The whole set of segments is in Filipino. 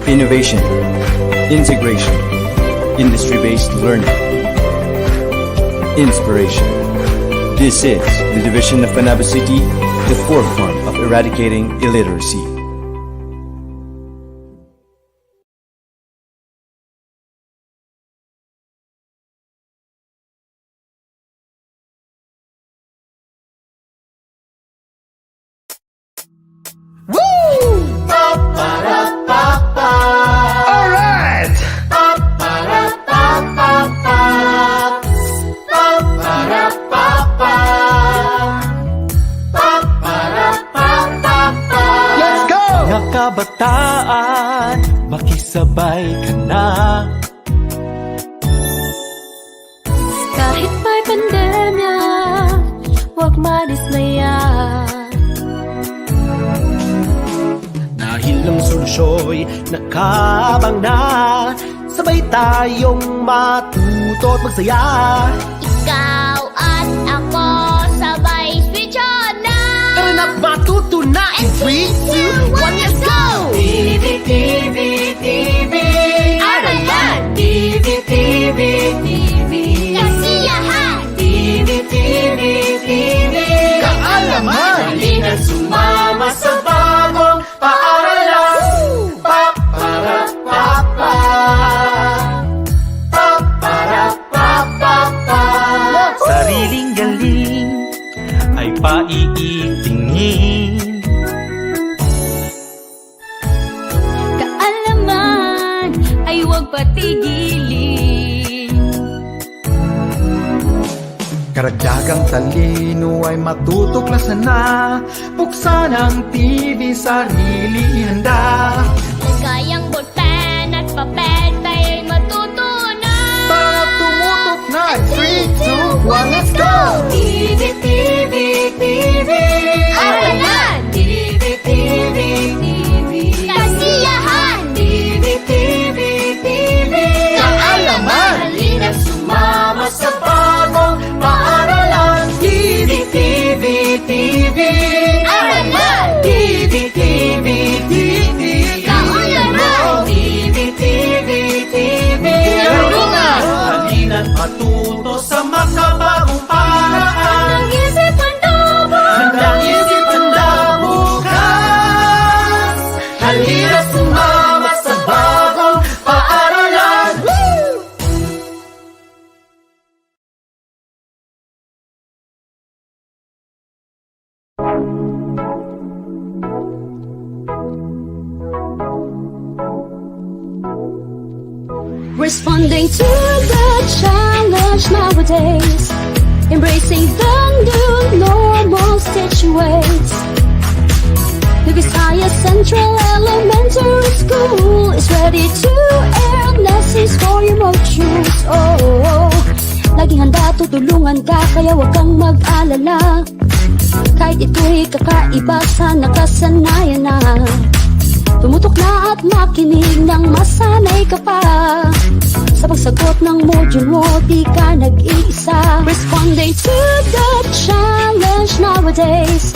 innovation, integration, industry-based learning, inspiration. This is the division of Panabo City, the forefront of eradicating illiteracy. Kabataan, makisabay ka na. Kahit may pandemya, huwag madismaya. Dahil ang solusyo'y nakabang na, sabay tayong matuto at magsaya. Ikaw at ako, sabay switch on na. Tara na, matuto na in 3, 2, 1, let's go! TV, TV, TV, Aralan. TV, TV, TV, kasiyahan. TV, TV, TV, Kaalaman! halina Sumama sa bagong paaralan. Para papa, para papa. Sariling galing ay paiitingin. Kaalaman ay huwag patigilin. Karagdagang talino ay matutuklasan na. Buksan ang TV, sarili ihanda. Kayang ballpen at papel, tayo'y matutunan. Para tumutok na 3, 2, 1, let's go! TV, TV, TV, Aralan. TV, TV, TV, kasiyahan. TV, TV, TV, Kaalaman! halina Sumama sa bagong paaralan. TV, TV, TV, Aralan. TV, TV, TV, Kaalaman. TV, TV, TV, Karunungan! Halina't matuto sa makabagong paraan. Ang isip ang dobo. Handang isip handa bukas. Halina sumama sa bagong paaralan. Responding to the challenge nowadays, embracing the new normal ways. The Visayas Central Elementary School is ready to air lessons for your modules. Oh, laging handa, tutulungan ka, kaya huwag kang mag-alala. Kahit ito'y kakaiba sa nakasanayan na, tumutok na at makinig nang masanay ka pa. Sa pagsagot ng module mo, di ka nag-iisa. Responding to the challenge nowadays,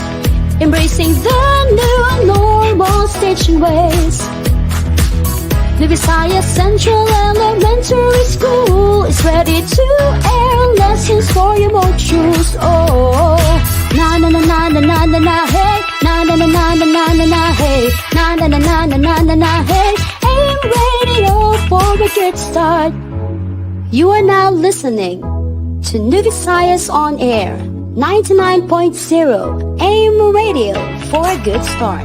embracing the new normal staging ways. The Visayas Central Elementary School is ready to air lessons for your modules. Oh, na na na na na na na na hey, na na na na na na na na hey, na na na na na na na na hey. AM radio for a good start. You are now listening to New Visayas on Air 99.0 AM radio for a good start.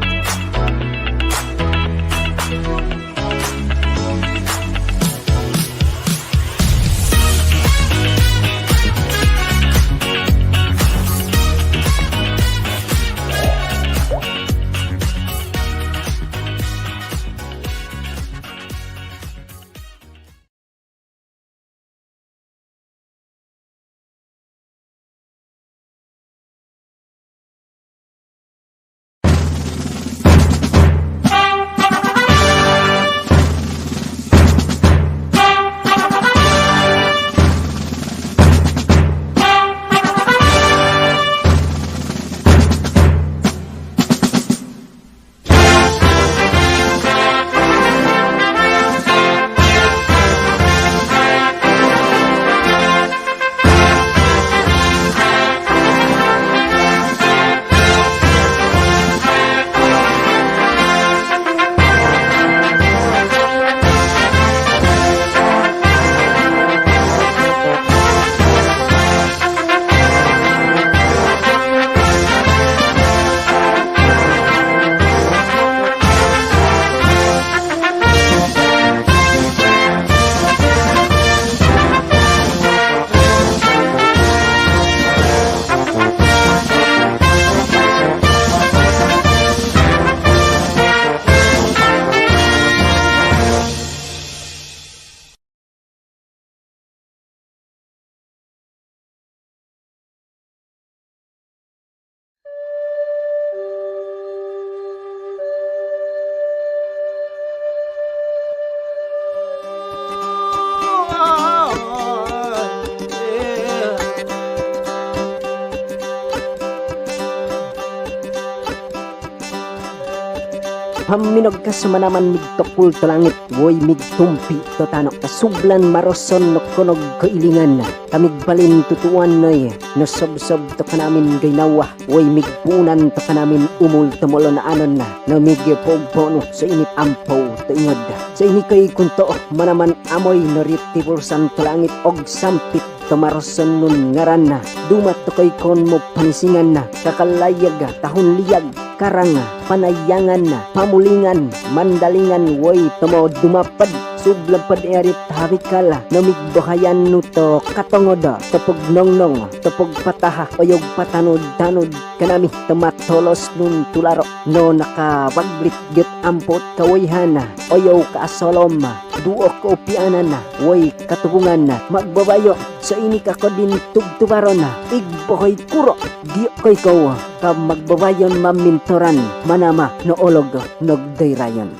Haminog ka sumanaman migtokul to langit, woy migtumpi to tanok kasublan maroson no kunog kailingan. Kamig balin tutuan noy, no sob-sob to kanamin gaynawa, woy migpunan to kanamin umul tumulo na anon na, no migpogpo no sa init ampaw to ingod. Sa ini kay kunto manaman amoy no ritibulsan to langit og sampit to maroson nun ngaran na. Dumat to kay kon mo panisingan na, kakalayag tahon liyag karanga, panayangan na, pamulingan, mandalingan, woy, tumo dumapad, sublapad erit harikala, namigbohayan nuto, katongoda, tupog nongnong, tupog pataha, oyog patanod-tanod, kanami tomatolos nun tularo, no nakabaglit gyut ampot kawayhana, oyaw kaasolom, duok upianan na, woy, katubungan na, magbabayo, so ini kako din tugtubaro na, igbohoy kuro, giyo koy ko, ka magbabayon mamintoran, manama no olog nogdayrayon.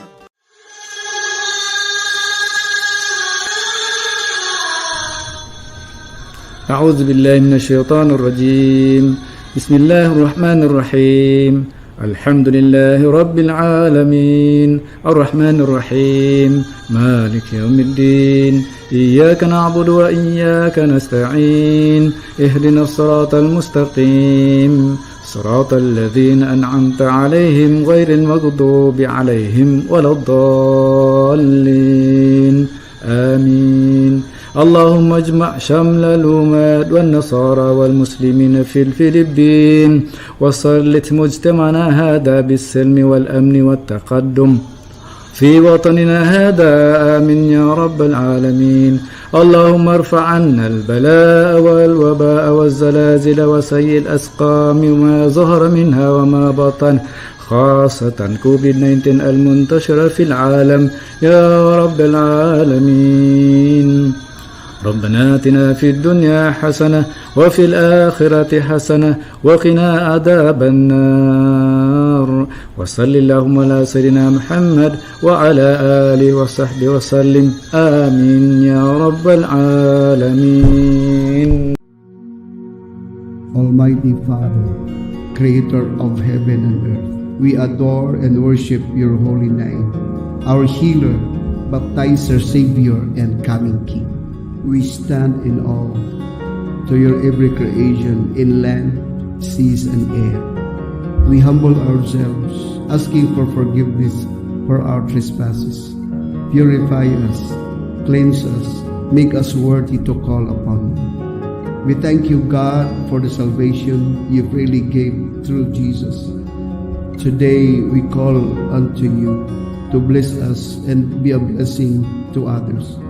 أعوذ بالله من الشيطان الرجيم بسم الله الرحمن الرحيم الحمد لله رب العالمين الرحمن الرحيم مالك يوم الدين إياك نعبد وإياك نستعين اهدنا الصراط المستقيم صراط الذين أنعمت عليهم غير المغضوب عليهم ولا الضالين آمين اللهم اجمع شمل الأمات والنصارى والمسلمين في الفلبين وسلط مجتمعنا هذا بالسلم والأمن والتقدم في وطننا هذا آمين يا رب العالمين اللهم ارفع عنا البلاء والوباء والزلازل وسيء الأسقام وما ظهر منها وما بطن خاصة كوفيد-19 المنتشرة في العالم يا رب العالمين ربنا آتنا في الدنيا حسنة وفي الآخرة حسنة وقنا عذاب النار وصل اللهم على سيدنا محمد وعلى آله وصحبه وسلم آمين يا رب العالمين. Almighty Father, Creator of heaven and earth, we adore and worship your holy name, our healer, baptizer, Savior, and coming King. We stand in awe to your every creation in land, seas, and air. We humble ourselves, asking for forgiveness for our trespasses. Purify us, cleanse us, make us worthy to call upon you. We thank you, God, for the salvation you freely gave through Jesus. Today we call unto you to bless us and be a blessing to others.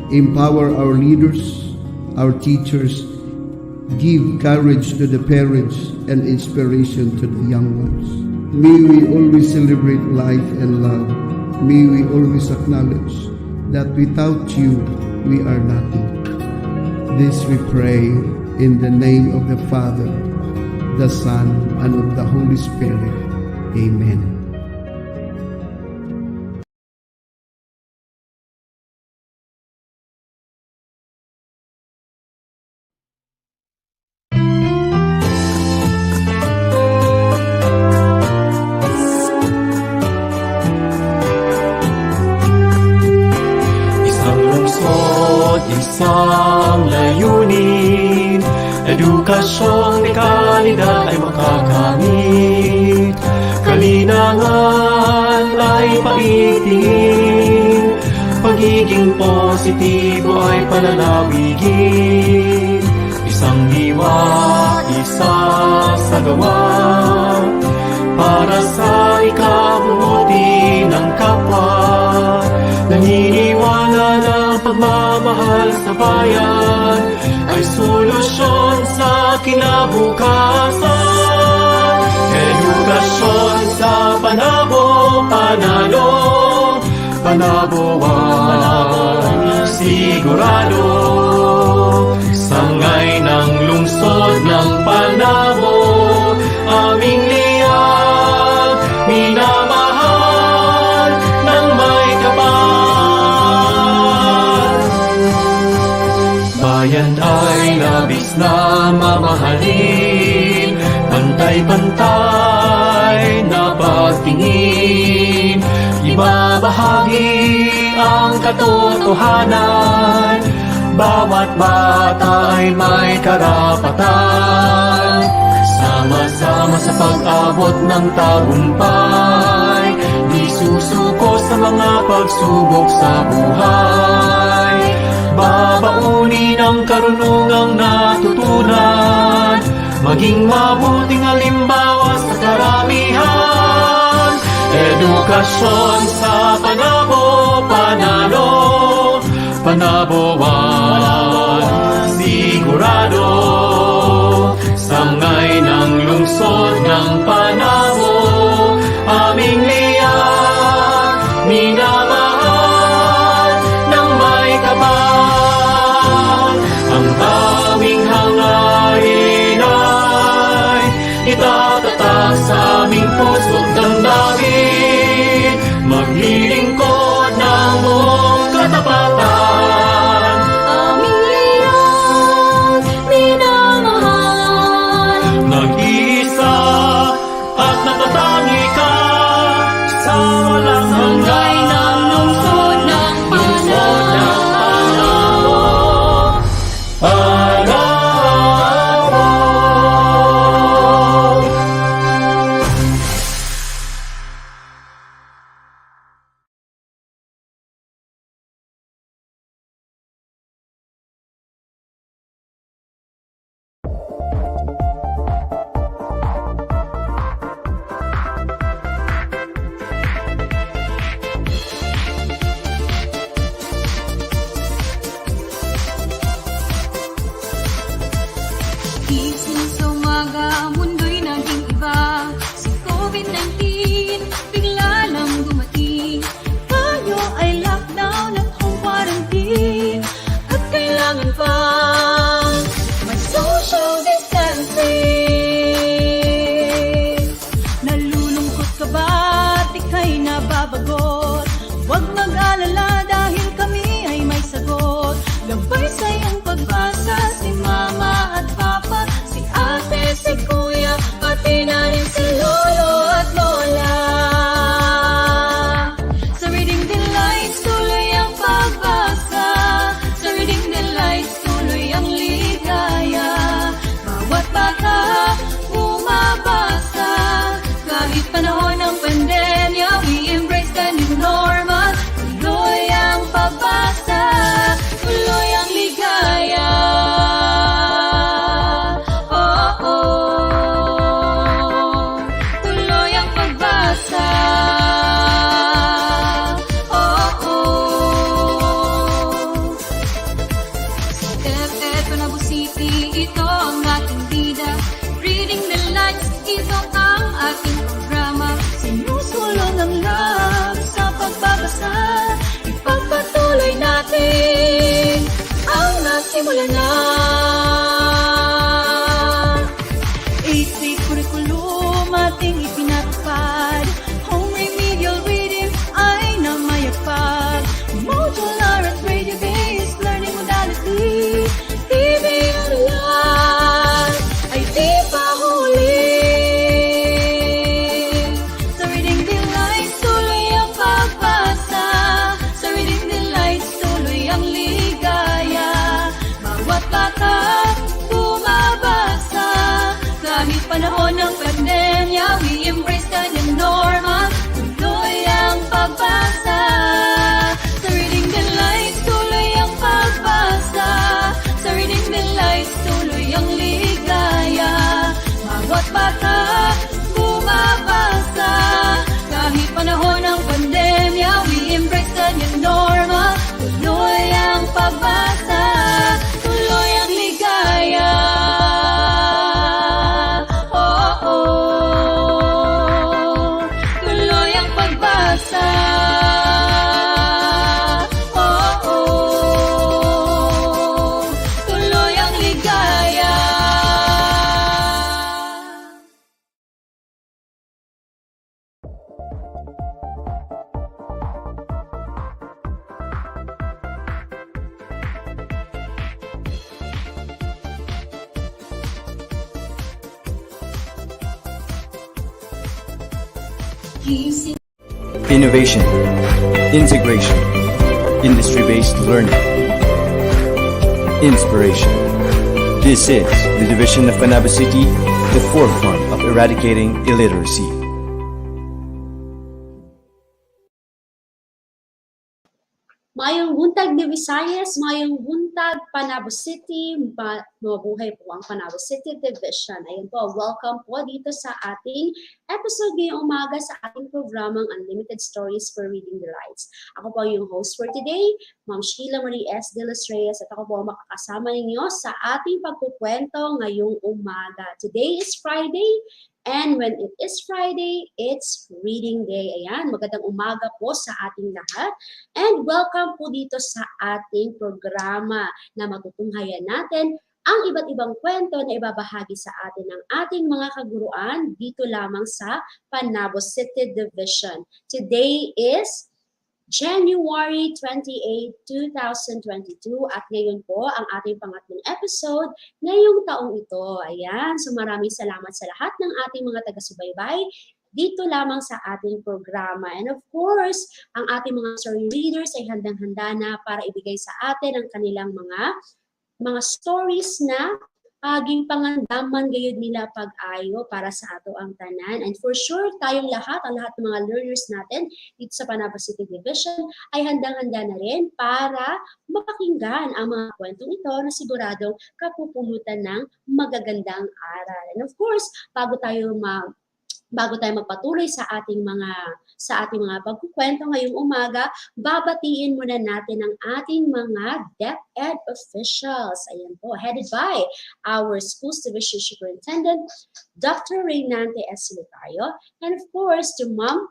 Empower our leaders, our teachers, give courage to the parents and inspiration to the young ones. May we always celebrate life and love. May we always acknowledge that without you, we are nothing. This we pray in the name of the Father, the Son, and of the Holy Spirit. Amen. Isang layunin, edukasyong may kalidad ay makakamit. Kalinangan ay paitingin, pagiging positibo ay pananawigin. Isang diwa, isa sa gawa, para sa ikabubuti ng kapwa. Naniniwala na pagmamahal sa bayan ay solusyon sa kinabukasan. Edukasyon sa Panabo, panalo, Panabo ang sigurado. Sangay ng lungsod ng Panabo, aming liyag, minamahal ng may kapal. Bayan ay labis na mamahalin, pantay-pantay na pagtingin. katotohanan. Bawat bata ay may karapatan, sama-sama sa pag-abot ng tagumpay. Di susuko sa mga pagsubok sa buhay. Babaunin ang karunungang natutunan, maging mabuting halimbawa sa karamihan. Edukasyon sa Panabo, Panalo, Panaboan, sigurado. Sangay ng lungsod ng Panabo, aming liyan, minamahal ng may kapal. Ang aming hangarin ay itatatak sa aming puso't damdamin, maglilingkod ng buong katapatan. Aming liyan, minamahal. Nag-iisa at natatangi ka sa walang Sangay ng lungsod ng Panabo. Gising sa umaga, ang mundo'y naging iba. Si COVID-19, bigla lang dumating. Tayo ay lockdown at home quarantine. At kailangan pang may social distancing. Nalulungkot ka ba? Ika'y nababagot. Huwag mag-alala dahil kami ay may sagot. Gabay sa iyong pagbasa, si mama at papa, si ate, si kuya, pati na rin si lolo at lola. Sa Reading Delights, tuloy ang pagbasa. Sa Reading Delights, tuloy ang ligaya. Bawat bata, bumabasa. Kahit panahon ng pandemya, we embrace the new normal. Tuloy ang pagbasa, tuloy ang ligaya. Oh, oh. Tuloy ang pagbasa. Oh, oh. Sa Panabo City, ito ang ating bida. Reading the Lights, ito ang ating programa. Sinusulong ang love sa pagbabasa. Ipagpatuloy natin ang nasimulan na. 8-week curriculum ating ipinatupad. Home remedial reading ay namayagpag. Modular at radio-based learning modality. TV online ay di pa huli. Sa Reading Delights, tuloy ang pagbasa. Sa Reading Delights, tuloy ang ligaya. Bawat bata, bumabasa. Kahit panahon ng pandemya, we embrace the new normal. Tuloy ang pagbasa. Sa Reading Delights, tuloy ang pagbasa. Sa Reading Delights, tuloy ang ligaya. Bawat bata, bumabasa. Kahit panahon ng pandemya, we embrace the new normal. Tuloy ang pagbasa, tuloy ang ligaya. Oh, oh. Tuloy ang pagbasa. Oh, oh. Tuloy ang ligaya. Innovation, integration, industry-based learning, inspiration. This is the division of Panabo City, the forefront of eradicating illiteracy. Mayong buntag ni Visayas, mayong buntag Panabo City, mabuhay po ang Panabo City Division. Ayun po, welcome po dito sa ating episode ngayong umaga sa ating programang Unlimited Stories for Reading the Lights. Ako po yung host for today, Ma'am Sheila Marie S. De Los Reyes, at ako po ang makakasama ninyo sa ating pagkukwento ngayong umaga. Today is Friday, and when it is Friday, it's Reading Day. Ayan, magandang umaga po sa ating lahat. And welcome po dito sa ating programa na matutunghayan natin ang iba't ibang kwento na ibabahagi sa atin ng ating mga kaguruan dito lamang sa Panabo City Division. Today is January 28, 2022 at ngayon po ang ating pangatlong episode ngayong taong ito. Ayan, so maraming salamat sa lahat ng ating mga taga-subaybay dito lamang sa ating programa. And of course, ang ating mga story readers ay handang-handa na para ibigay sa atin ang kanilang mga stories na ginpangandaman gayud nila pag-ayo para sa ato ang tanan. And for sure, tayong lahat, ang lahat ng mga learners natin dito sa Panabo City Division ay handang-handa na rin para mapakinggan ang mga kwentong ito na siguradong kapupulutan ng magagandang aral. And of course, bago tayo magpatuloy sa ating mga pagkukwento ngayong umaga, babatiin muna natin ang ating mga DepEd officials. Ayan po, headed by our Schools Division Superintendent, Dr. Reynante S. Lutario, and of course, to Ma'am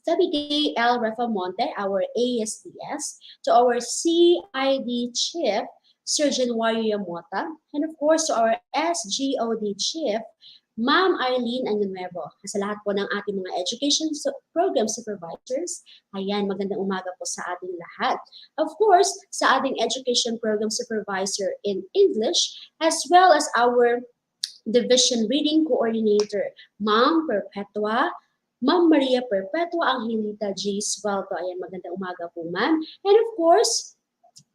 Tabigay L. Refamonte, our ASDS, to our CID Chief, Surgeon Wario Yamota, and of course, to our SGOD Chief, Ma'am Arlene Anuevo, sa lahat po ng ating mga education program supervisors. Ayan, magandang umaga po sa ating lahat. Of course, sa ating education program supervisor in English, as well as our division reading coordinator, Ma'am Maria Perpetua Angelita J. Suelto. Ayan, magandang umaga po, ma'am. And of course,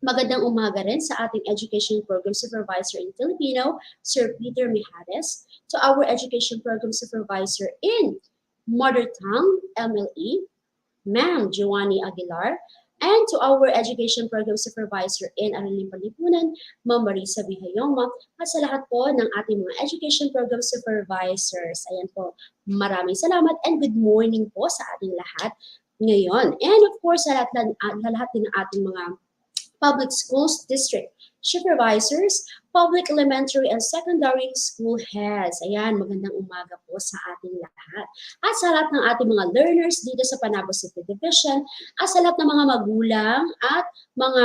magandang umaga rin sa ating Education Program Supervisor in Filipino, Sir Peter Mijares, to our Education Program Supervisor in Mother Tongue, MLE, Ma'am Giovanni Aguilar, and to our Education Program Supervisor in Araling Panlipunan, Ma'am Marisa Vihayoma, at sa lahat po ng ating mga Education Program Supervisors. Ayan po, maraming salamat and good morning po sa ating lahat ngayon. And of course, sa lahat din ng ating mga public schools district supervisors, public elementary and secondary school heads. Ayan, magandang umaga po sa ating lahat. At sa lahat ng ating mga learners dito sa Panabo City Division, at sa lahat ng mga magulang at mga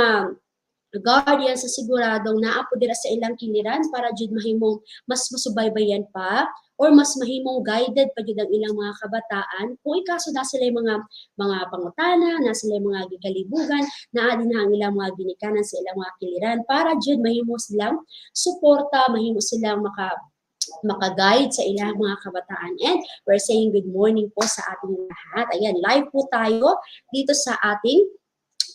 guardian sa siguradong naapo dira sa ilang kiliran para jud mahimong mas masubaybayan pa or mas mahimong guided pa jud ang ilang mga kabataan kung ikaso na sila mga pangutana, na sila mga gikalibugan, na adin ang ilang mga ginikanan sa ilang mga kiliran para jud mahimo silang suporta, mahimo silang maka-guide sa ilang mga kabataan. And we're saying good morning po sa ating lahat. Ayan, live po tayo dito sa ating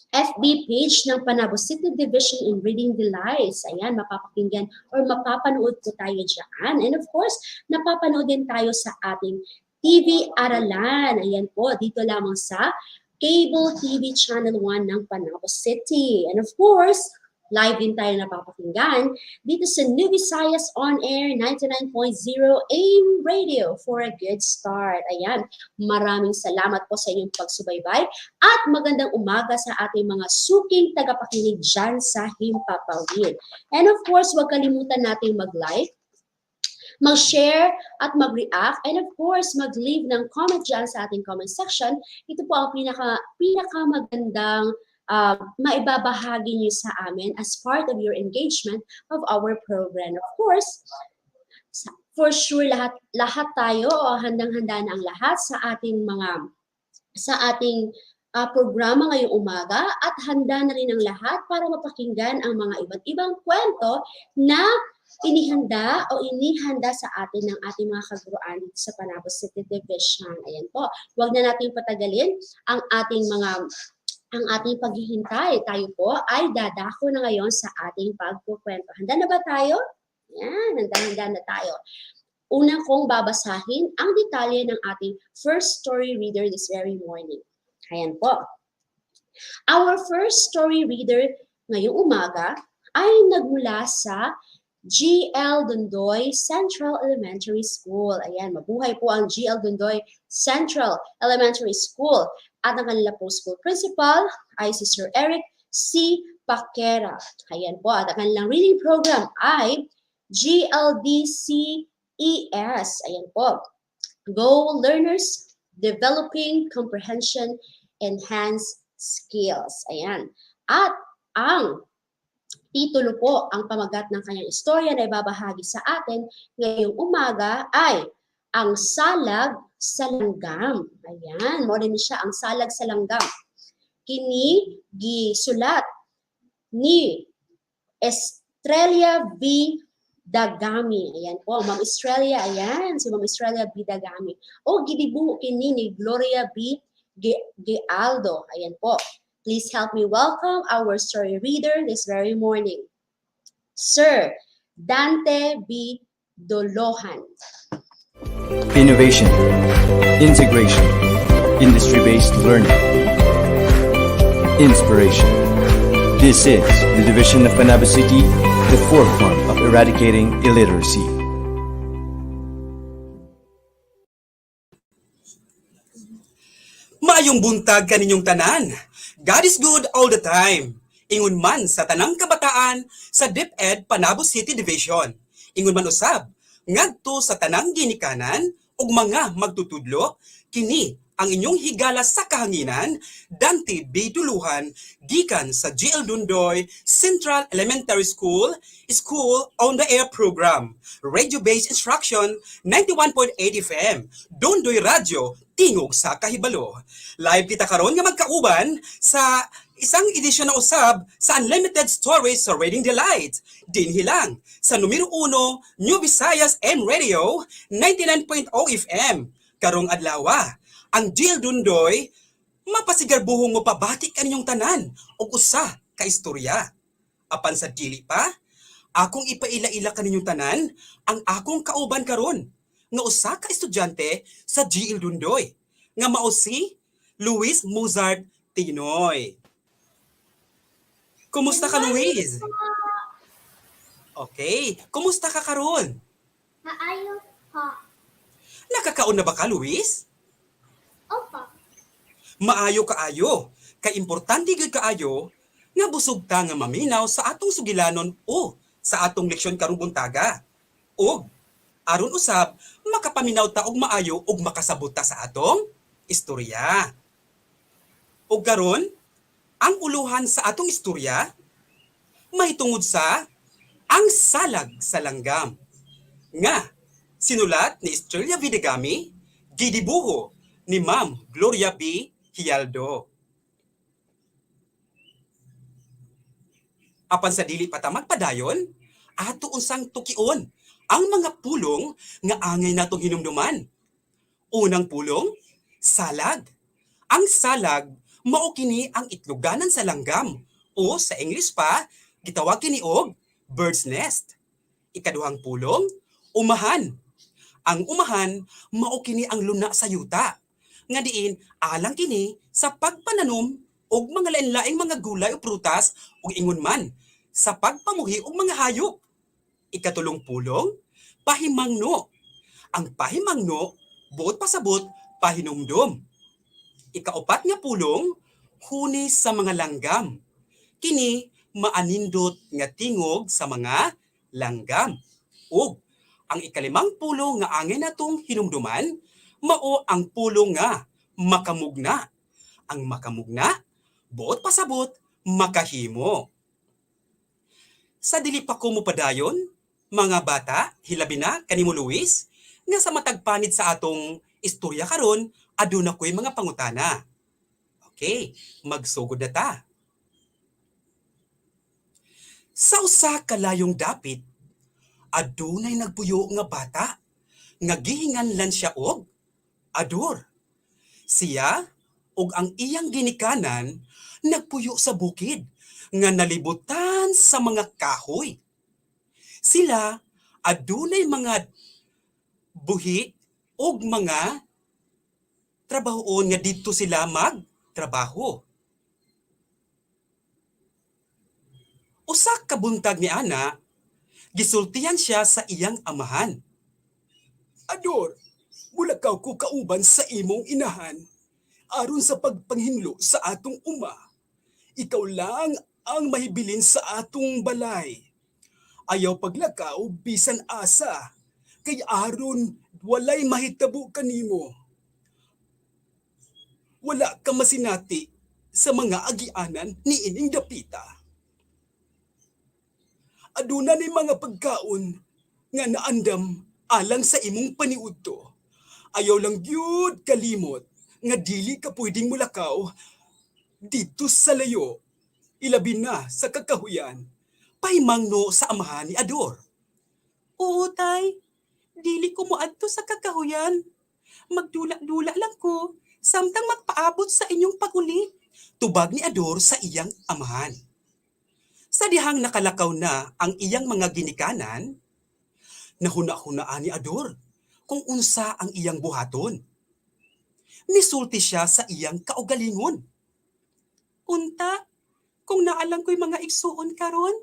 FB page ng Panabo City Division in Reading the Lights. Ayan, mapapakinggan or mapapanood po tayo dyan. And of course, napapanood din tayo sa ating TV ARALAN. Ayan po, dito lamang sa Cable TV Channel 1 ng Panabo City. And of course, live din tayo napapakinggan dito sa New Visayas On Air 99.0 AM Radio for a good start. Ayan, maraming salamat po sa inyong pagsubaybay at magandang umaga sa ating mga suking tagapakinig dyan sa Himpapawid. And of course, huwag kalimutan nating mag-like, mag-share at mag-react, and of course, mag-leave ng comment dyan sa ating comment section. Ito po ang pinakamagandang maibabahagi niyo sa amin as part of your engagement of our program. Of course, for sure lahat tayo handang-handa na ang lahat sa ating programa ngayong umaga at handa na rin ang lahat para mapakinggan ang mga iba't ibang kwento na inihanda sa atin ng ating mga kaguruan dito sa Panabo City Division. Ayan po, huwag na natin patagalin ang ating mga ang ating paghihintay. Tayo po ay dadako na ngayon sa ating pagkukwento. Handa na ba tayo? Yan, handa na tayo. Una kong babasahin ang detalye ng ating first story reader this very morning. Ayan po. Our first story reader ngayong umaga ay nagmula sa G.L. Dondoy Central Elementary School. Ayan, mabuhay po ang G.L. Dondoy Central Elementary School. At ang kanila po school principal ay si Sir Eric C. Paquera. Ayan po, at ang kanilang reading program ay GLDCES. Ayan po. Go Learners Developing Comprehension Enhanced Skills. Ayan. At ang titulo po, ang pamagat ng kanyang istorya na ibabahagi sa atin ngayong umaga ay Ang Salag sa Langgam. Ayan, mo rin siya, Ang Salag sa Langgam. Kini gisulat ni Estrella V. Dagami. Ayan po, Ma'am Estrella. Ayan, si Ma'am Estrella B. Dagami. O gidibuho kini ni Gloria B. Gealdo. Ayan po. Please help me welcome our story reader this very morning, Sir Dante B. Dolohan. Innovation, integration, industry-based learning, inspiration. This is the division of Panabo City, the forefront of eradicating illiteracy. Maayong buntag kaninyong tanan. God is good all the time. Ingon man sa tanang kabataan sa DepEd Panabo City Division. Ingon man usab ngadto sa tanang ginikanan ug mga magtutudlo kini ang inyong higala sa kahanginan, Dante B. Duluhan, gikan sa GL Dondoy Central Elementary School, School on the Air Program, Radio-Based Instruction, 91.8 FM, Dondoy Radio, tingog sa kahibalo. Live kita karon nga magkauban sa isang edisyon na usab sa Unlimited Stories sa Reading Delight. Dinhi lang sa numero 1, New Visayas M Radio, 99.0 FM. Karong adlaw, ang GL Dondoy, mapasigarbuhong mo pabati kaninyong tanan o usa ka istorya. Apan sa dili pa, akong ipaila-ila kaninyong tanan ang akong kauban karon nga usa ka estudyante sa GL Dondoy nga mao si Luis Mozart Tinoy. Kumusta ka, Luis? Okay, kumusta ka karon? Maayos po. Nakakaon na ba ka, Luis? Opo. Maayo kaayo, kay importante gyud kaayo nga busog ta nga maminaw sa atong sugilanon o sa atong leksyon karong buntaga. Og aron usab makapaminaw ta og maayo og makasabot ta sa atong istorya. Og karon, ang uluhan sa atong istorya mahitungod sa Ang Salag sa Langgam nga sinulat ni Estrella V. Dagami, gidibuho ni Ma'am Gloria B. Gialdo. Apan sa dili pa ta magpadayon, ato unsang tukion ang mga pulong nga angay natong hinumduman. Unang pulong, salag. Ang salag mao kini ang itluganan sa langgam o sa English pa gitawag kini og bird's nest. Ikaduhang pulong, umahan. Ang umahan mao kini ang luna sa yuta nga diin alang kini sa pagpananom og mga lain-laing mga gulay o prutas ug ingon man sa pagpamuhi og mga hayop. Ikatulong pulong, pahimangno. Ang pahimangno buot pasabot pahinumdom. Ikaupat nga pulong, huni sa mga langgam. Kini maanindot nga tingog sa mga langgam. Ug ang ikalimang pulong nga angay natong hinumduman, mao ang pulong nga makamugna. Ang makamugna, buot pasabot, makahimo. Sa dili pa ko mopadayon, mga bata, hilabi na kanimo Luis, nga sa matagpanid sa atong istorya karon, aduna ko'y mga pangutana. Okay, magsugod na ta. Sa usa kalayong dapit, adunay nagpuyo nga bata, nga gihinganlan siya og ador. Siya ug ang iyang ginikanan nagpuyo sa bukid nga nalibutan sa mga kahoy. Sila adunay mga buhi ug mga trabahoon nga didto sila magtrabaho. Usa ka buntag ni ana, gisultihan siya sa iyang amahan. Ador, bulakaw ko kauban sa imong inahan, aron sa pagpanghinlo sa atong uma. Ikaw lang ang mahibilin sa atong balay. Ayaw paglakaw bisan asa, kay aron walay mahitabo kanimo. Wala ka masinati sa mga agianan ni ining dapita. Aduna ni mga pagkaon nga naandam alang sa imong paniudto. Ayaw lang gyud kalimot nga dili ka pwedeng mulakaw dito sa layo, ilabi na sa kakahuyan. Pahimangno sa amahan ni Ador. Oo, tay. Dili ko moadto sa kakahuyan. Magdula-dula lang ko, samtang magpaabot sa inyong paguli. Tubag ni Ador sa iyang amahan. Sa dihang nakalakaw na ang iyang mga ginikanan, nahuna-hunaan ni Ador kung unsa ang iyang buhaton. Misulti siya sa iyang kaugalingon. Unta, kung naalang ko'y mga igsuon karon,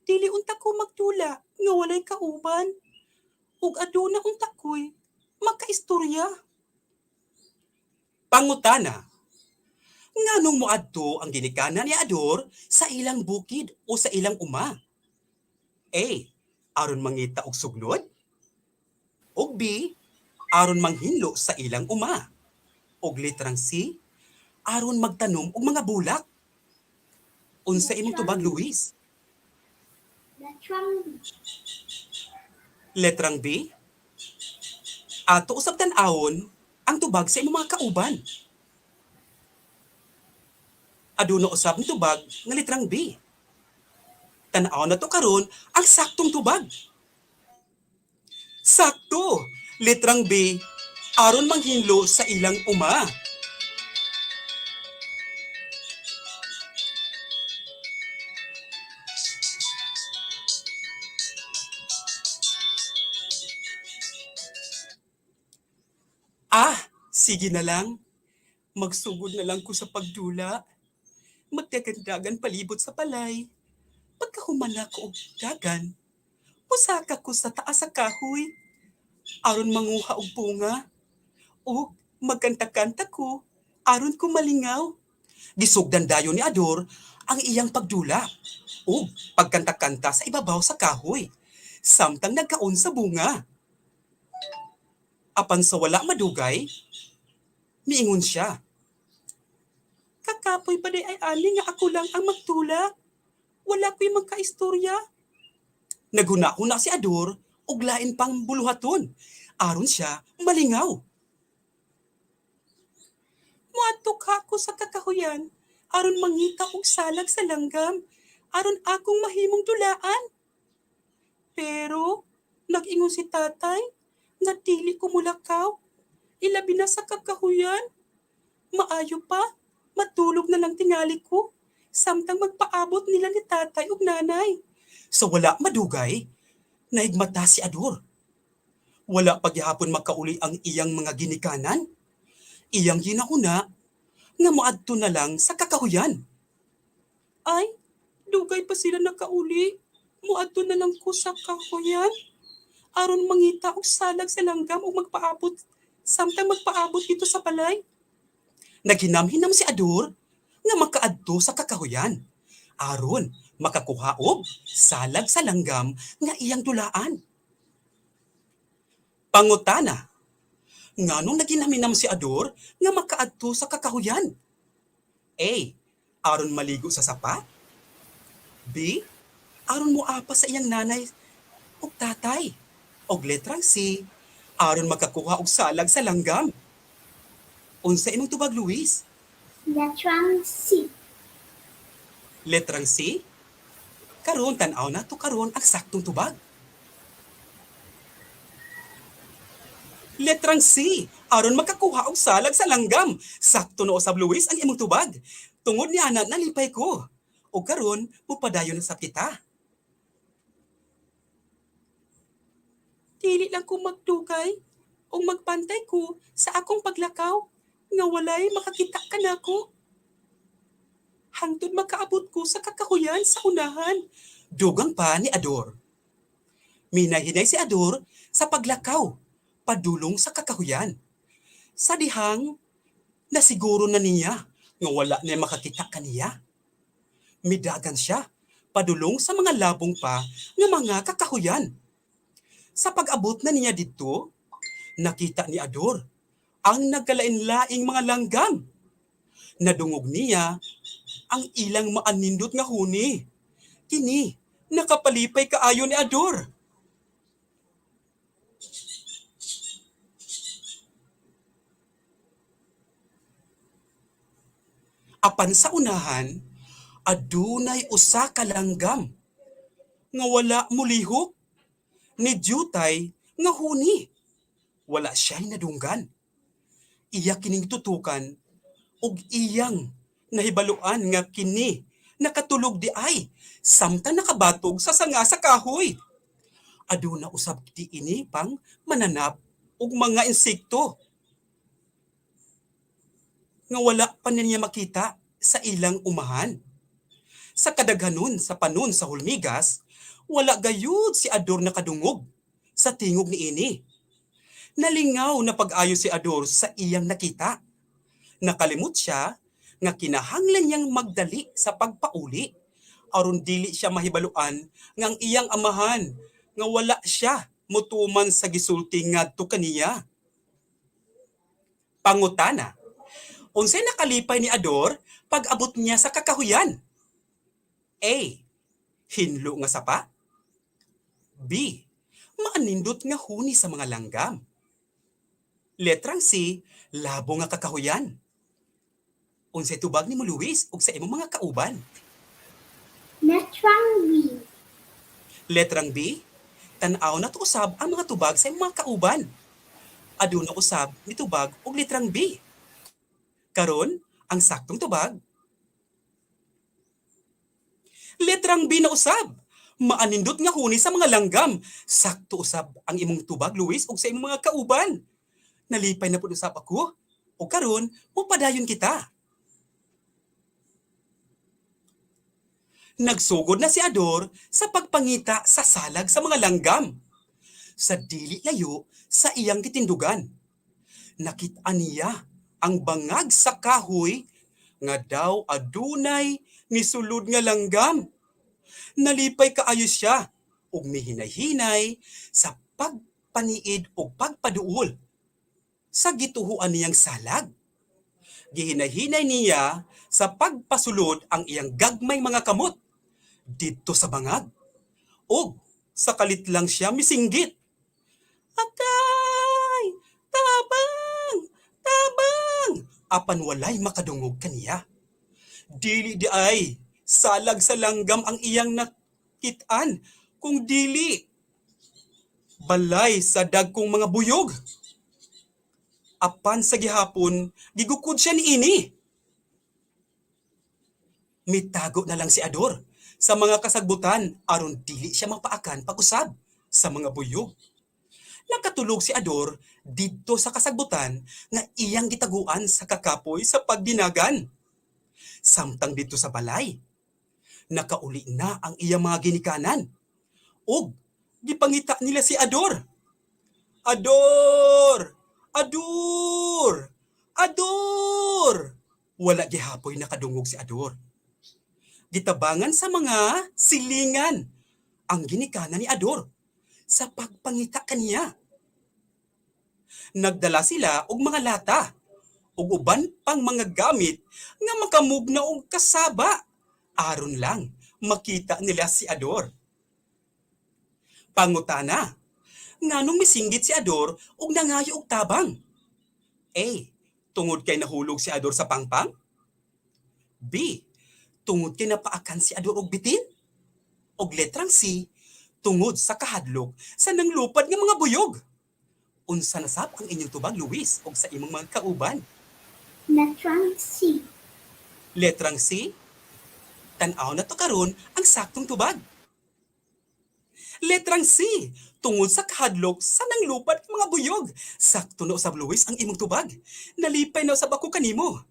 dili unta ko magtula nga walay kauban. Ug aduna unta ko'y makaistorya. Pangutana, nganong moadto ang ginikanan ni Ador sa ilang bukid o sa ilang uma? A. Aron mangita og sugnod. O B. Aron manghinlo sa ilang uma. O litrang C. Aron magtanom og mga bulak. Unsa imong tubag, Luis? Letrang B. Letrang B. Ato usab tan-awon ang tubag sa imong mga kauban. Aduna usab ni tubag nga litrang B. Tan-aw na to karon ang saktong tubag. Sakto! Litrang B, aron manghinlo sa ilang uma. Sige na lang. Magsugod na lang ko sa pagdula. Magdagandagan palibot sa palay. Pagkahumana ko og dagan, pusaka ko sa taas sa kahoy. Aron manguha og bunga. O magkanta-kanta ko, aron ko malingaw. Gisugdan dayon ni Ador ang iyang pagdula. O pagkanta-kanta sa ibabaw sa kahoy. Samtang nagkaon sa bunga. Apan sa wala madugay, miingon siya. Kakapoy pa di ay ani nga ako lang ang magtula. Wala ko'y magkaistorya. Naghuna-huna si Ador og lain pang buluhaton. Aron siya malingaw. Muadto ka ako sa kakahuyan, aron mangita og salag sa langgam, aron akong mahimong tulaan. Pero, nag-ingon si tatay, nga dili ko mulakaw. Ilabi na sa kakahuyan. Maayo pa, matulog na lang tingali ko, samtang magpaabot nila ni tatay ug nanay. Sa wala madugay, naigmata si Ador. Wala pagyapon makauli ang iyang mga ginikanan. Iyang ginahuna nga moadto na lang sa kakahuyan. Ay, dugay pa sila nakauli. Moadto na lang ko sa kakahuyan. Aron mangita og salag sa langgam ug magpaabot samtang magpaabot dito sa balay. Naghinam-hinam si Ador nga makaadto sa kakahuyan. Aron makakuha og salag sa langgam nga iyang dulaan. Pangutana, nganong naghinam-hinam si Ador nga makaadto sa kakahuyan? A. Aron maligo sa sapa. B. Aron moapa sa iyang nanay ug tatay. Og letrang C. Aron makakuha og salag sa langgam. Unsa imong tubag, Luis? Letrang C. Letrang C? Karon tan-aw na to karon ang saktong tubag. Letrang C, aron makakuha og salag sa langgam. Sakto na usab Luis ang imong tubag. Tungod ni ana nalipay ko. O karon mupadayon sa kita. Dili lang ko magdugay o magpantay ko sa akong paglakaw nga walay makakita kanako. Hangtod makaabot ko sa kakahuyan sa unahan. Dugang pa ni Ador. Minahinay si Ador sa paglakaw, padulong sa kakahuyan. Sa dihang, nasiguro na niya nga wala niya makakita kaniya. Midagan siya, padulong sa mga labong pa nga mga kakahuyan. Sa pag-abot na niya dito, nakita ni Ador ang nagkalain-laing mga langgam. Nadungog niya ang ilang maanindot nga huni. Kini, nakapalipay kaayo ni Ador. Apan sa unahan, adunay usa ka langgam nga wala mulihok ni Jutay nga huni. Wala siya'y nadunggan. Iya kining tutukan ug iyang nahibaluan nga kini nakatulog di ay samtang nakabatog sa sanga sa kahoy. Aduna usab di ini pang mananap ug mga insekto nga wala pa niya makita sa ilang umahan. Sa kadaghanon sa panon sa hulmigas, wala gayud si Ador nakadungog sa tingog ni ini. Nalingaw na pag-ayo si Ador sa iyang nakita. Nakalimot siya nga kinahanglan niyang magdali sa pagpauli aron dili siya mahibaluan nga ang iyang amahan nga wala siya mutuman sa gisulti ngadto kaniya. Pangutana. Unsay nakalipay ni Ador pag-abot niya sa kakahuyan? A. Hinlo nga sapa. B. Maanindot nga huni sa mga langgam. Letrang C. Labo nga kakahuyan. Unsay tubag ni mo Luis ug sa imong mga kauban? Letrang B. Letrang B. Tan-aw na to usab ang mga tubag sa imong mga kauban. Aduna usab ni tubag og letrang B. Karon, ang saktong tubag. Letrang B na usab. Maanindot nga huni sa mga langgam. Sakto usab ang imong tubag, Luis, ug sa imong mga kauban. Nalipay na pud usab ako. O karon, mupadayon kita. Nagsugod na si Ador sa pagpangita sa salag sa mga langgam. Sa dili layo sa iyang gitindugan. Nakita niya ang bangag sa kahoy nga daw adunay nisulod nga langgam. Nalipay kaayo siya ug mihinay-hinay sa pagpaniid ug pagpaduol sa gituhuan niyang salag. Gihinay-hinay niya sa pagpasulod ang iyang gagmay mga kamot didto sa bangag. Ug sa kalit lang siya misinggit. Atay! Tabang! Tabang! Apan walay makadungog kaniya. Dili di ay salag sa langgam ang iyang nakitaan, kung dili balay sa dagkong mga buyog. Apan sa gihapon, gigukod siya ni ini. Mitago na lang si Ador sa mga kasagbutan aron dili siya mapaakan pag-usab sa mga buyog. Nakatulog si Ador didto sa kasagbutan nga iyang gitaguan sa kakapoy sa pagdinagan. Samtang dito sa balay, nakauli na ang iyang mga ginikanan. Og gipangita nila si Ador. Ador! Ador! Ador! Wala gihapoy nakadungog si Ador. Gitabangan sa mga silingan ang ginikanan ni Ador sa pagpangita kaniya. Nagdala sila og mga lata ug uban pang mga gamit nga makamugna og kasaba aron lang makita nila si Ador. Pangutana, nganong misinggit si Ador ug nangayo og tabang? A. Tungod kay nahulog si Ador sa pangpang? B. Tungod kay napaakan si Ador og bitin? Og letrang C. Tungod sa kahadlok sa nanglupad nga mga buyog? Unsa nasab ang inyong tubag, Luis, o sa imong mga kauban? Letrang C. Letrang C, tan-aw na to karon ang saktong tubag. Letrang C, tungod sa kahadlok sa nanglupad ng mga buyog. Sakto na usab, Luis, ang imong tubag. Nalipay na usab ako kanimo.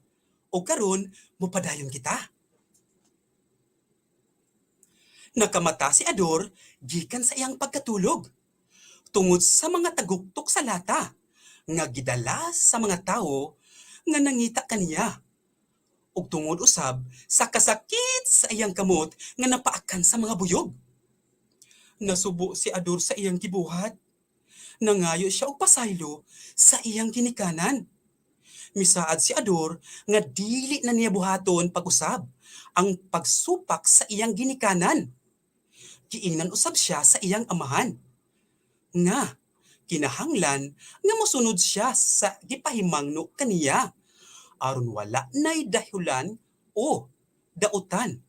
O karon, mupadayon kita. Nakamata si Ador gikan sa iyang pagkatulog. Tungod sa mga taguktok sa lata nga gidala sa mga tawo nga nangita kaniya. Ug tungod usab sa kasakit sa iyang kamot nga napaakan sa mga buyog. Nasubo si Ador sa iyang gibuhat. Nangayo siya og pasaylo sa iyang ginikanan. Misaad si Ador nga dili na niya buhaton pag-usab ang pagsupak sa iyang ginikanan. Giingnan usab siya sa iyang amahan. Nga, kinahanglan nga mosunod siya sa gipahimangno kaniya. Aron wala na'y dahilan o dautan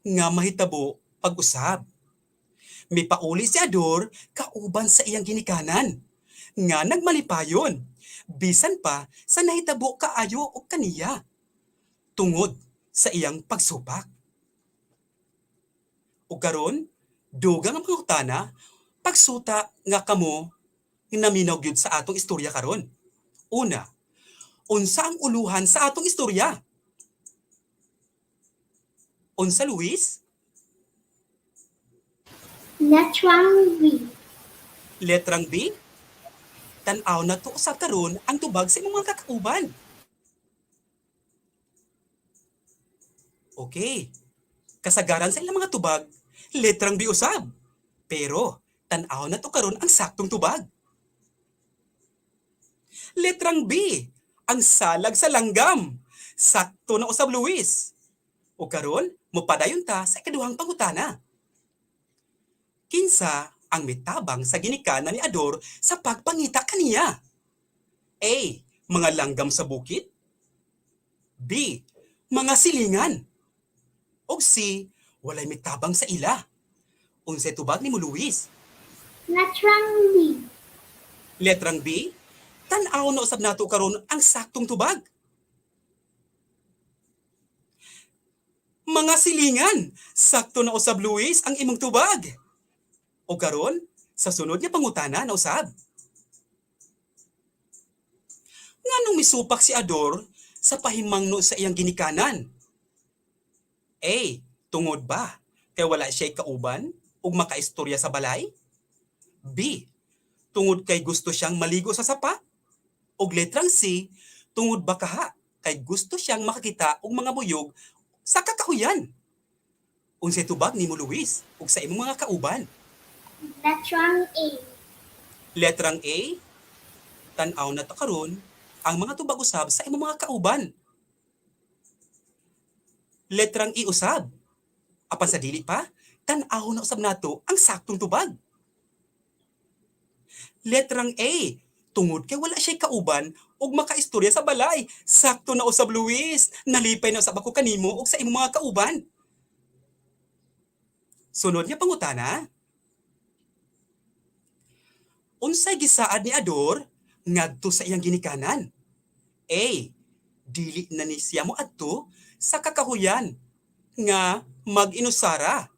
nga mahitabo pag-usab. May pauli si Ador kauban sa iyang ginikanan nga nagmalipayon bisan pa sa nahitabo kaayo og kaniya tungod sa iyang pagsupak. Ug karon, dugang ang pangutana pagsuta nga kamo naminaw gyud sa atong istorya karon. Una, unsa ang uluhan sa atong istorya? Unsa, Luis? Letrang B. Letrang B? Tan-aw na to usab karon ang tubag sa imong mga kakauban. Okay. Kasagaran sa ilang mga tubag, letrang B usab. Pero tan-aw na to karon ang saktong tubag. Letrang B, ang salag sa langgam. Sakto na usab, Luis. O karon, mopadayon ta sa ikaduhang pangutana. Kinsa ang mitabang sa ginikanan ni Ador sa pagpangita kaniya? A. Mga langgam sa bukid. B. Mga silingan. O C. Walay mitabang sa ila. Unsay tubag nimo, Luis? Letrang B. Letrang B, tan-aw na usab nato karon ang saktong tubag. Mga silingan, sakto na usab, Luis, ang imong tubag. O karon, sa sunod nga pangutana na usab. Nganong misupak si Ador sa pahimangno sa iyang ginikanan? A. Tungod ba kay wala siya'y kauban ug makaistorya sa balay? B. Tungod kay gusto siyang maligo sa sapa? Og letrang C, tungod ba kaha kay gusto siyang makakita og mga buyog sa kakahuyan? Unsay tubag nimo, Luis, ug sa imong mga kauban? Letrang A. Letrang A, tan-aw na ta karon ang mga tubag usab sa imong mga kauban. Letrang E usab. Apan sa dili pa, tan-aw na usab nato ang saktong tubag. Letrang A, tungod kay wala siya'y kauban ug makaistorya sa balay. Sakto na usab, Luis. Nalipay na usab ako kanimo ug sa imong mga kauban. Sunod nga pangutana. Unsay gisaad ni Ador ngadto sa iyang ginikanan? A. Dili na ni siya moadto sa kakahuyan nga mag-inusara.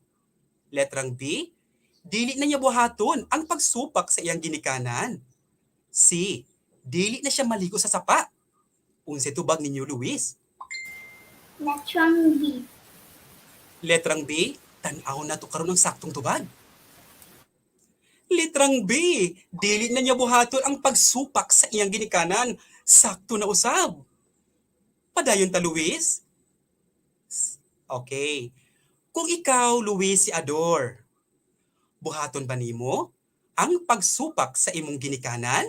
Letrang B, dili na niya buhaton ang pagsupak sa iyang ginikanan. C. Dili na siya maligo sa sapa. Unsay tubag ninyo, Luis? Letrang B. Letrang B, tan-aw na to karon ang saktong tubag. Letrang B, dili na niya buhaton ang pagsupak sa iyang ginikanan. Sakto na usab. Padayon ta, Luis? Okay. Kung ikaw, Luis, si Ador, buhaton ba nimo ang pagsupak sa imong ginikanan?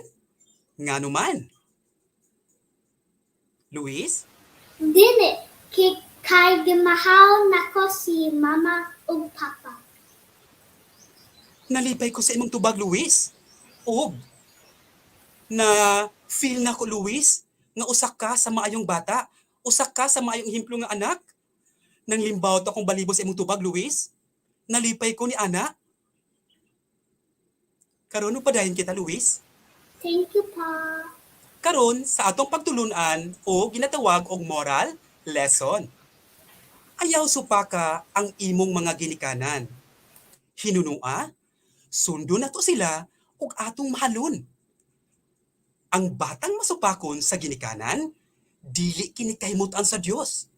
Ngano man? Luis? Dili. Kay gimahal nako si mama ug papa. Nalipay ko sa imong tubag, Luis. Og, na feel na ko, Luis, nga usak ka sa maayong bata, usak ka sa maayong himplo nga anak. Nang limbawt akong balibo sa imong tubag, Luis. Nalipay ko ni ana. Karon padayon kita, Luis. Thank you pa. Karon sa atong pagtulunan o ginatawag og moral lesson. Ayaw supaka ang imong mga ginikanan. Hinunua, sundo na to sila ug atong mahalon. Ang batang masupakon sa ginikanan, dili kini kahimutan sa Dios.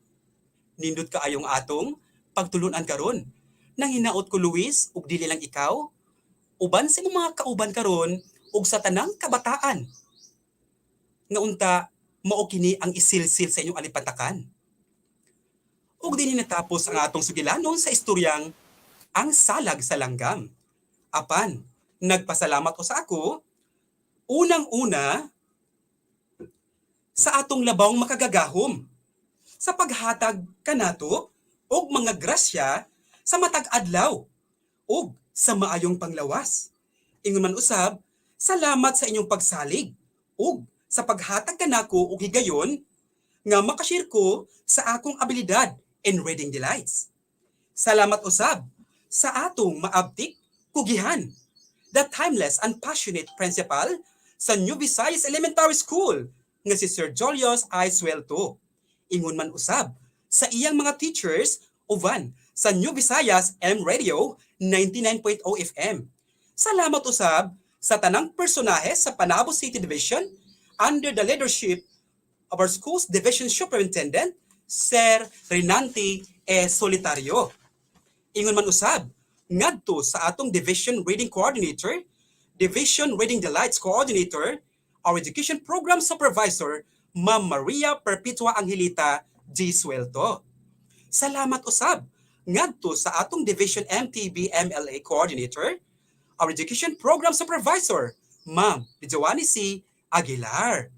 Nindot kaayong atong pagtulunan karon. Nang hinaot ko Luis ug dili lang ikaw, uban sa imong mga kauban karon ug sa tanang kabataan. Nga unta mao kini ang isilsil sa inyong alipantakan. Ug dinhi natapos ang atong sugilanon sa istoryang ang salag sa langgam. Apan, nagpasalamat ko sa ako, unang-una, sa atong labawng makagagahom, sa paghatag kanato og mga grasya sa matag adlaw ug sa maayong panglawas. Ingon man usab, salamat sa inyong pagsalig ug sa paghatag kanako og higayon nga makashare ko sa akong abilidad in reading delights. Salamat usab sa atong maabtik kugihan, the timeless and passionate principal sa New Visayas Elementary School nga si Sir Julius I. Suelto. Ingon man usab sa iyang mga teachers uban sa New Visayas M Radio 99.0 FM. Salamat usab sa tanang personahe sa Panabo City Division under the leadership of our school's division superintendent, Sir Renante E. Solitario. Ingon man usab ngadto sa atong division reading coordinator, division reading delights coordinator, our education program supervisor, Ma'am Maria Perpetua Angelita G. Suelto. Salamat usab ngadto sa atong division MTB MLA coordinator, our education program supervisor, Ma'am Lijoani C. Aguilar.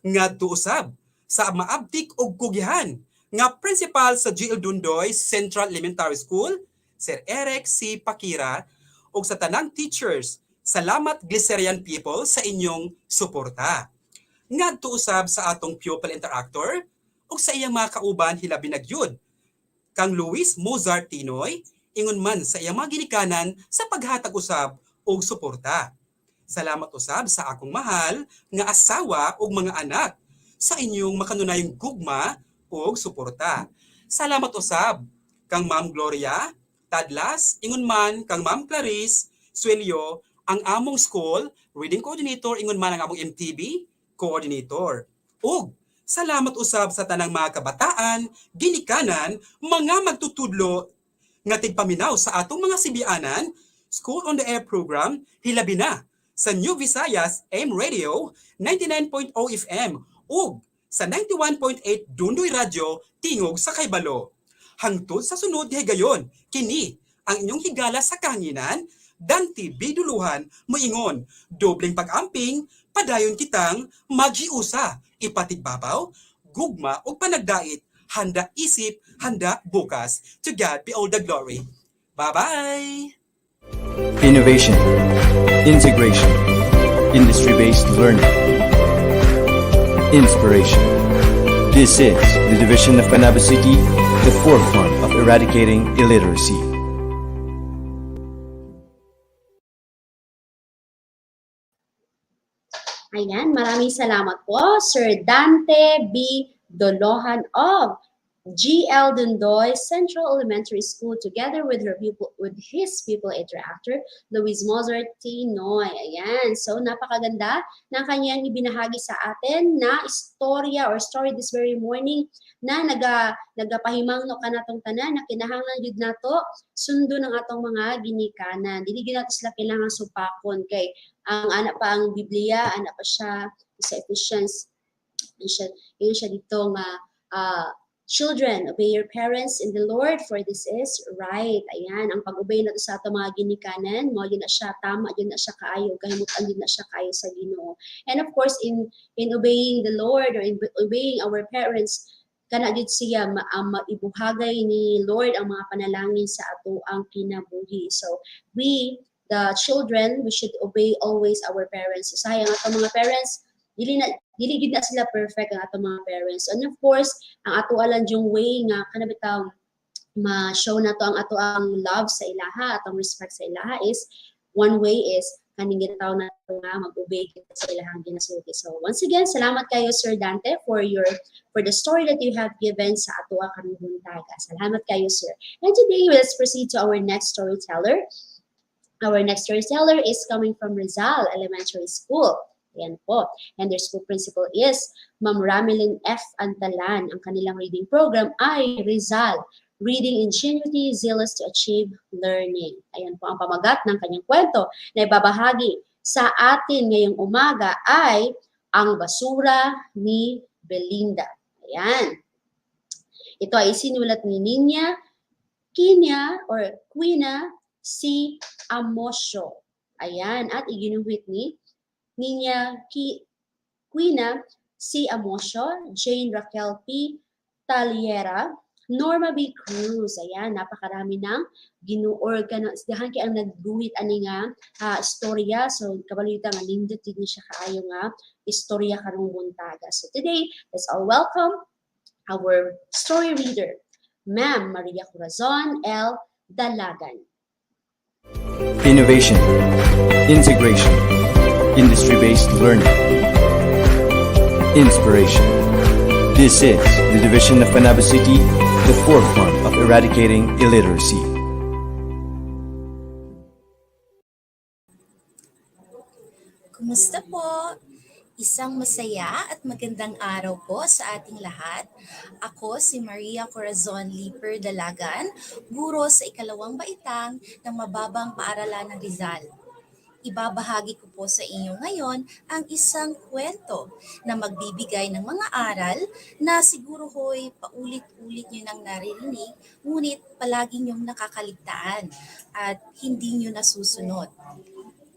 Ngadto usab sa maabtik og kugihan nga principal sa GL Dundoy Central Elementary School, Sir Eric C. Pakira, ug sa tanang teachers, salamat Glycerian people sa inyong suporta. Ngadto usab sa atong pupil interactor ug sa iyang mga kauban hilabi nagyud, kang Luis Mozart Tinoy, ingon man sa iyang mga ginikanan sa paghatag usab og suporta. Salamat usab sa akong mahal nga asawa ug mga anak sa inyong makanunayong gugma ug suporta. Salamat usab kang Ma'am Gloria Tadlas, ingon man kang Ma'am Clarice Suelio, ang among school reading coordinator, ingon man ang among MTB coordinator. Ug salamat usab sa tanang mga kabataan, ginikanan, mga magtutudlo nga tigpaminaw sa atong mga sibianan, School on the Air program, hilabi na sa New Visayas AM Radio 99.0 FM ug sa 91.8 Dundoy Radio tingog sa Kaybalo. Hangtod sa sunod higayon, kini ang inyong higala sa kanginan, Dante Biduluhan, moingon, dobleng pag-amping, padayon kitang magiusa, ipatigbabaw, gugma o panagdait, handa isip, handa bukas. To God be all the glory. Bye-bye! Innovation, integration, industry-based learning, inspiration. This is the division of Panabo City, the forefront of eradicating illiteracy. Ayan, maraming salamat po, Sir Dante B. Dolohan of GL Dundoy Central Elementary School, together with his pupil interactor, Luis Mozart Tinoy. Ayan, so napakaganda ng kanyang ibinahagi sa atin na istorya or story this very morning na nagapahimang no kanatong tanan na kinahanglan jud nato sundo ng atong mga ginikanan. Dili gyud nato sila kailangan supakon kay ang anak pa ang Biblia, anak pa siya sa Ephesians. Yun siya dito nga children, obey your parents in the Lord, for this is right. Ayan, ang pag-obey nato sa ato mga ginikanan, mo yun na siya tama, yun na siya kaayo, kahimutan yun na siya kaayo sa Ginoo. And of course, in obeying the Lord or in obeying our parents, kana jud siya maibuhagay ni Lord ang mga panalangin sa ato ang kinabuhi. So we, the children, we should obey always our parents. So, sayang ato mga parents, dili gid na sila perfect ang atong mga parents. And of course, ang ato alang yung way nga kanabitaw ma-show na to ang ato ang love sa ilaha, atong respect sa ilaha is one way is kaning gitaw na nga mag-obey kita sa ilahang ginasulti. So once again, salamat kayo Sir Dante for the story that you have given sa atua karong buntaga. Salamat kayo Sir. And today, let's proceed to our next storyteller. Our next storyteller is coming from Rizal Elementary School. Ayan po. And their school principal is Ma'am Ramilin F. Antalan. Ang kanilang reading program ay Rizal, Reading Ingenuity, Zealous to Achieve Learning. Ayan po ang pamagat ng kanyang kwento na ibabahagi sa atin ngayong umaga ay Ang Basura ni Belinda. Ayan. Ito ay isinulat ni Quina C. Amosio. Ayan. At iginuhit ni Quina C. Amosio, Jane Raquel P. Taliera, Norma B. Cruz. Ayan. Napakarami ng ginuorganizahan kaya ang nagguhit ani nga istorya. So, kabalita nga nindot din siya kaayo nga istorya karong buntaga. So, today, let's all welcome our story reader, Ma'am Maria Corazon L. Dalagan. Innovation, integration, industry-based learning, inspiration. This is the division of Panabo City, the forefront of eradicating illiteracy. Kumusta po? Isang masaya at magandang araw po sa ating lahat. Ako si Maria Corazon Liper Dalagan, guro sa ikalawang baitang ng mababang paaralan ng Rizal. Ibabahagi ko po sa inyo ngayon ang isang kwento na magbibigay ng mga aral na siguro ho'y paulit-ulit nyo nang naririnig, ngunit palagi nyong nakakaligtaan at hindi nyo nasusunod.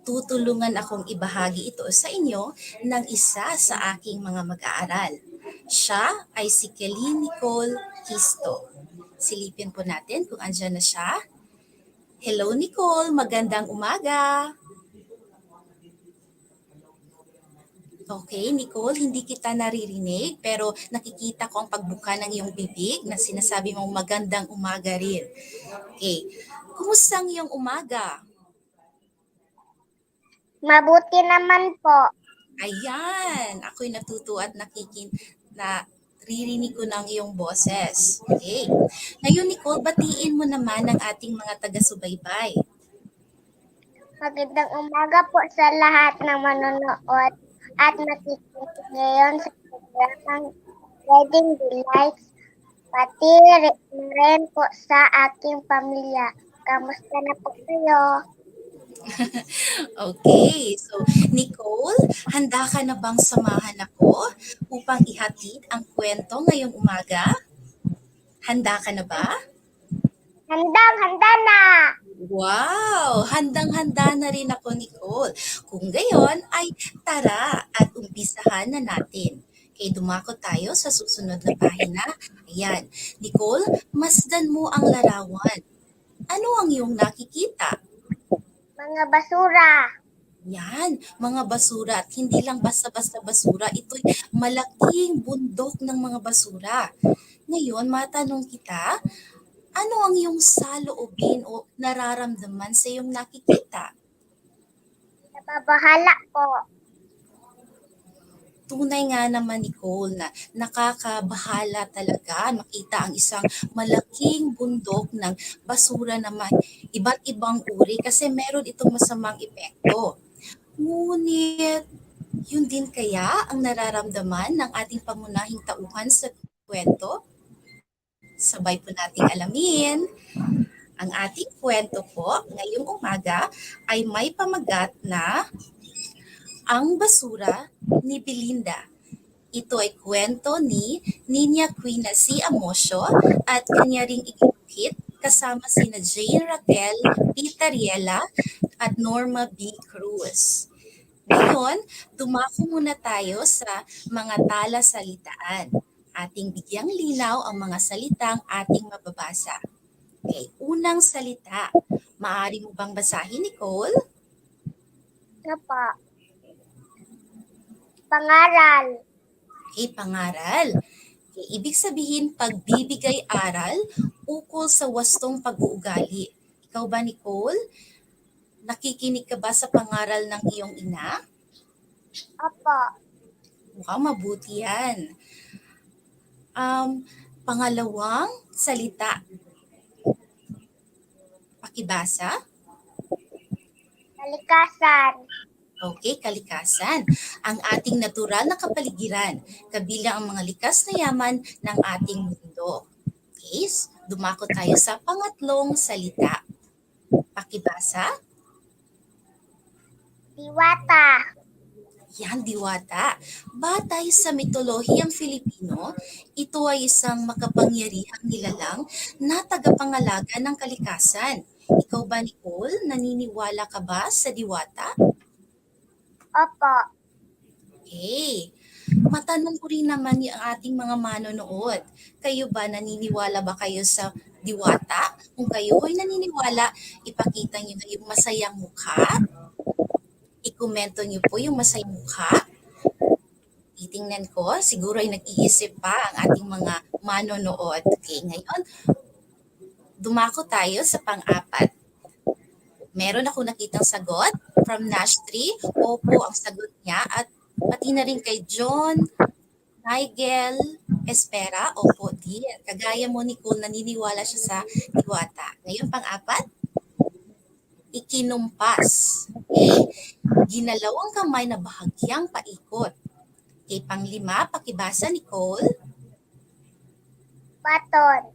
Tutulungan akong ibahagi ito sa inyo ng isa sa aking mga mag-aaral. Siya ay si Kelly Nicole Kisto. Silipin po natin kung andyan na siya. Hello Nicole, magandang umaga. Okay, Nicole, hindi kita naririnig pero nakikita ko ang pagbuka ng iyong bibig na sinasabi mong magandang umaga rin. Okay, kumusta ang iyong umaga? Mabuti naman po. Ayan, ako'y natutuwa at naririnig ko ng iyong boses. Okay. Ngayon, Nicole, batiin mo naman ang ating mga taga-subaybay. Magandang umaga po sa lahat ng manonood at nakikinig ngayon sa programang Wedding Delights, pati rin po sa aking pamilya. Kamusta na po kayo? Okay, so Nicole, handa ka na bang samahan ako upang ihatid ang kwento ngayong umaga? Handa ka na ba? Handang-handa na! Wow! Handang-handa na rin ako, Nicole. Kung gayon, ay tara at umpisahan na natin. Kaya dumako tayo sa susunod na pahina. Ayan. Nicole, masdan mo ang larawan. Ano ang iyong nakikita? Mga basura. Yan, mga basura. At hindi lang basta-basta basura. Ito'y malaking bundok ng mga basura. Ngayon, matanong kita, ano ang iyong saloobin o nararamdaman sa iyong nakikita? Nababahala po. Tunay nga naman, Nicole, na nakakabahala talaga makita ang isang malaking bundok ng basura na may iba't ibang uri kasi meron itong masamang epekto. Ngunit, yun din kaya ang nararamdaman ng ating pangunahing tauhan sa kwento? Sabay po nating alamin. Ang ating kwento po ngayong umaga ay may pamagat na Ang Basura ni Belinda. Ito ay kwento ni Niña Quina C. Amosio at kanya ring iginuhit kasama sina Jane Raquel P. Tariela at Norma B. Cruz. Ngayon, dumako muna tayo sa mga talasalitaan. Ating bigyang linaw ang mga salitang ating mababasa. Okay, unang salita. Maaari mo bang basahin, Nicole? Ano po? Pangaral. Okay, pangaral. Okay, ibig sabihin, pagbibigay aral ukol sa wastong pag-uugali. Ikaw ba, Nicole? Nakikinig ka ba sa pangaral ng iyong ina? Opo. Mukhang mabuti yan. Pangalawang salita. Pakibasa. Kalikasan. Okay, kalikasan. Ang ating natural na kapaligiran, kabilang ang mga likas na yaman ng ating mundo. Okay, dumako tayo sa pangatlong salita. Pakibasa. Diwata. Yan, diwata. Batay sa mitolohiyang Filipino, ito ay isang makapangyarihang nilalang na tagapangalaga ng kalikasan. Ikaw ba, Nicole, naniniwala ka ba sa diwata? Opo. Okay. Matanong ko rin naman yung ating mga manonood. Kayo ba, naniniwala ba kayo sa diwata? Kung kayo ay naniniwala, ipakita niyo na yung masayang mukha. I-komento niyo po yung masayang mukha. Titingnan ko, siguro ay nag-iisip pa ang ating mga manonood. Okay, ngayon, dumako tayo sa pang-apat. Meron ako nakitang sagot from Nash 3. Opo, ang sagot niya. At pati na rin kay John, Nigel, Espera. Opo din. Kagaya mo, Nicole, naniniwala siya sa diwata. Ngayon, pang-apat, ikinumpas. Okay? Ginalaw ang kamay na bahagyang paikot. Okay, pang-lima, pakibasa, Nicole. Baton.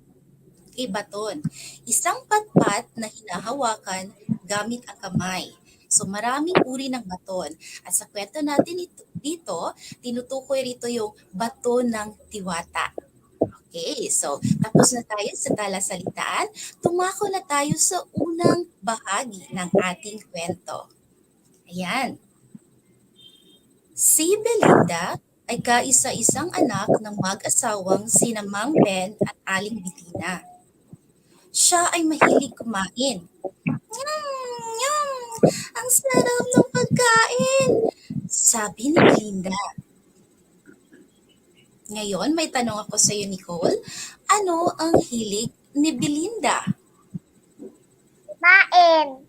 Okay, baton. Isang patpat na hinahawakan gamit ang kamay. So maraming uri ng baton. At sa kwento natin dito, tinutukoy rito yung baton ng diwata. Okay, so tapos na tayo sa talasalitaan. Tumako na tayo sa unang bahagi ng ating kwento. Ayan. Si Belinda ay kaisa-isang anak ng mag-asawang sina Mang Ben at Aling Bitina. Siya ay mahilig kumain. Yum! Ang sarap ng pagkain! Sabi ni Belinda. Ngayon, may tanong ako sa iyo, Nicole. Ano ang hilig ni Belinda? Kumain.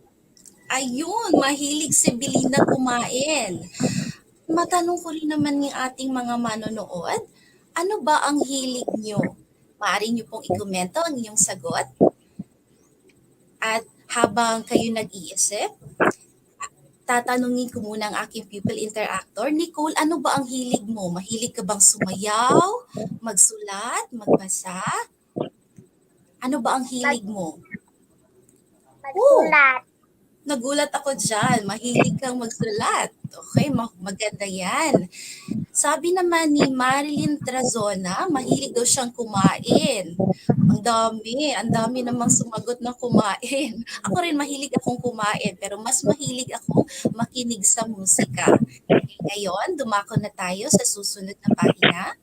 Ayun, mahilig si Belinda kumain. Matanong ko rin naman ng ating mga manonood, ano ba ang hilig nyo? Maaari nyo pong ikomento ang inyong sagot. At habang kayo nag-iisip, tatanungin ko muna ang aking pupil interactor. Nicole, ano ba ang hilig mo? Mahilig ka bang sumayaw, magsulat, magbasa? Ano ba ang hilig mo? Magsulat. Nagulat ako dyan. Mahilig kang magsulat. Okay, maganda yan. Sabi naman ni Marilyn Trazona, mahilig daw siyang kumain. Ang dami namang sumagot na kumain. Ako rin mahilig akong kumain, pero mas mahilig akong makinig sa musika. Okay, ngayon, dumako na tayo sa susunod na pahina.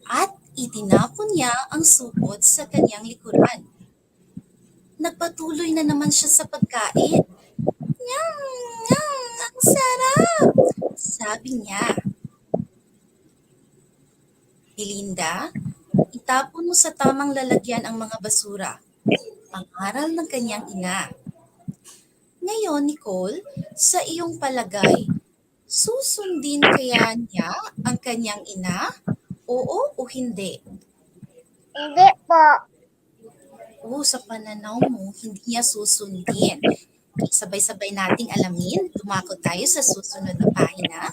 At itinapon niya ang supot sa kanyang likuran. Nagpatuloy na naman siya sa pagkain. Yum! Yum! Ang sarap! Sabi niya. Belinda, itapon mo sa tamang lalagyan ang mga basura. Pangaral ng kanyang ina. Ngayon, Nicole, sa iyong palagay, susundin kaya niya ang kanyang ina? Oo o hindi? Hindi po. Sa pananaw mo, hindi niya susundin. Sabay-sabay nating alamin. Dumako tayo sa susunod na pahina.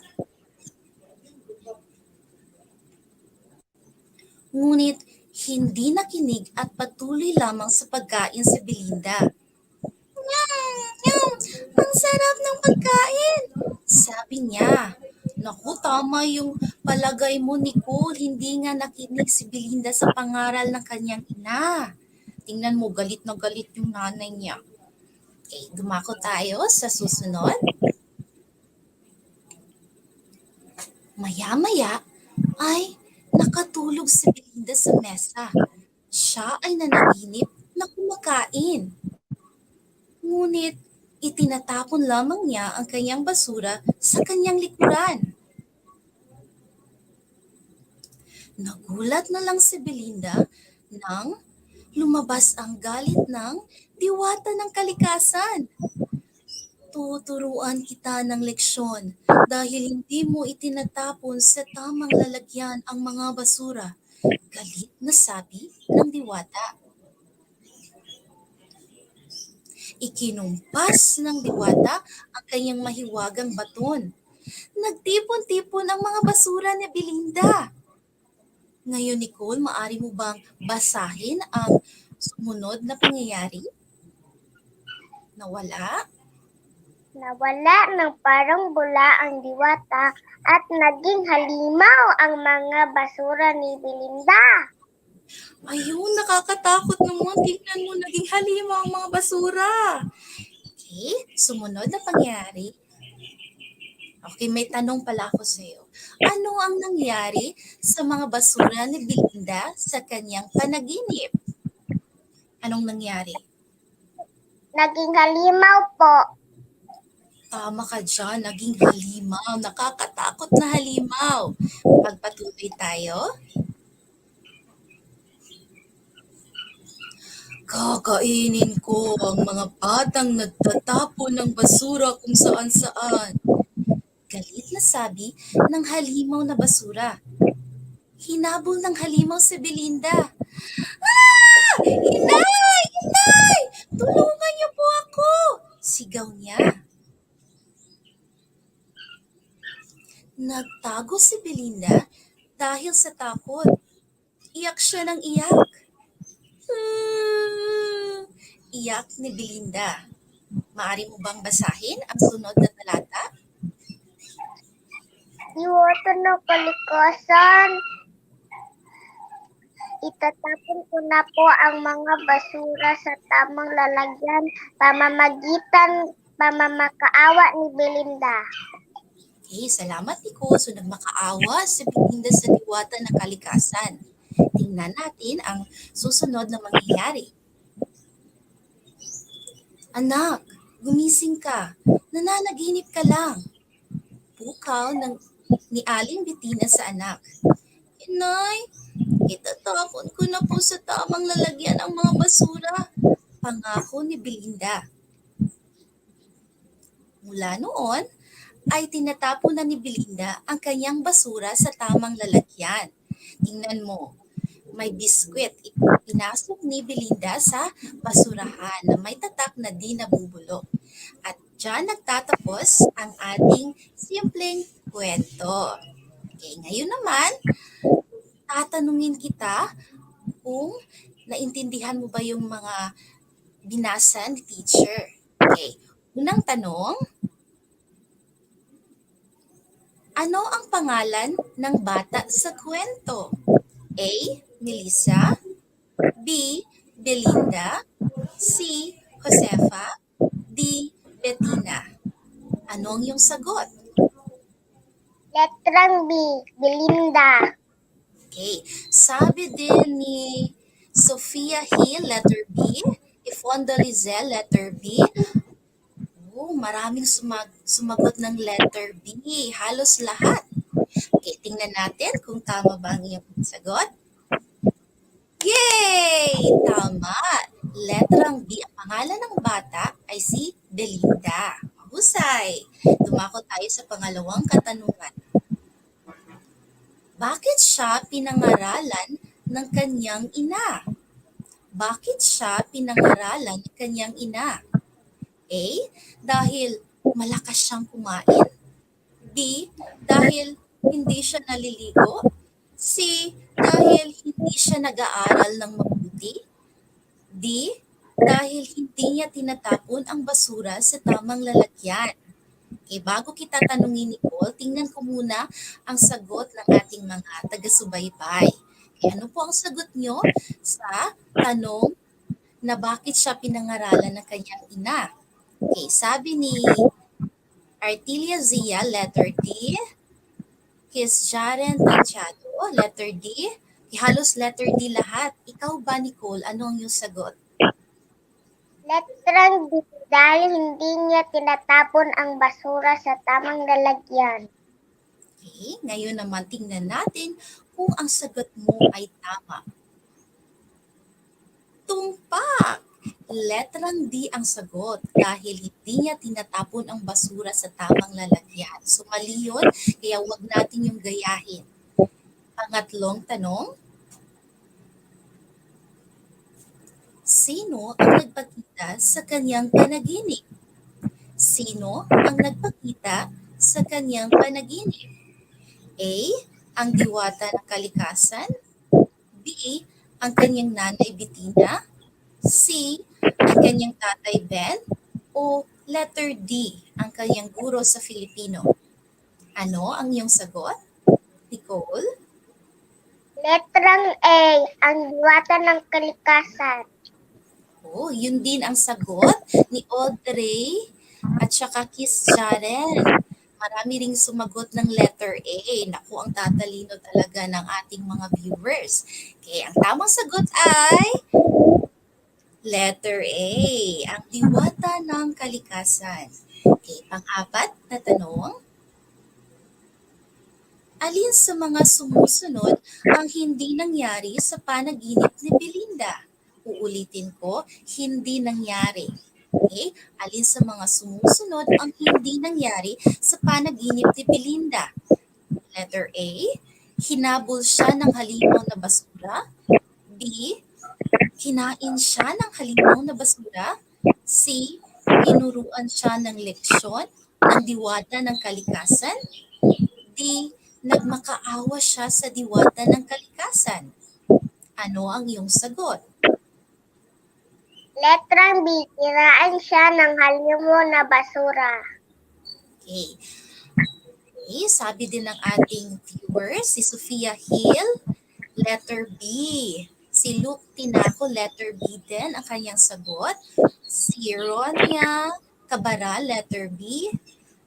Ngunit, hindi nakinig at patuloy lamang sa pagkain si Belinda. Yum! Yum! Ang sarap ng pagkain! Sabi niya. Naku, tama yung palagay mo, Nicole. Hindi nga nakinig si Belinda sa pangaral ng kanyang ina. Tingnan mo, galit na galit yung nanay niya. Okay, dumako tayo sa susunod. Maya-maya ay nakatulog si Belinda sa mesa. Siya ay nanaginip na kumakain. Ngunit itinatapon lamang niya ang kanyang basura sa kanyang likuran. Nagulat na lang si Belinda nang lumabas ang galit ng diwata ng kalikasan. Tuturuan kita ng leksyon dahil hindi mo itinatapon sa tamang lalagyan ang mga basura. Galit na sabi ng diwata. Ikinumpas ng diwata ang kanyang mahiwagang baton. Nagtipon-tipon ang mga basura ni Belinda. Ngayon, Nicole, maari mo bang basahin ang sumunod na pangyayari? Nawala? Nawala ng parang bula ang diwata at naging halimaw ang mga basura ni Belinda. Ayun, nakakatakot naman. Tingnan mo, naging halimaw ang mga basura. Okay, sumunod na pangyayari. Okay, may tanong pala ako sa iyo. Ano ang nangyari sa mga basura ni Belinda sa kanyang panaginip? Anong nangyari? Naging halimaw po. Tama ka dyan, naging halimaw. Nakakatakot na halimaw. Magpatuloy tayo. Kakainin ko ang mga batang nagtatapon ng basura kung saan-saan. Galit na sabi ng halimaw na basura. Hinabol ng halimaw si Belinda. Ah! Inay! Inay! Tulungan niyo po ako! Sigaw niya. Nagtago si Belinda dahil sa takot. Iyak siya ng iyak. Iyak ni Belinda. Maari mo bang basahin ang sunod na talata? Iwato ng kalikasan. Itatapon ko na po ang mga basura sa tamang lalagyan pamamakaawa ni Belinda. Okay, salamat Nico. So nagmakaawa si Belinda sa diwata ng kalikasan. Tingnan natin ang susunod na mangyayari. Anak, gumising ka. Nananaginip ka lang. Pukaw ni Aling Bettina sa anak. Inay, itatapon ko na po sa tamang lalagyan ang mga basura. Pangako ni Belinda. Mula noon, ay tinatapon na ni Belinda ang kanyang basura sa tamang lalagyan. Tingnan mo, may biskwit. Pinasok ni Belinda sa basurahan na may tatak na di nabubulok. At dyan nagtatapos ang ating simpleng kwento. Okay, ngayon naman, tatanungin kita kung naintindihan mo ba yung mga binasa ni teacher. Okay, unang tanong, ano ang pangalan ng bata sa kwento? A. Melissa, B. Belinda, C. Josefa, D. Bettina. Ano ang iyong sagot? Letrang B, Belinda. Okay. Sabi din ni Sofia Hill, letter B. Ifonda Lizel, letter B. Oh, maraming sumagot ng letter B. Halos lahat. Okay, tingnan natin kung tama ba ang iyong sagot. Yay! Tama! Letrang B. Ang pangalan ng bata ay si Belinda. Mahusay! Dumako tayo sa pangalawang katanungan. Bakit siya pinangaralan ng kanyang ina? Bakit siya pinangaralan ng kanyang ina? A. Dahil malakas siyang kumain. B. Dahil hindi siya naliligo. C. Dahil hindi siya nag-aaral ng mabuti. D. Dahil hindi niya tinatapon ang basura sa tamang lalagyan. Okay, bago kita tanungin, Nicole, tingnan ko muna ang sagot ng ating mga taga-subaybay. Okay, ano po ang sagot nyo sa tanong na bakit siya pinangaralan ng kanyang ina? Okay, sabi ni Artilia Zia, letter D. Kis Jaren Tanchado, letter D. Halos letter D lahat. Ikaw ba, Nicole? Ano ang iyong sagot? Letrang B, dahil hindi niya tinatapon ang basura sa tamang lalagyan. Okay, ngayon naman tingnan natin kung ang sagot mo ay tama. tumpak. Letrang D ang sagot dahil hindi niya tinatapon ang basura sa tamang lalagyan. So mali yun, kaya wag natin yung gayahin. Pangatlong tanong, sino ang nagpakita sa kanyang panaginip? Sino ang nagpakita sa kanyang panaginip? A. Ang diwata ng kalikasan. B. Ang kanyang nanay Bitina. C. Ang kanyang tatay Ben. O letter D. Ang kanyang guro sa Filipino. Ano ang iyong sagot? Nicole? Letrang A, ang diwata ng kalikasan. Oh, yun din ang sagot ni Audrey at saka Kiss Jaren. Marami ring sumagot ng letter A. Naku, ang tatalino talaga ng ating mga viewers. Okay, ang tamang sagot ay letter A, ang diwata ng kalikasan. Okay, pang-apat na tanong. Alin sa mga sumusunod ang hindi nangyari sa panaginip ni Belinda? Uulitin ko, hindi nangyari. Okay? Alin sa mga sumusunod ang hindi nangyari sa panaginip ni Belinda? Letter A, hinabol siya ng halimaw na basura. B, kinain siya ng halimaw na basura. C, tinuruan siya ng leksyon ng diwata ng kalikasan. D, nagmakaawa siya sa diwata ng kalikasan. Ano ang iyong sagot? Letrang B, kinain siya ng halimaw na basura. Okay. Okay, sabi din ng ating viewers, si Sofia Hill, letter B. Si Luke Tinaco, letter B din ang kanyang sagot. Si Ronia Cabara, letter B.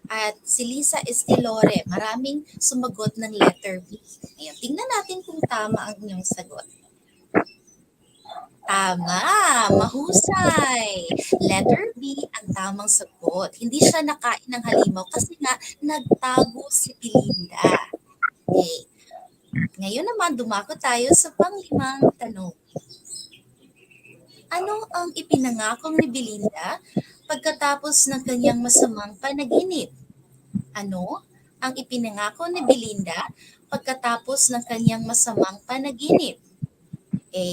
At si Lisa Estilore, maraming sumagot ng letter B. Ngayon, tingnan natin kung tama ang inyong sagot. Tama, mahusay. Letter B ang tamang sagot. Hindi siya nakain ng halimaw kasi nga nagtago si Belinda. Okay. Ngayon naman, dumako tayo sa panglimang tanong. Ano ang ipinangako ni Belinda pagkatapos ng kanyang masamang panaginip? Ano ang ipinangako ni Belinda pagkatapos ng kanyang masamang panaginip? A.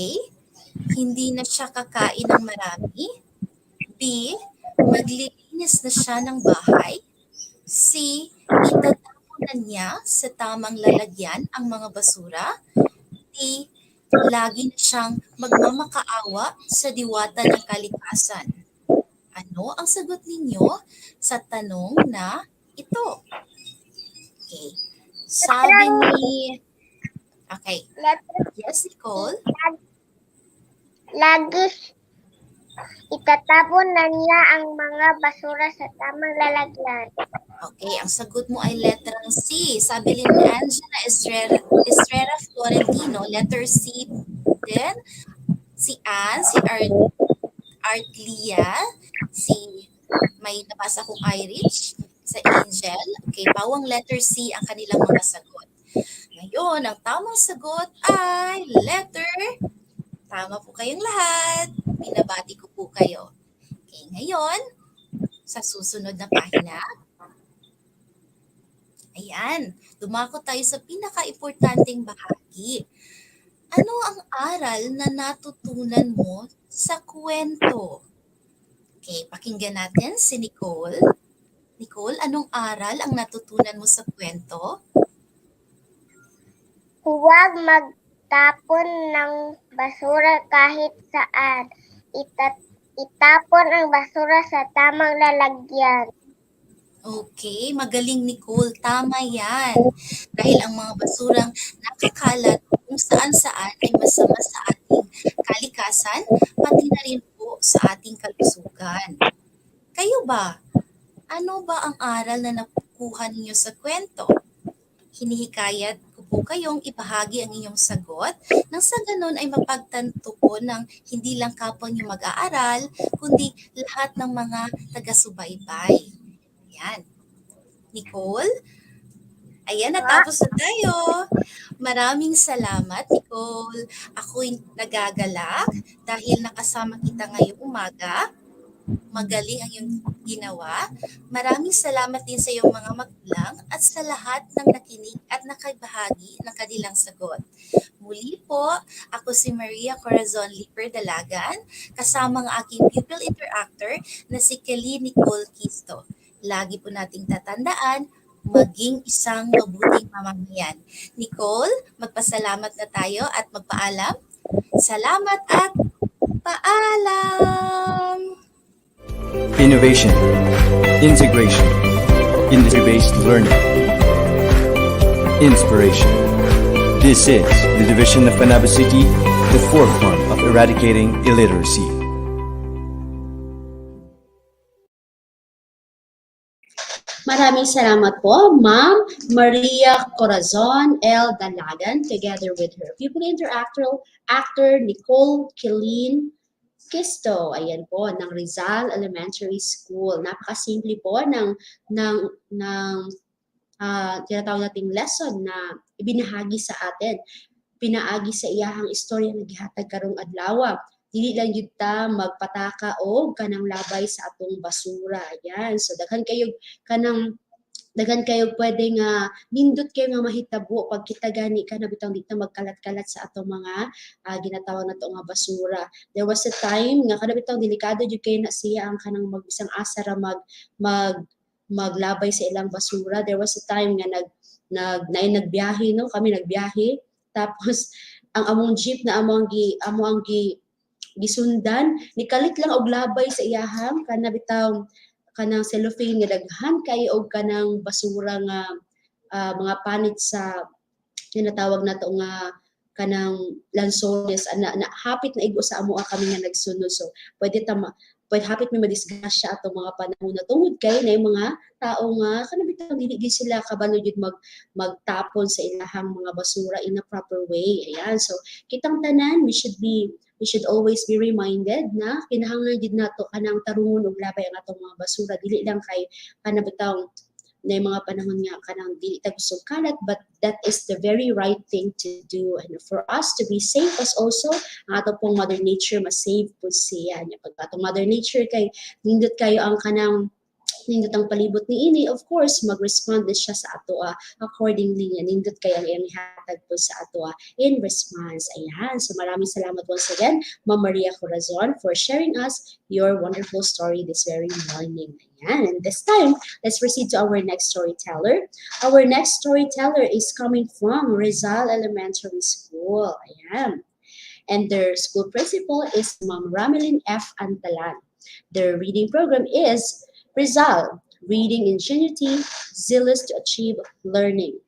Hindi na siya kakain ng marami. B. Maglilinis na siya ng bahay. C. Itatapon na niya sa tamang lalagyan ang mga basura. D. Lagi na siyang magmamakaawa sa diwata ng kalikasan. Ano ang sagot ninyo sa tanong na ito? Okay. Sabi ni... Okay. Yes, Nicole? Lagi itatapon na niya ang mga basura sa tamang lalagyan. Okay, ang sagot mo ay letrang C. Sabi ni Angela Estrera Florentino, letter C din. Si Anne, si Artlia, si may nabasa kong Irish, sa Angel. Okay, pawang letter C ang kanilang mga sagot. Ngayon, ang tamang sagot ay letter. Tama po kayong lahat. Binabati ko po kayo. Okay, ngayon, sa susunod na pahina, ayan, dumako tayo sa pinaka-importanting bahagi. Ano ang aral na natutunan mo sa kwento? Okay, pakinggan natin si Nicole. Nicole, anong aral ang natutunan mo sa kwento? Huwag magtapon ng basura kahit saan. Itapon ang basura sa tamang lalagyan. Okay, magaling Nicole. Tama yan. Dahil ang mga basurang nakakalat kung saan-saan ay masama sa ating kalikasan, pati na rin po sa ating kalusugan. Kayo ba? Ano ba ang aral na nakukuha ninyo sa kwento? Hinihikayat ko po kayong ibahagi ang inyong sagot nang sa ganun ay mapagtanto po ng hindi lang kapwa niyo mag-aaral, kundi lahat ng mga taga-subaybay. Yan. Nicole? Ayan, Po. natapos na tayo. Maraming salamat, Nicole. Ako'y nagagalak dahil nakasama kita ngayong umaga. Magaling ang iyong ginawa. Maraming salamat din sa iyong mga magulang at sa lahat ng nakinig at nakibahagi ng kanilang sagot. Muli po, ako si Maria Corazon Liper Dalagan, kasama ang aking pupil interactor na si Kelly Nicole Kisto. Lagi po nating tatandaan, maging isang mabuting mamamayan. Nicole, magpasalamat na tayo at magpaalam. Salamat at paalam! Innovation, integration, industry-based learning, inspiration. This is the division of Panabo City, the forefront of eradicating illiteracy. Maraming salamat po, Ma'am Maria Corazon L. Dalagan, together with her pupil actor Nicole Killeen Kisto, ayan po, ng Rizal Elementary School. Napakasimple po ng tinatawag nating lesson na ibinahagi sa atin. Pinaagi sa iyahang istorya nga gihatag karong adlaw. Dili lang jud ta magpataka og kanang labay sa atong basura. Ayan. So daghan kayo pwede nga nindot kayo nga mahitabo pag kita gani ka na bitang dito magkalat-kalat sa atong mga ginatawag nato nga basura. There was a time nga kada bitang delikado jud kayo na siya ang kanang magbisang asa ra maglabay sa ilang basura. There was a time nga nagbiyahe, no, kami nagbiyahe, tapos ang among jeep na amo ang gisundan nikalit lang og labay sa iyahang kana bitaw kanang cellophane nga daghan kay og kanang basura nga mga panit sa tinatawag nato nga kanang lansones na hapit na igo sa amo kami nga nagsunod. So pwede hapit may madisgrasya atong mga panahon na tungod kay na yung mga tao nga kanang bitaw dili sila kabalo jud magtapon sa ilahang mga basura in a proper way. Ayan, so kitang tanan we should always be reminded na kinahanglan jud nato kanang tarungon og labay ang atong mga basura, dili lang kay kanang bitaw na mga panahon nga kanang dili ta gusto kalat, but that is the very right thing to do, and for us to be safe as also ang ato pong Mother Nature ma-save po siya. Pag atong Mother Nature kay nindot kayo ang kanang nindot ang palibot ni ini, of course mag-respond din siya sa ato accordingly nga nindot kay ang iyang ihatag po sa ato in response. Ayan, so maraming salamat once again Ma'am Maria Corazon for sharing us your wonderful story this very morning. Ayan, and this time let's proceed to our next storyteller. Our next storyteller is coming from Rizal Elementary School. Ayan, and their school principal is Ma'am Ramelin F. Antalan. Their reading program is Rizal, Reading Ingenuity, Zealous to Achieve Learning.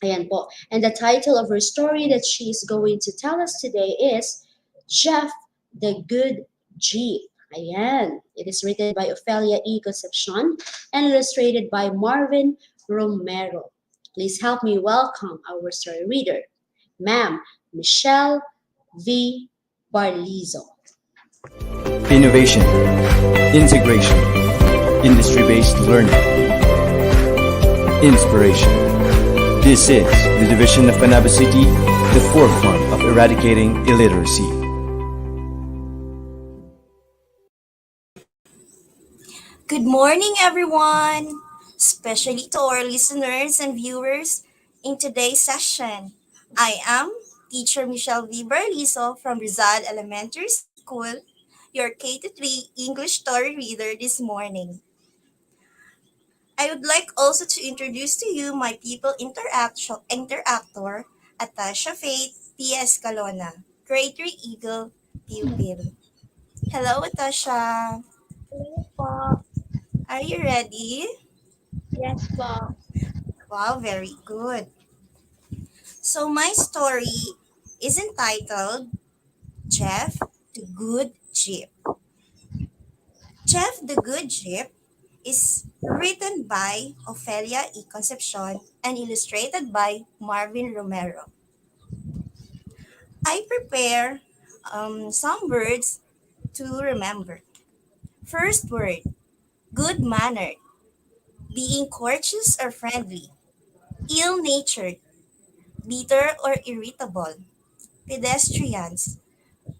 Ayan po. And the title of her story that she is going to tell us today is Jeff the Good Jeep. Ayan. It is written by Ophelia E. Concepcion and illustrated by Marvin Romero. Please help me welcome our story reader, Ma'am Michelle V. Barlizo. Innovation, integration, industry-based learning, inspiration. This is the division of Panabo City, the forefront of eradicating illiteracy. Good morning, everyone, especially to our listeners and viewers in today's session. I am Teacher Michelle V. Barlizo from Rizal Elementary School, your K-3 English story reader this morning. I would like also to introduce to you my people interactor, Atasha Faith P. Escalona, Grade 3 Eagle pupil. Hello, Atasha. Please po. Are you ready? Yes po. Wow, very good. So my story is entitled Jeff the Good Jeep. Jeff the Good Jeep is written by Ophelia E. Concepcion and illustrated by Marvin Romero. I prepare some words to remember. First word, good mannered, being courteous or friendly. Ill-natured, bitter or irritable. Pedestrians,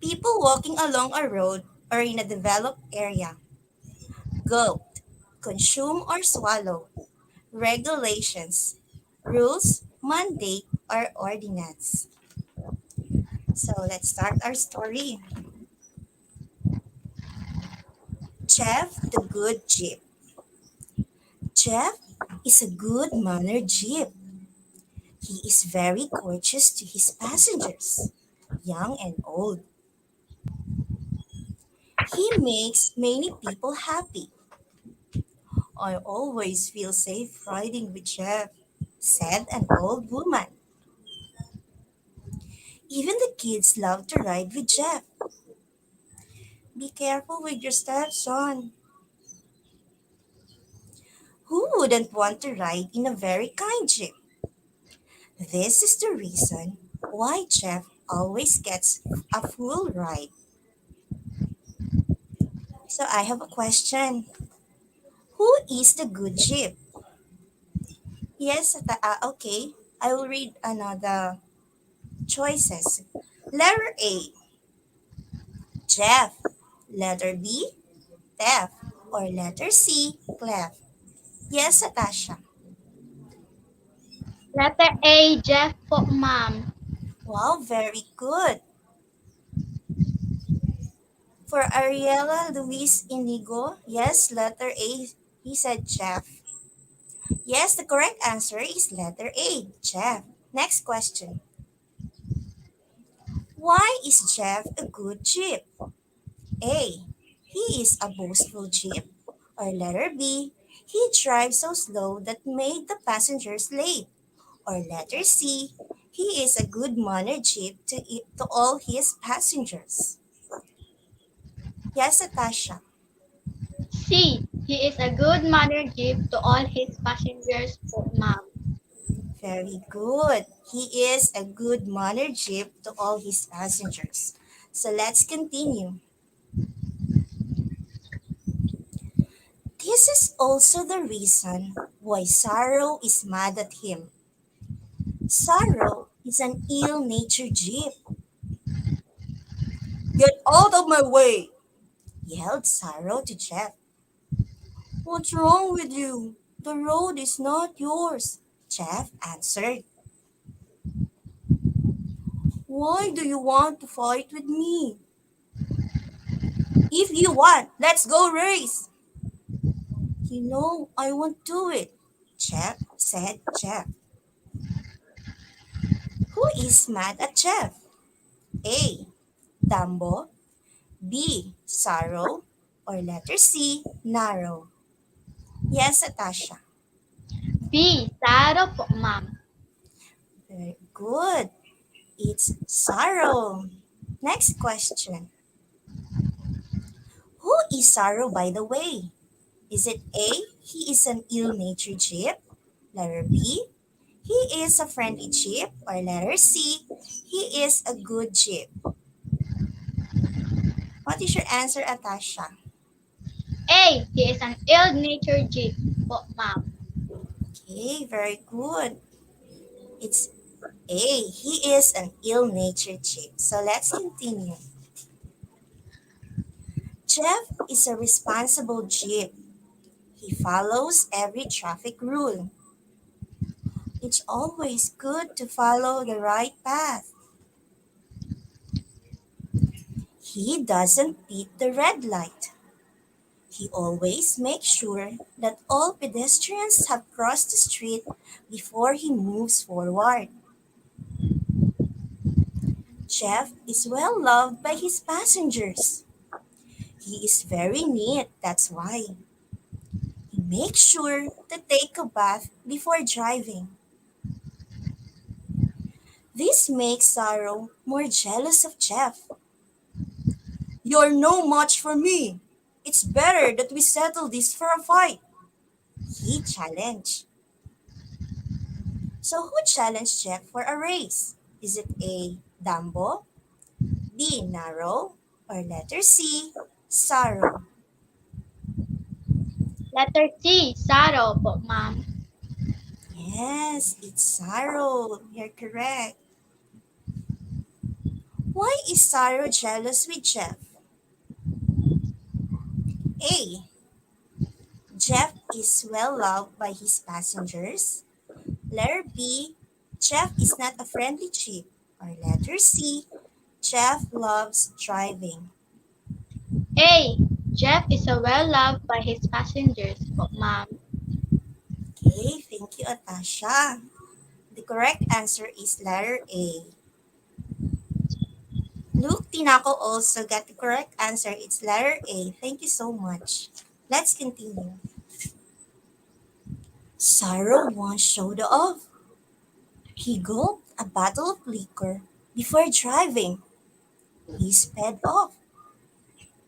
people walking along a road or in a developed area. Gulped, consume or swallow. Regulations, rules, mandate, or ordinance. So let's start our story. Jeff the Good Jeep. Jeff is a good-mannered Jeep. He is very courteous to his passengers, young and old. He makes many people happy. I always feel safe riding with Jeff, said an old woman. Even the kids love to ride with Jeff. Be careful with your step, son. Who wouldn't want to ride in a very kind Jeep? This is the reason why Jeff always gets a full ride. So I have a question. Who is the good Jeep? Yes, okay. I will read another choices. Letter A, Jeff. Letter B, Deaf. Or letter C, Clef. Yes, Natasha. Letter A, Jeff po, ma'am. Wow, very good. For Ariela Luis Inigo, yes, letter A. He said Jeff. Yes, the correct answer is letter A, Jeff. Next question. Why is Jeff a good Jeep? A. He is a boastful Jeep. Or letter B. He drives so slow that made the passengers late. Or letter C. He is a good mannered Jeep to all his passengers. Yes, Natasha. C, he is a good mannered Jeep to all his passengers po, ma'am. Very good. He is a good mannered Jeep to all his passengers. So let's continue. This is also the reason why Sorrow is mad at him. Sorrow is an ill-natured Jeep. Get out of my way, yelled Sorrow to Jeff. What's wrong with you? The road is not yours, Jeff answered. Why do you want to fight with me? If you want, let's go race. You know, I won't do it, Jeff said Jeff. Who is mad at Jeff? A. Dumbo. B. Sorrow. Or letter C. Narrow. Yes, Natasha. B, Saro po, ma'am. Very good. It's Sorrow. Next question. Who is Sorrow, by the way? Is it A. He is an ill-natured Jeep? Letter B. He is a friendly Jeep? Or letter C. He is a good Jeep? What is your answer, Natasha? A, he is an ill-natured Jeep po, ma'am. Okay, very good. It's A. He is an ill-natured Jeep. So let's continue. Jeff is a responsible Jeep. He follows every traffic rule. It's always good to follow the right path. He doesn't beat the red light. He always makes sure that all pedestrians have crossed the street before he moves forward. Jeff is well loved by his passengers. He is very neat, that's why. He makes sure to take a bath before driving. This makes Sorrow more jealous of Jeff. You're no match for me. It's better that we settle this for a fight, he challenged. So who challenged Jeff for a race? Is it A. Dumbo, B. Narrow, or letter C. Sorrow? Letter C, Saro po, ma'am. Yes, it's sorrow. You're correct. Why is Sorrow jealous with Jeff? A. Jeff is well loved by his passengers. Letter B. Jeff is not a friendly chief. Or letter C. Jeff loves driving. A. Jeff is well loved by his passengers, ma'am. Okay, thank you, Atasha. The correct answer is letter A. Luke Tinako also got the correct answer. It's letter A. Thank you so much. Let's continue. Sorrow once showed off. He gulped a bottle of liquor before driving. He sped off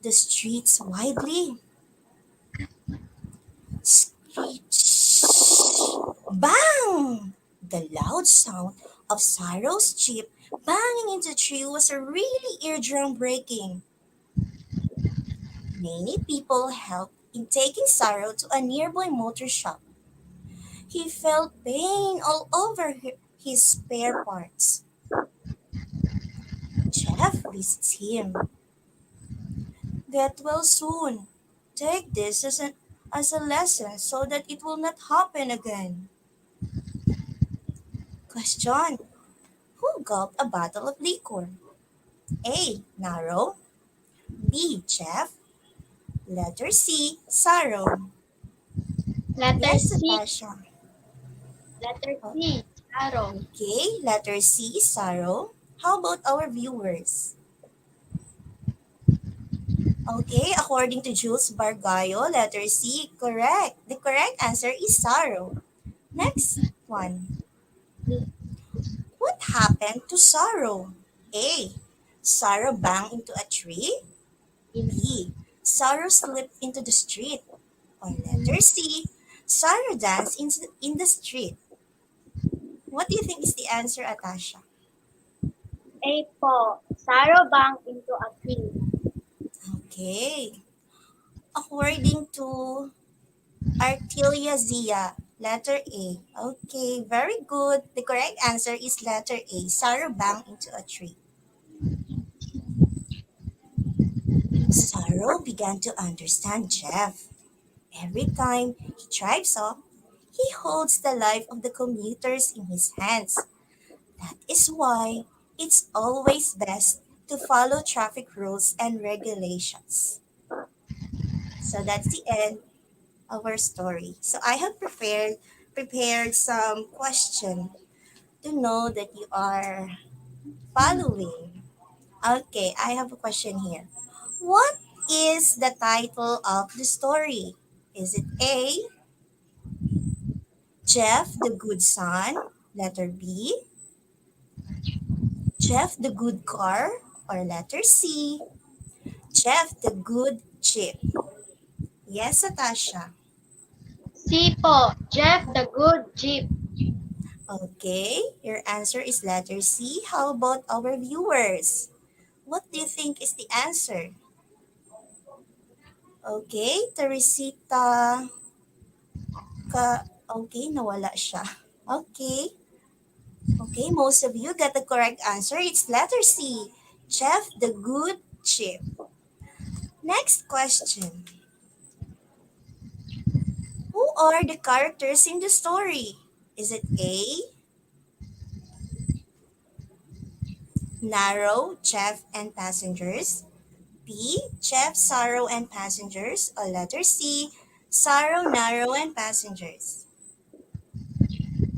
the streets widely. Screech! Bang! The loud sound of Sorrow's jeep banging into a tree was a really eardrum breaking. Many people helped in taking Sorrow to a nearby motor shop. He felt pain all over his spare parts. Jeff visits him. Get well soon. Take this as a lesson so that it will not happen again. Question. Who gulped a bottle of liquor? A. Narrow. B. Jeff. Letter C. Sorrow. Letter Yes, C. Natasha. Letter C. Sorrow. Okay, letter C is sorrow. How about our viewers? Okay, according to Jules Bargayo, letter C, correct. The correct answer is sorrow. Next one. What happened to sorrow? A. Sorrow banged into a tree. B. Sorrow slipped into the street. Or letter C. Sorrow danced in the street. What do you think is the answer, Atasha? A po. Sorrow bang into a tree. Okay. According to Artilia Zia, letter A. Okay, very good. The correct answer is letter A. Sorrow banged into a tree. Sorrow began to understand Jeff. Every time he drives off, he holds the life of the commuters in his hands. That is why it's always best to follow traffic rules and regulations. So that's the end of our story. So I have prepared some question to know that you are following. Okay, I have a question here. What is the title of the story? Is it A, Jeff the Good Son? Letter B, Jeff the Good Car? Or letter C, Jeff the Good Chip? Yes, Natasha. C po. Jeff the good jeep. Okay, your answer is letter C. How about our viewers? What do you think is the answer? Okay, Teresita okay, nawala siya. Okay. Okay, most of you got the correct answer. It's letter C. Jeff the Good Chip. Next question. Who are the characters in the story? Is it A, Narrow, Jeff, and passengers? B, Jeff, Sorrow, and passengers? Or letter C, Sorrow, Narrow, and passengers?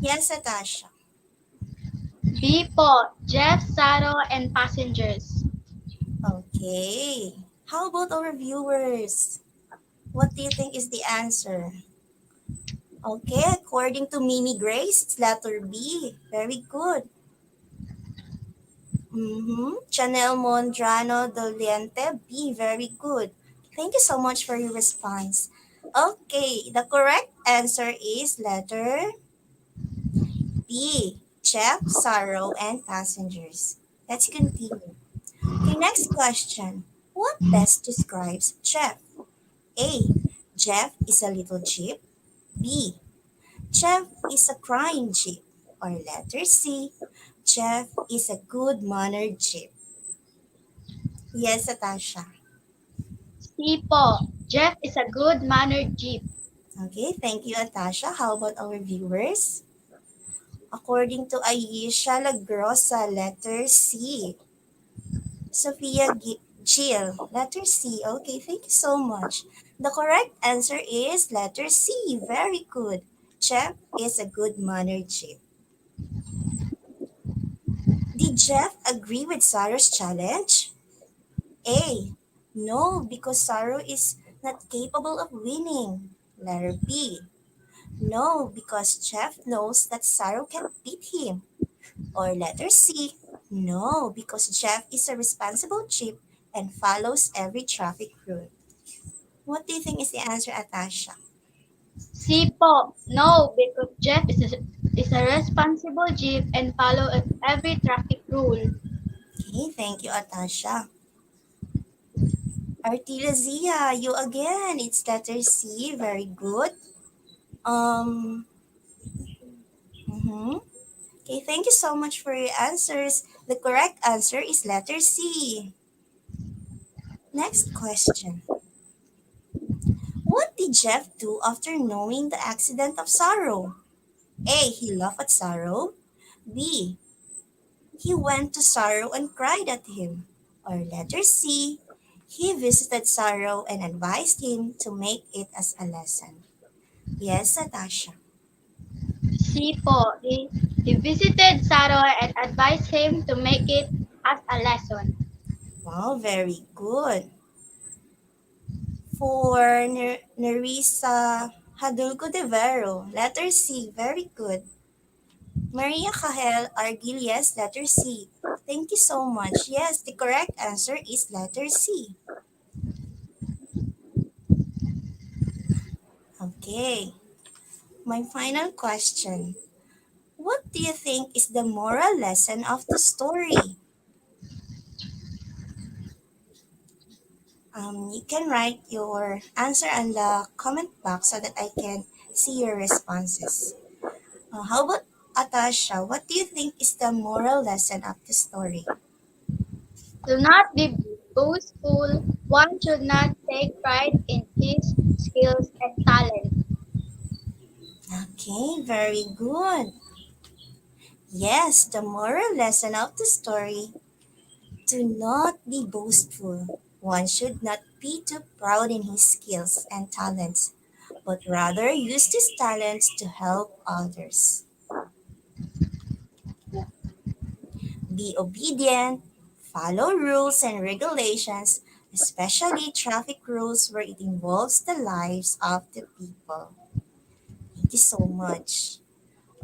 Yes, Natasha. B po. Jeff, sorrow, and passengers. Okay. How about our viewers? What do you think is the answer? Okay, according to Mimi Grace, it's letter B. Very good. Chanel Mondrano Doliente, B. Very good. Thank you so much for your response. Okay, the correct answer is letter B. Jeff, Sorrow, and passengers. Let's continue. Okay, next question. What best describes Jeff? A. Jeff is a little jeep. B. Jeff is a crying Jeep. Or letter C, Jeff is a good-mannered Jeep. Yes, Natasha. C po. Jeff is a good-mannered Jeep. Okay, thank you, Natasha. How about our viewers? According to Aisha Lagrosa, letter C. Sophia Jill, letter C. Okay, thank you so much. The correct answer is letter C. Very good. Jeff is a good-mannered Jeep. Did Jeff agree with Sarah's challenge? A. No, because Sarah is not capable of winning. Letter B. No, because Jeff knows that Sarah can beat him. Or letter C. No, because Jeff is a responsible Jeep and follows every traffic rule. What do you think is the answer, Atasha? C po. No, because Jeff is a responsible Jeep and follow every traffic rule. Okay, thank you, Atasha. Artilazia, you again. It's letter C. Very good. Um, mhm. Okay, thank you so much for your answers. The correct answer is letter C. Next question. What did Jeff do after knowing the accident of Sorrow? A. He laughed at Sorrow. B. He went to Sorrow and cried at him. Or letter C. He visited Sorrow and advised him to make it as a lesson. Yes, Natasha. C po. He visited Sarah and advised him to make it as a lesson. Wow, very good. For Nerissa Hadulco de Vero, letter C. Very good. Maria Cahel Argilias, letter C. Thank you so much. Yes, the correct answer is letter C. Okay. My final question. What do you think is the moral lesson of the story? You can write your answer in the comment box so that I can see your responses. How about Atasha? What do you think is the moral lesson of the story? Do not be boastful. One should not take pride in his skills and talent. Okay, very good. Yes, the moral lesson of the story: do not be boastful. One should not be too proud in his skills and talents, but rather use these talents to help others. Be obedient, follow rules and regulations, especially traffic rules where it involves the lives of the people. Thank you so much.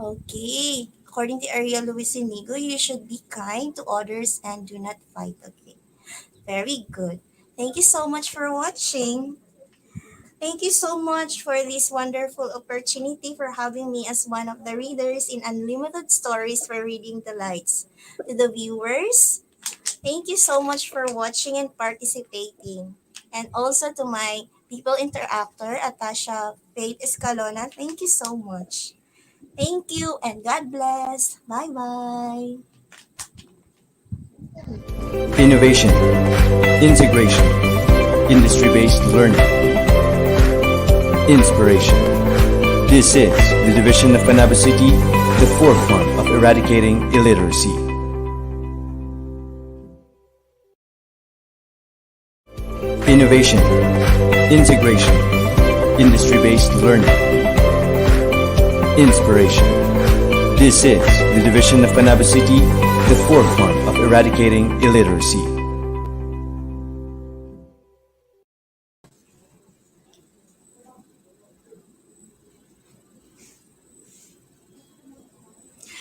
Okay. According to Ariel Luis Inigo, you should be kind to others and do not fight. Okay. Very good. Thank you so much for watching. Thank you so much for this wonderful opportunity for having me as one of the readers in Unlimited Stories for Reading the Lights. To the viewers, thank you so much for watching and participating. And also to my people interactor, Atasha Faith Escalona, thank you so much. Thank you and God bless. Bye-bye. Innovation, integration, industry-based learning, inspiration. This is the division of Panabo City, the forefront of eradicating illiteracy. Innovation, integration, industry-based learning, inspiration. This is the division of Panabo City, the forefront of eradicating illiteracy.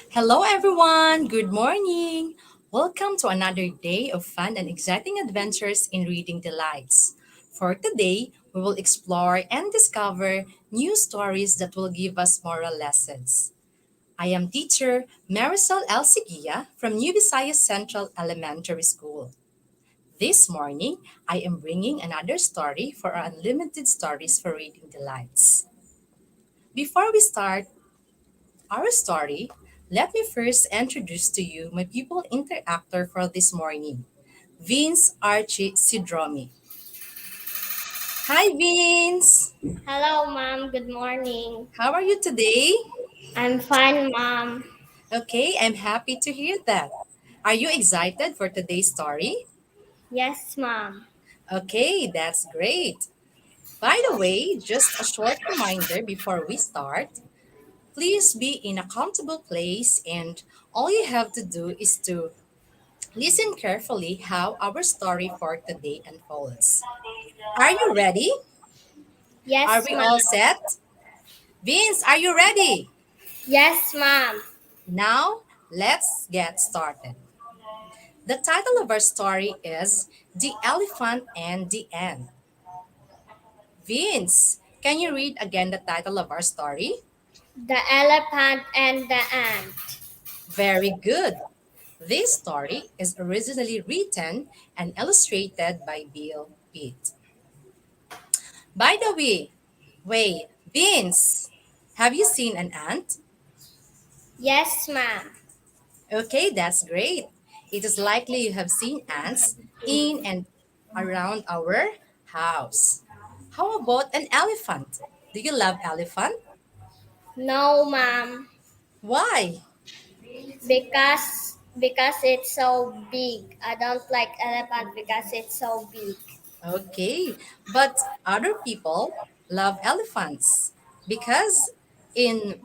Hello, everyone. Good morning. Welcome to another day of fun and exciting adventures in Reading Delights. For today, we will explore and discover new stories that will give us moral lessons. I am teacher Marisol L. Seguia from New Visayas Central Elementary School. This morning, I am bringing another story for our Unlimited Stories for Reading Delights. Before we start, our story, let me first introduce to you my pupil interactor for this morning, Vince Archie Sidromi. Hi, Vince! Hello, Mom. Good morning. How are you today? I'm fine, Mom. Okay, I'm happy to hear that. Are you excited for today's story? Yes, Mom. Okay, that's great. By the way, just a short reminder before we start. Please be in a comfortable place, and all you have to do is to listen carefully how our story for today unfolds. Are you ready? Are Yes, we Mom. all set? Vince, are you ready? Yes, Mom. Now, let's get started. The title of our story is The Elephant and the Ant. Vince, can you read again the title of our story? The elephant and the ant. Very good. This story is originally written and illustrated by Bill Pitt. By the way, wait, Vince, have you seen an ant? Yes, Mom. Okay, that's great. It is likely you have seen ants in and around our house. How about an elephant? Do you love elephant? No, Mom. Why? Because it's so big. I don't like elephant because it's so big. Okay, but other people love elephants because in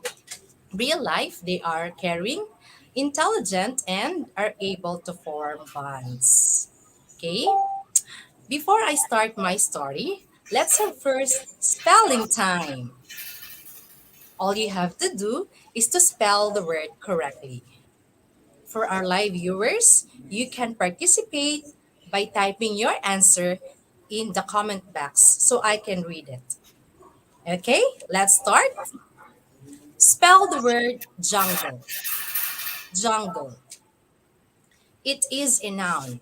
real life they are caring, intelligent, and are able to form bonds. Okay, before I start my story, let's have first spelling time. All you have to do is to spell the word correctly. For our live viewers, you can participate by typing your answer in the comment box so I can read it. Okay, let's start. Spell the word jungle. Jungle. It is a noun,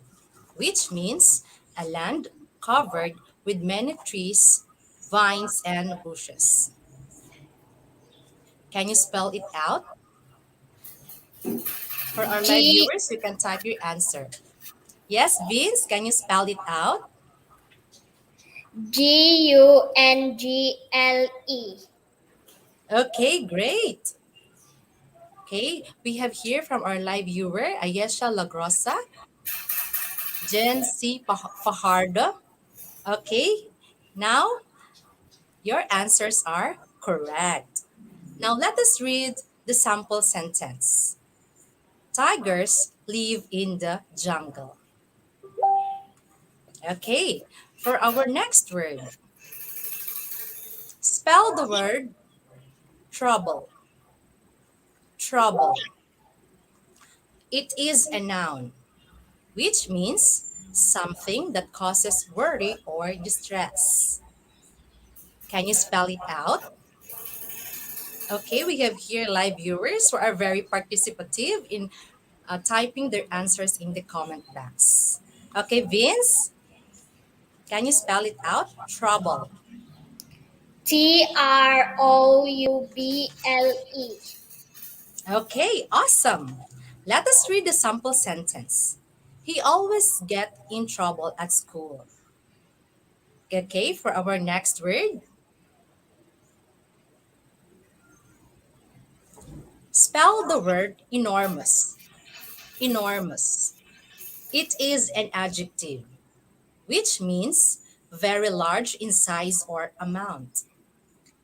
which means a land covered with many trees, vines, and bushes. Can you spell it out? For our live G viewers, you can type your answer. Yes, Vince, can you spell it out? G-U-N-G-L-E. Okay, great. Okay, we have here from our live viewer, Ayesha Lagrosa, Jen C. Fajardo. Okay, now your answers are correct. Now let us read the sample sentence. Tigers live in the jungle. Okay, for our next word, spell the word trouble. Trouble. It is a noun, which means something that causes worry or distress. Can you spell it out? Okay, we have here live viewers who are very participative in typing their answers in the comment box. Okay, Vince, can you spell it out? Trouble. Trouble. Okay, awesome. Let us read the sample sentence. He always get in trouble at school. Okay, for our next word, spell the word enormous. Enormous. It is an adjective, which means very large in size or amount.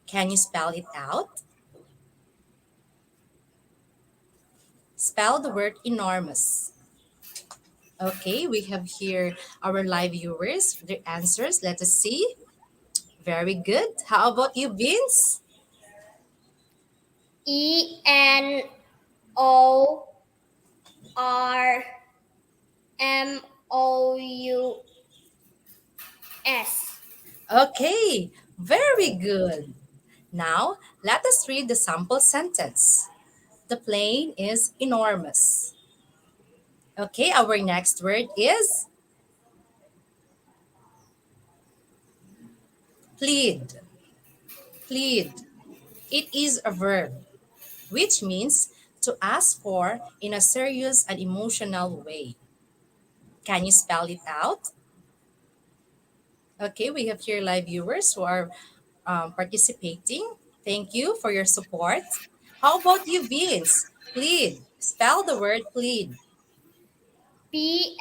Can you spell it out? Spell the word enormous. Okay, we have here our live viewers, their answers. Let us see. Very good. How about you, Vince? Enormous. Okay, very good. Now, let us read the sample sentence. The plane is enormous. Okay, our next word is plead. Plead. It is a verb, which means to ask for in a serious and emotional way. Can you spell it out? Okay, we have here live viewers who are participating. Thank you for your support. How about you, Vince? Plead. Spell the word plead. Plead.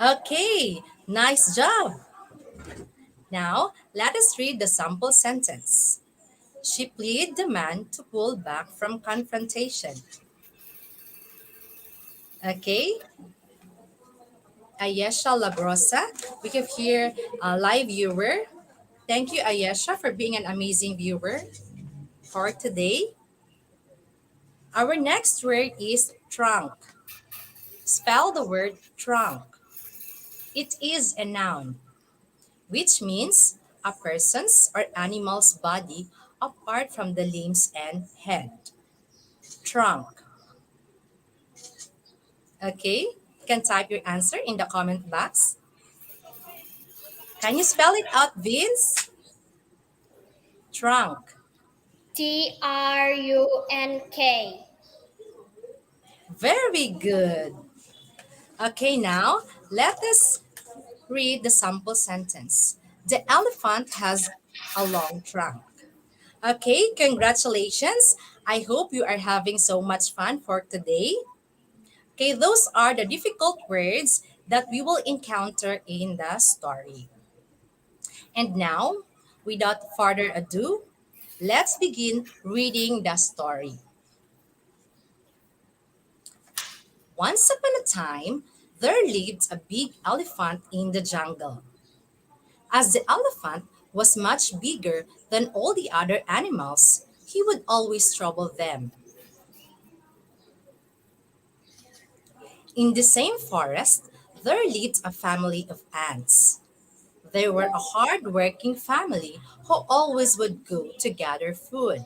Okay, nice job. Now, let us read the sample sentence. She pleaded the man to pull back from confrontation. Okay, Ayesha Labrosa, we have here a live viewer. Thank you, Ayesha, for being an amazing viewer for today. Our next word is trunk. Spell the word trunk. It is a noun, which means a person's or animal's body apart from the limbs and head. Trunk. Okay, you can type your answer in the comment box. Can you spell it out, Vince? Trunk. Trunk. Very good. Okay, now let us read the sample sentence. The elephant has a long trunk. Okay, congratulations. I hope you are having so much fun for today. Okay, those are the difficult words that we will encounter in the story. And now, without further ado, let's begin reading the story. Once upon a time, there lived a big elephant in the jungle. As the elephant was much bigger than all the other animals, he would always trouble them. In the same forest, there lived a family of ants. They were a hard-working family who always would go to gather food.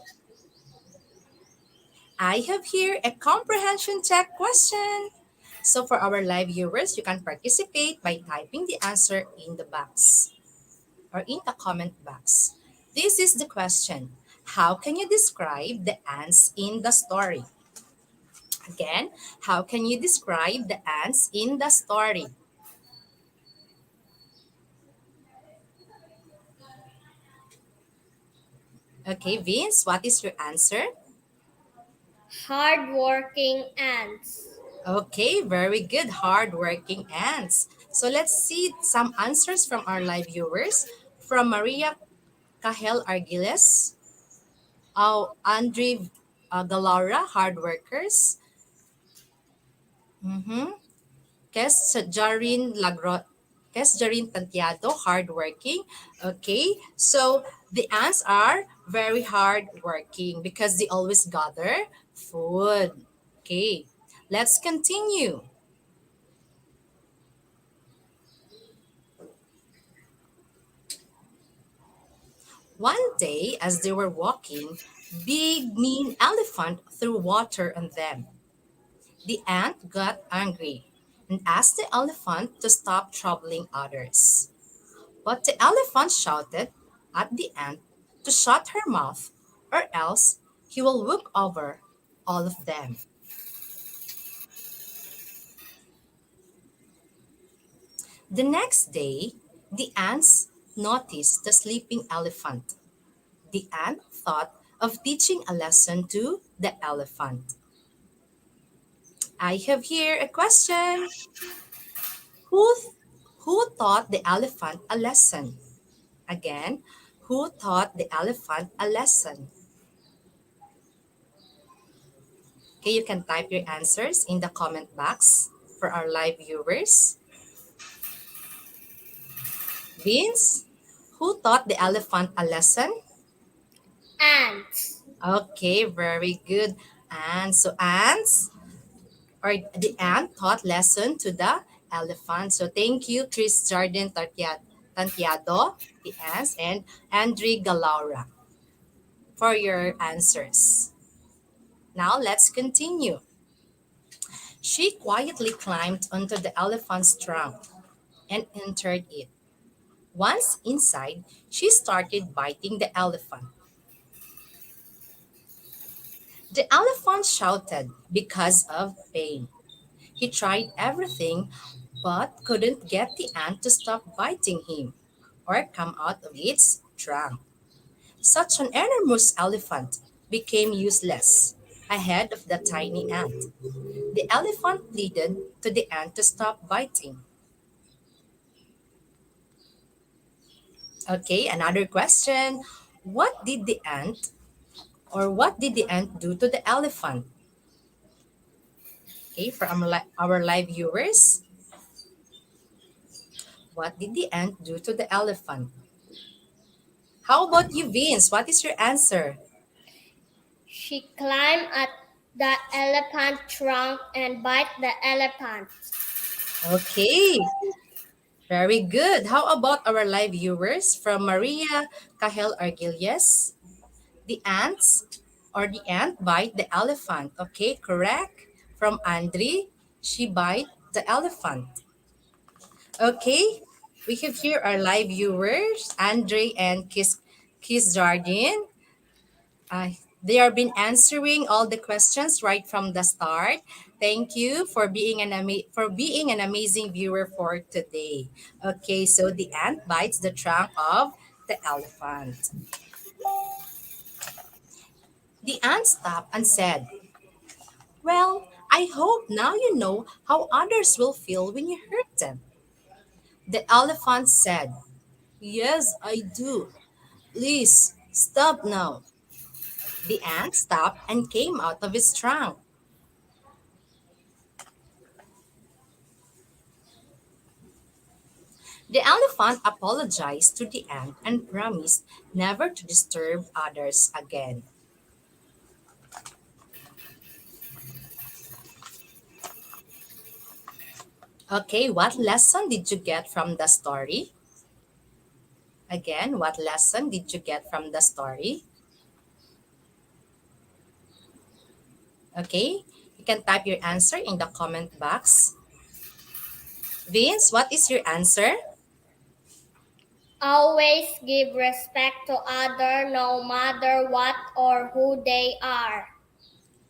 I have here a comprehension check question. So for our live viewers, you can participate by typing the answer in the box or in the comment box. This is the question. How can you describe the ants in the story? Again, how can you describe the ants in the story? Okay, Vince, what is your answer? Hardworking ants. Okay, very good. Hardworking ants. So let's see some answers from our live viewers. From Maria Cahel Argiles, Andre Galara, hard workers. Mm-hmm. Kes Jarin Tantiado, hardworking. Okay, so the ants are very hardworking because they always gather food. Okay, let's continue. One day, as they were walking, big mean elephant threw water on them. The ant got angry and asked the elephant to stop troubling others. But the elephant shouted at the ant to shut her mouth, or else he will walk over all of them. The next day, the ants noticed the sleeping elephant. The ant thought of teaching a lesson to the elephant. I have here a question. Who, who taught the elephant a lesson? Again, who taught the elephant a lesson? Okay, you can type your answers in the comment box for our live viewers. Vince, who taught the elephant a lesson? Ants. Okay, very good. And so ants, or the ant taught lesson to the elephant. So thank you, Chris Jardin Tantiado, the ants, and Andre Galaura for your answers. Now let's continue. She quietly climbed onto the elephant's trunk and entered it. Once inside, she started biting the elephant. The elephant shouted because of pain. He tried everything but couldn't get the ant to stop biting him or come out of its trunk. Such an enormous elephant became useless ahead of the tiny ant. The elephant pleaded to the ant to stop biting. Okay, another question. What did the ant what did the ant do to the elephant? Okay, for our live viewers, what did the ant do to the elephant? How about you, Vince? What is your answer? She climbed at the elephant trunk and bite the elephant. Okay, very good. How about our live viewers from Maria Cahel Argilies? The ants the ant bite the elephant. Okay, correct. From Andri, she bite the elephant. Okay, we have here our live viewers, Andre and Kiss Jardine. They have been answering all the questions right from the start. Thank you for being an amazing viewer for today. Okay, so the ant bites the trunk of the elephant. The ant stopped and said, "Well, I hope now you know how others will feel when you hurt them." The elephant said, "Yes, I do. Please stop now." The ant stopped and came out of his trunk. The elephant apologized to the ant and promised never to disturb others again. Okay, what lesson did you get from the story? Again, what lesson did you get from the story? Okay, you can type your answer in the comment box. Vince, what is your answer? Always give respect to others no matter what or who they are.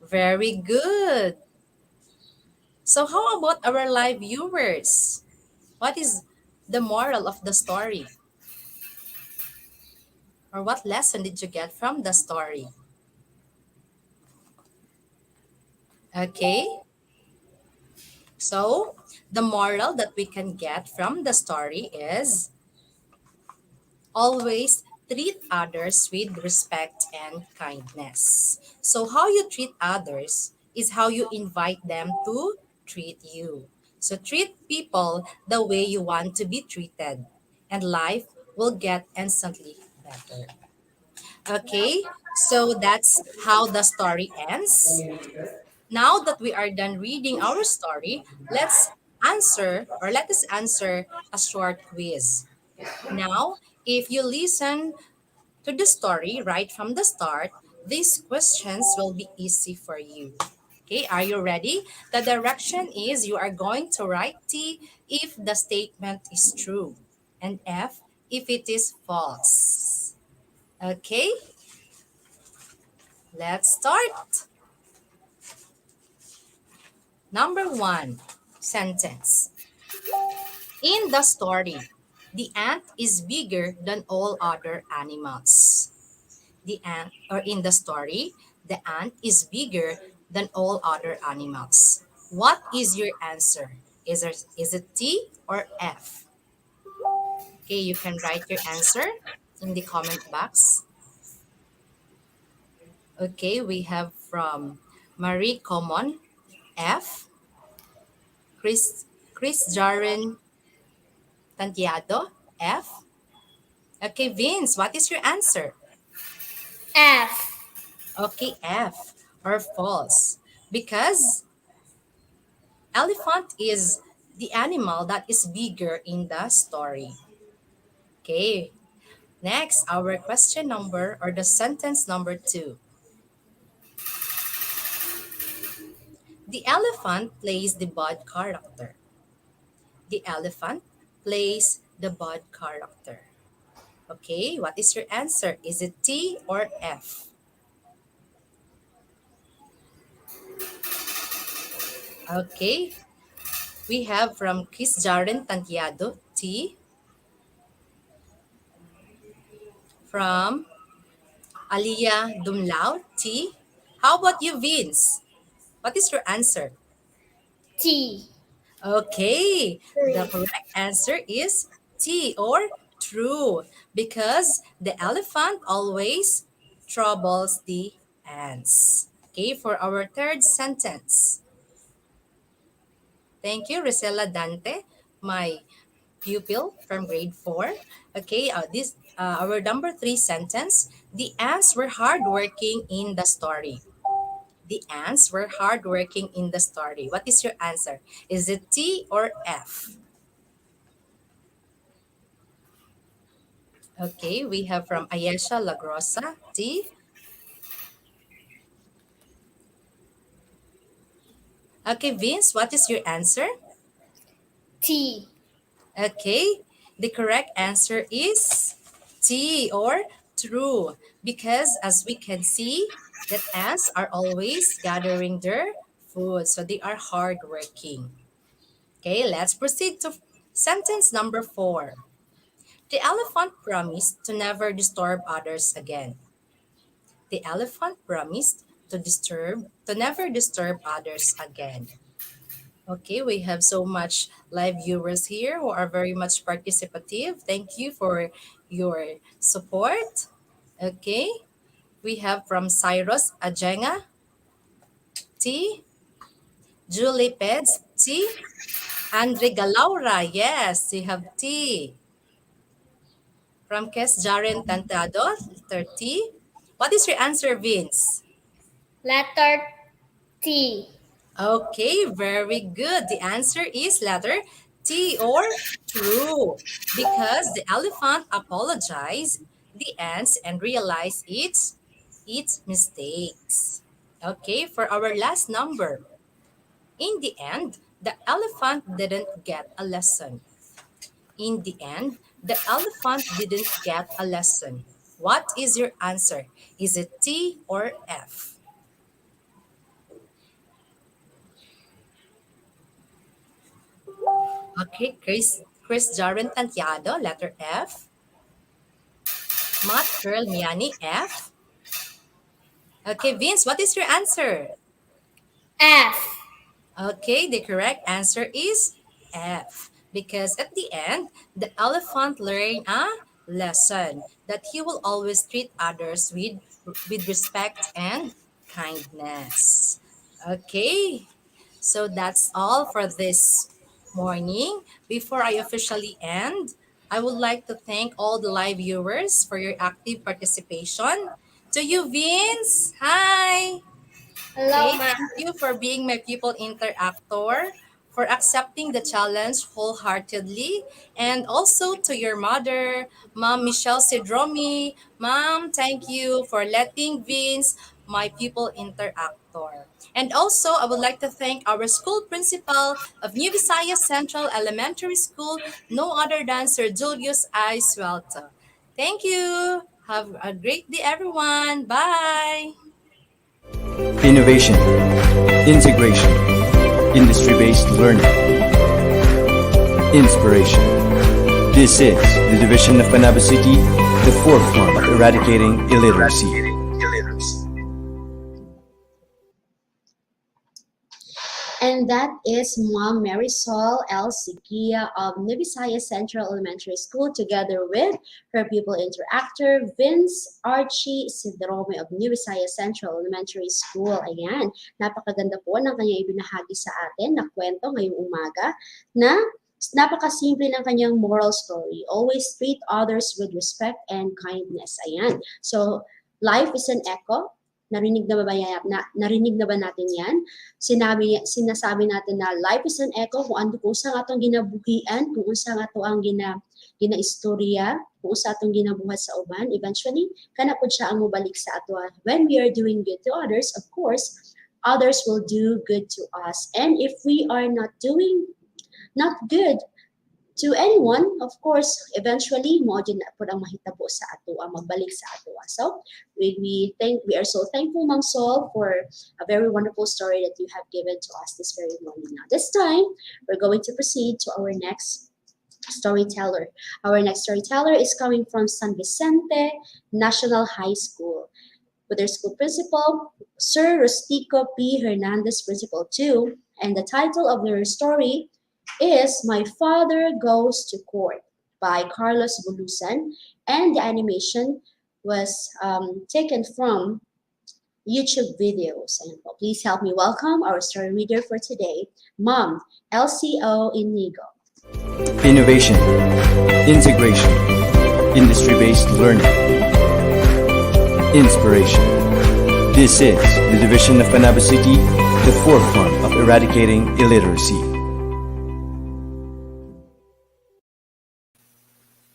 Very good. So, how about our live viewers? What is the moral of the story? Or what lesson did you get from the story? Okay, so the moral that we can get from the story is always treat others with respect and kindness. So, how you treat others is how you invite them to treat you. So, treat people the way you want to be treated, and life will get instantly better. Okay, so that's how the story ends. Now that we are done reading our story, let us answer a short quiz. Now, if you listen to the story right from the start, these questions will be easy for you. Okay, are you ready? The direction is you are going to write T if the statement is true and F if it is false. Okay, let's start. Number one sentence. In the story, the ant is bigger than all other animals. The ant, or in the story, the ant is bigger than all other animals. What is your answer? Is it T or F? Okay, you can write your answer in the comment box. Okay, we have from Marie Common, F. Chris Jaren Tantiado, F. Okay, Vince, what is your answer? F. Okay, F or false. Because elephant is the animal that is bigger in the story. Okay, next, our question number or the sentence number two. The elephant plays the bad character. The elephant plays the bad character. Okay, what is your answer? Is it T or F? Okay, we have from Chris Jaren Tantiado, T. From Aliyah Dumlao, T. How about you, Vince? What is your answer? T. Okay, the True. correct answer is T, or true, because the elephant always troubles the ants. Okay, for our third sentence. Thank you, Rosella Dante, my pupil from grade 4. Okay, this our number 3 sentence. The ants were hardworking in the story. The ants were hardworking in the story. What is your answer? Is it T or F? Okay, we have from Ayesha Lagrosa, T. Okay, Vince, what is your answer? T. Okay, the correct answer is T, or true, because as we can see, that ants are always gathering their food, so they are hardworking. Okay, let's proceed to sentence number 4. The elephant promised to never disturb others again. The elephant promised to never disturb others again. Okay, we have so much live viewers here who are very much participative. Thank you for your support. Okay, we have from Cyrus Ajenga, T. Julie Peds, T. Andre Galaura, yes, we have T. From Kes Jaren Tantado, letter T. What is your answer, Vince? Letter T. Okay, very good. The answer is letter T, or true, because the elephant apologized the ants and realized its mistakes. Okay, for our last number. In the end, the elephant didn't get a lesson. In the end, the elephant didn't get a lesson. What is your answer? Is it T or F? Okay, Chris Jaren Tantiado, letter F. Matt Pearl Miani, F. Okay, Vince, what is your answer? F. Okay, the correct answer is F. Because at the end, the elephant learned a lesson that he will always treat others with respect and kindness. Okay, so that's all for this morning. Before I officially end, I would like to thank all the live viewers for your active participation. To you, Vince. Hi. Hello, Okay, Ma. thank you for being my people interactor, for accepting the challenge wholeheartedly, and also to your mother, Mom Michelle Sidromi. Mom, thank you for letting Vince, my people interactor. And also, I would like to thank our school principal of New Visayas Central Elementary School, no other than Sir Julius I. Suelta. Thank you. Have a great day, everyone. Bye. Innovation, integration, industry-based learning, inspiration. This is the division of Panabo City, the forefront of eradicating illiteracy. And that is Mom Marisol L. Sikia of Nibisaya Central Elementary School, together with her pupil interactor, Vince Archie Sidrome of Nibisaya Central Elementary School. Ayan, napakaganda po ng kanyang ibinahagi sa atin na kwento ngayong umaga na napakasimple ng kanyang moral story. Always treat others with respect and kindness. Ayan. So, life is an echo. Narinig na ba, narinig na ba natin yan? Sinasabi natin na life is an echo kung saan atong ginabuhian, kung saan ato ang ginaistorya, kung saan atong ginabuhat sa uban, eventually, kana po siya ang mubalik sa ato. When we are doing good to others, of course, others will do good to us. And if we are not good to anyone, of course, eventually mo din na pud ang mahitabo sa ato, ang magbalik sa ato. So we are so thankful, Ma'am Sol, for a very wonderful story that you have given to us this very morning. Now, this time we're going to proceed to our next storyteller. Our next storyteller is coming from San Vicente National High School, with their school principal, Sir Rustico P. Hernandez, Principal 2, and the title of their story is My Father Goes to Court by Carlos Bulusan, and the animation was taken from YouTube videos. And please help me welcome our story reader for today, Mom LCO Inigo. Innovation, integration, industry-based learning, inspiration. This is the division of Panabo City, the forefront of eradicating illiteracy.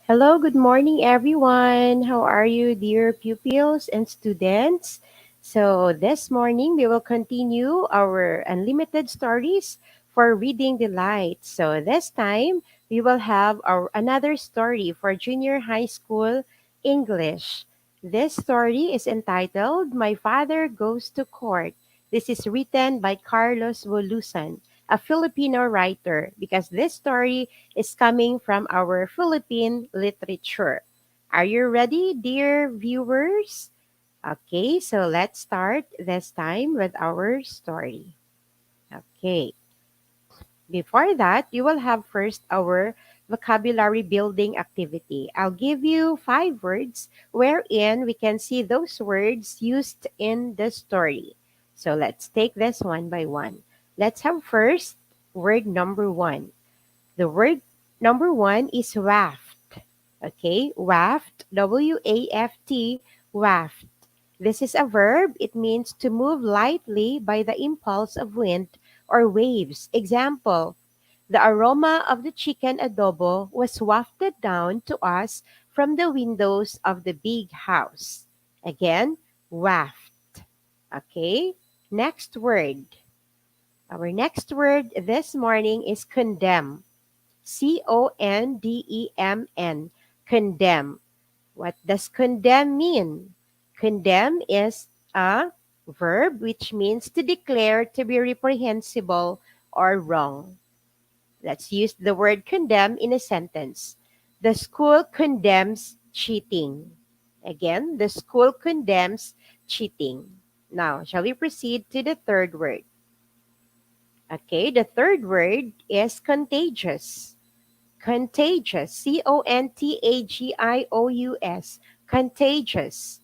Hello, good morning, everyone. How are you, dear pupils and students? So, this morning we will continue our unlimited stories for reading delight. So, this time we will have our another story for junior high school English. This story is entitled My Father Goes to Court. This is written by Carlos Volusan, a Filipino writer, because this story is coming from our Philippine literature. Are you ready, dear viewers? Okay, so let's start this time with our story. Okay, before that, you will have first our vocabulary building activity. I'll give you 5 words wherein we can see those words used in the story. So let's take this one by one. Let's have first word number 1. The word number 1 is waft. Okay, waft, W-A-F-T, waft. This is a verb. It means to move lightly by the impulse of wind or waves. Example, the aroma of the chicken adobo was wafted down to us from the windows of the big house. Again, waft. Okay, next word. Our next word this morning is condemn. condemn. Condemn. What does condemn mean? Condemn is a verb which means to declare to be reprehensible or wrong. Let's use the word condemn in a sentence. The school condemns cheating. Again, the school condemns cheating. Now, shall we proceed to the third word? Okay, the third word is contagious. Contagious, contagious, contagious.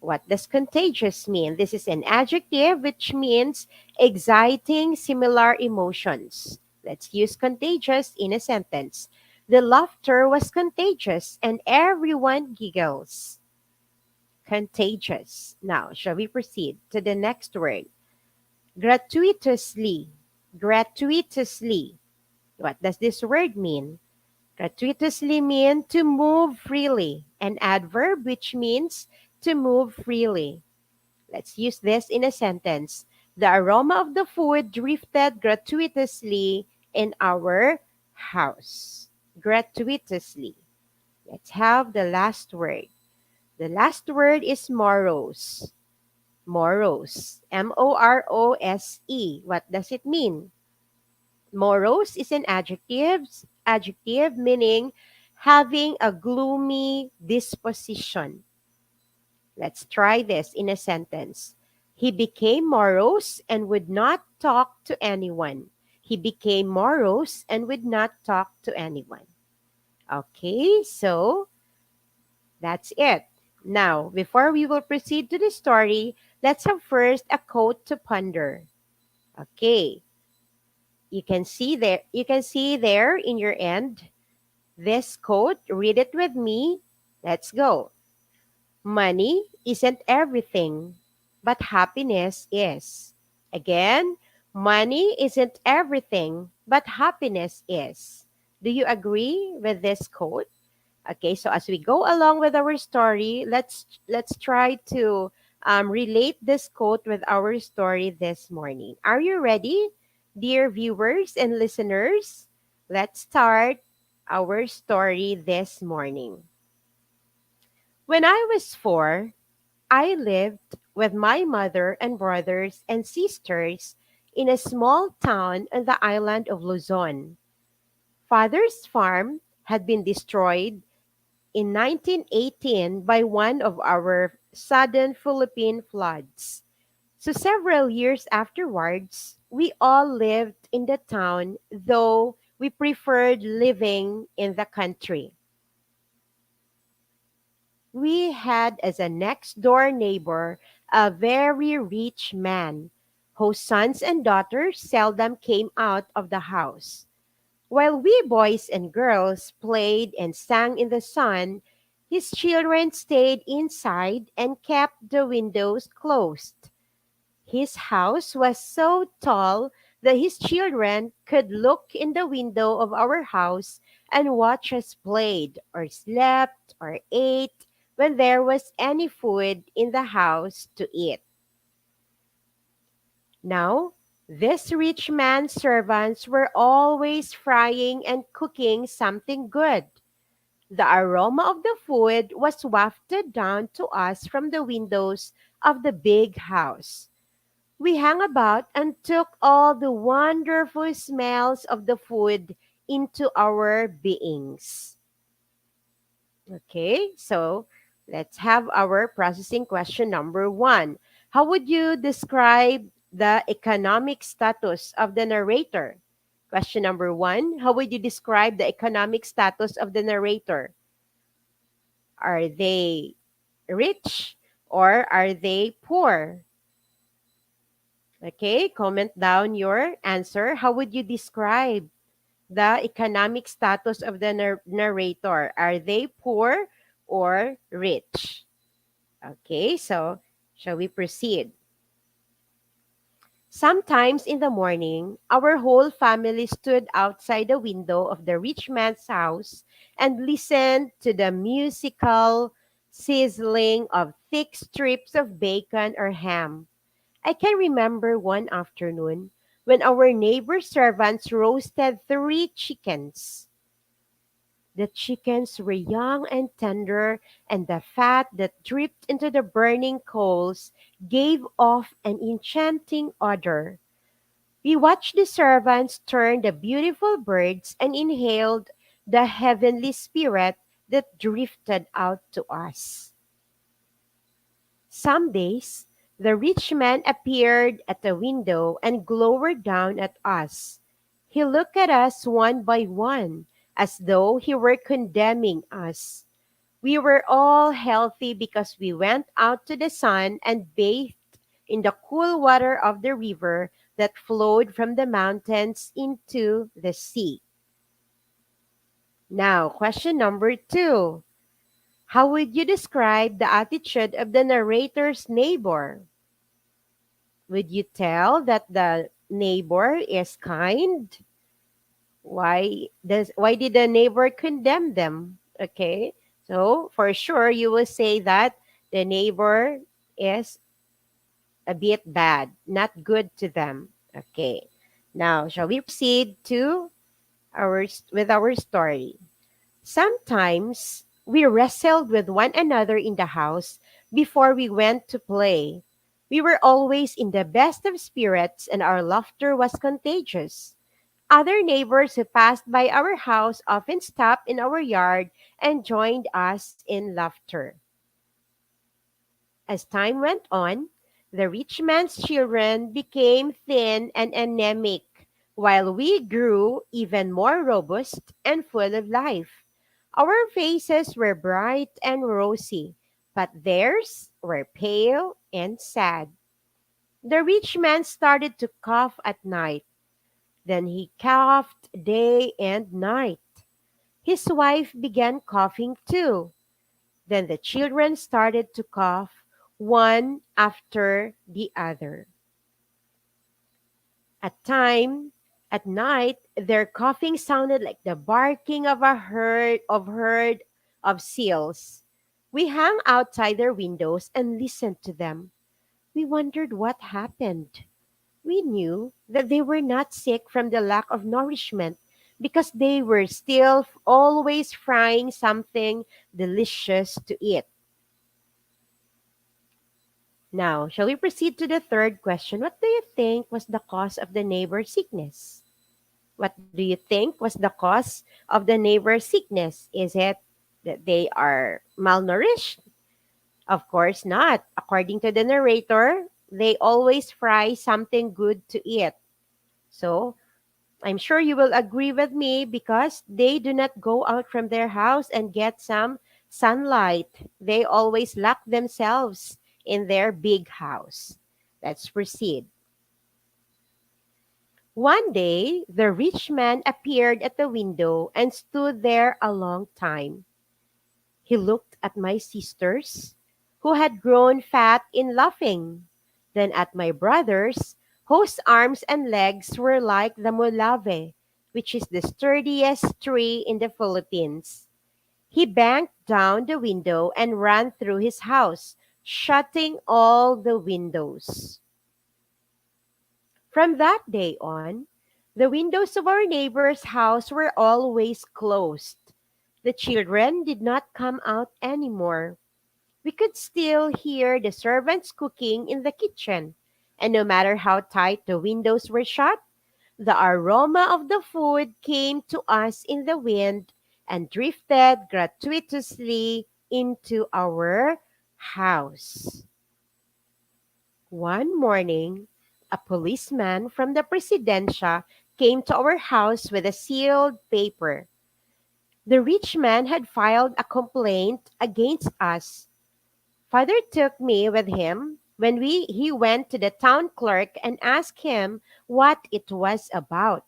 What does contagious mean? This is an adjective which means exciting similar emotions. Let's use contagious in a sentence. The laughter was contagious and everyone giggles. Contagious. Now, shall we proceed to the next word? Gratuitously. Gratuitously. What does this word mean? Gratuitously mean to move freely, an adverb which means to move freely. Let's use this in a sentence. The aroma of the food drifted gratuitously in our house. Gratuitously. Let's have the last word. The last word is morose. Morose. M-O-R-O-S-E. What does it mean? Morose is an adjective meaning having a gloomy disposition. Let's try this in a sentence. He became morose and would not talk to anyone. He became morose and would not talk to anyone. Okay, so that's it. Now, before we will proceed to the story, let's have first a quote to ponder. Okay. You can see there in your end this quote. Read it with me. Let's go. Money isn't everything, but happiness is. Again, money isn't everything, but happiness is. Do you agree with this quote? Okay, so as we go along with our story, let's try to relate this quote with our story this morning. Are you ready, dear viewers and listeners? Let's start our story this morning. When I was 4, I lived with my mother and brothers and sisters in a small town on the island of Luzon. Father's farm had been destroyed in 1918 by one of our sudden Philippine floods. So several years afterwards, we all lived in the town, though we preferred living in the country. We had as a next door neighbor a very rich man whose sons and daughters seldom came out of the house. While we boys and girls played and sang in the sun, his children stayed inside and kept the windows closed. His house was so tall that his children could look in the window of our house and watch us played or slept or ate when there was any food in the house to eat. Now, this rich man's servants were always frying and cooking something good. The aroma of the food was wafted down to us from the windows of the big house. We hung about and took all the wonderful smells of the food into our beings. Okay, so let's have our processing question number 1. How would you describe the economic status of the narrator? Question number 1. How would you describe the economic status of the narrator? Are they rich or are they poor? Okay, comment down your answer. How would you describe the economic status of the narrator? Are they poor or rich? Okay, so shall we proceed? Sometimes in the morning, our whole family stood outside the window of the rich man's house and listened to the musical sizzling of thick strips of bacon or ham. I can remember one afternoon when our neighbor servants roasted 3 chickens. The chickens were young and tender, and the fat that dripped into the burning coals gave off an enchanting odor. We watched the servants turn the beautiful birds and inhaled the heavenly spirit that drifted out to us. Some days, the rich man appeared at the window and glowered down at us. He looked at us one by one, as though he were condemning us. We were all healthy because we went out to the sun and bathed in the cool water of the river that flowed from the mountains into the sea. Now, question number 2. How would you describe the attitude of the narrator's neighbor? Would you tell that the neighbor is kind? Why did the neighbor condemn them? Okay. So for sure you will say that the neighbor is a bit bad, not good to them. Okay. Now, shall we proceed to our story? Sometimes we wrestled with one another in the house before we went to play. We were always in the best of spirits and our laughter was contagious. Other neighbors who passed by our house often stopped in our yard and joined us in laughter. As time went on, the rich man's children became thin and anemic, while we grew even more robust and full of life. Our faces were bright and rosy, but theirs were pale and sad. The rich man started to cough at night. Then he coughed day and night. His wife began coughing too. Then the children started to cough one after the other. At time, at night, their coughing sounded like the barking of a herd of seals. We hung outside their windows and listened to them. We wondered what happened. We knew that they were not sick from the lack of nourishment, because they were still always frying something delicious to eat. Now, shall we proceed to the third question? What do you think was the cause of the neighbor's sickness? What do you think was the cause of the neighbor's sickness? Is it that they are malnourished? Of course not. According to the narrator, they always fry something good to eat. So, I'm sure you will agree with me because they do not go out from their house and get some sunlight. They always lock themselves in their big house. Let's proceed. One day, the rich man appeared at the window and stood there a long time. He looked at my sisters, who had grown fat in laughing, then at my brothers, whose arms and legs were like the molave, which is the sturdiest tree in the Philippines. He banged down the window and ran through his house, shutting all the windows. From that day on, the windows of our neighbor's house were always closed. The children did not come out anymore. We could still hear the servants cooking in the kitchen, and no matter how tight the windows were shut, the aroma of the food came to us in the wind and drifted gratuitously into our house. One morning, a policeman from the Presidencia came to our house with a sealed paper. The rich man had filed a complaint against us. Father took me with him when he went to the town clerk and asked him what it was about.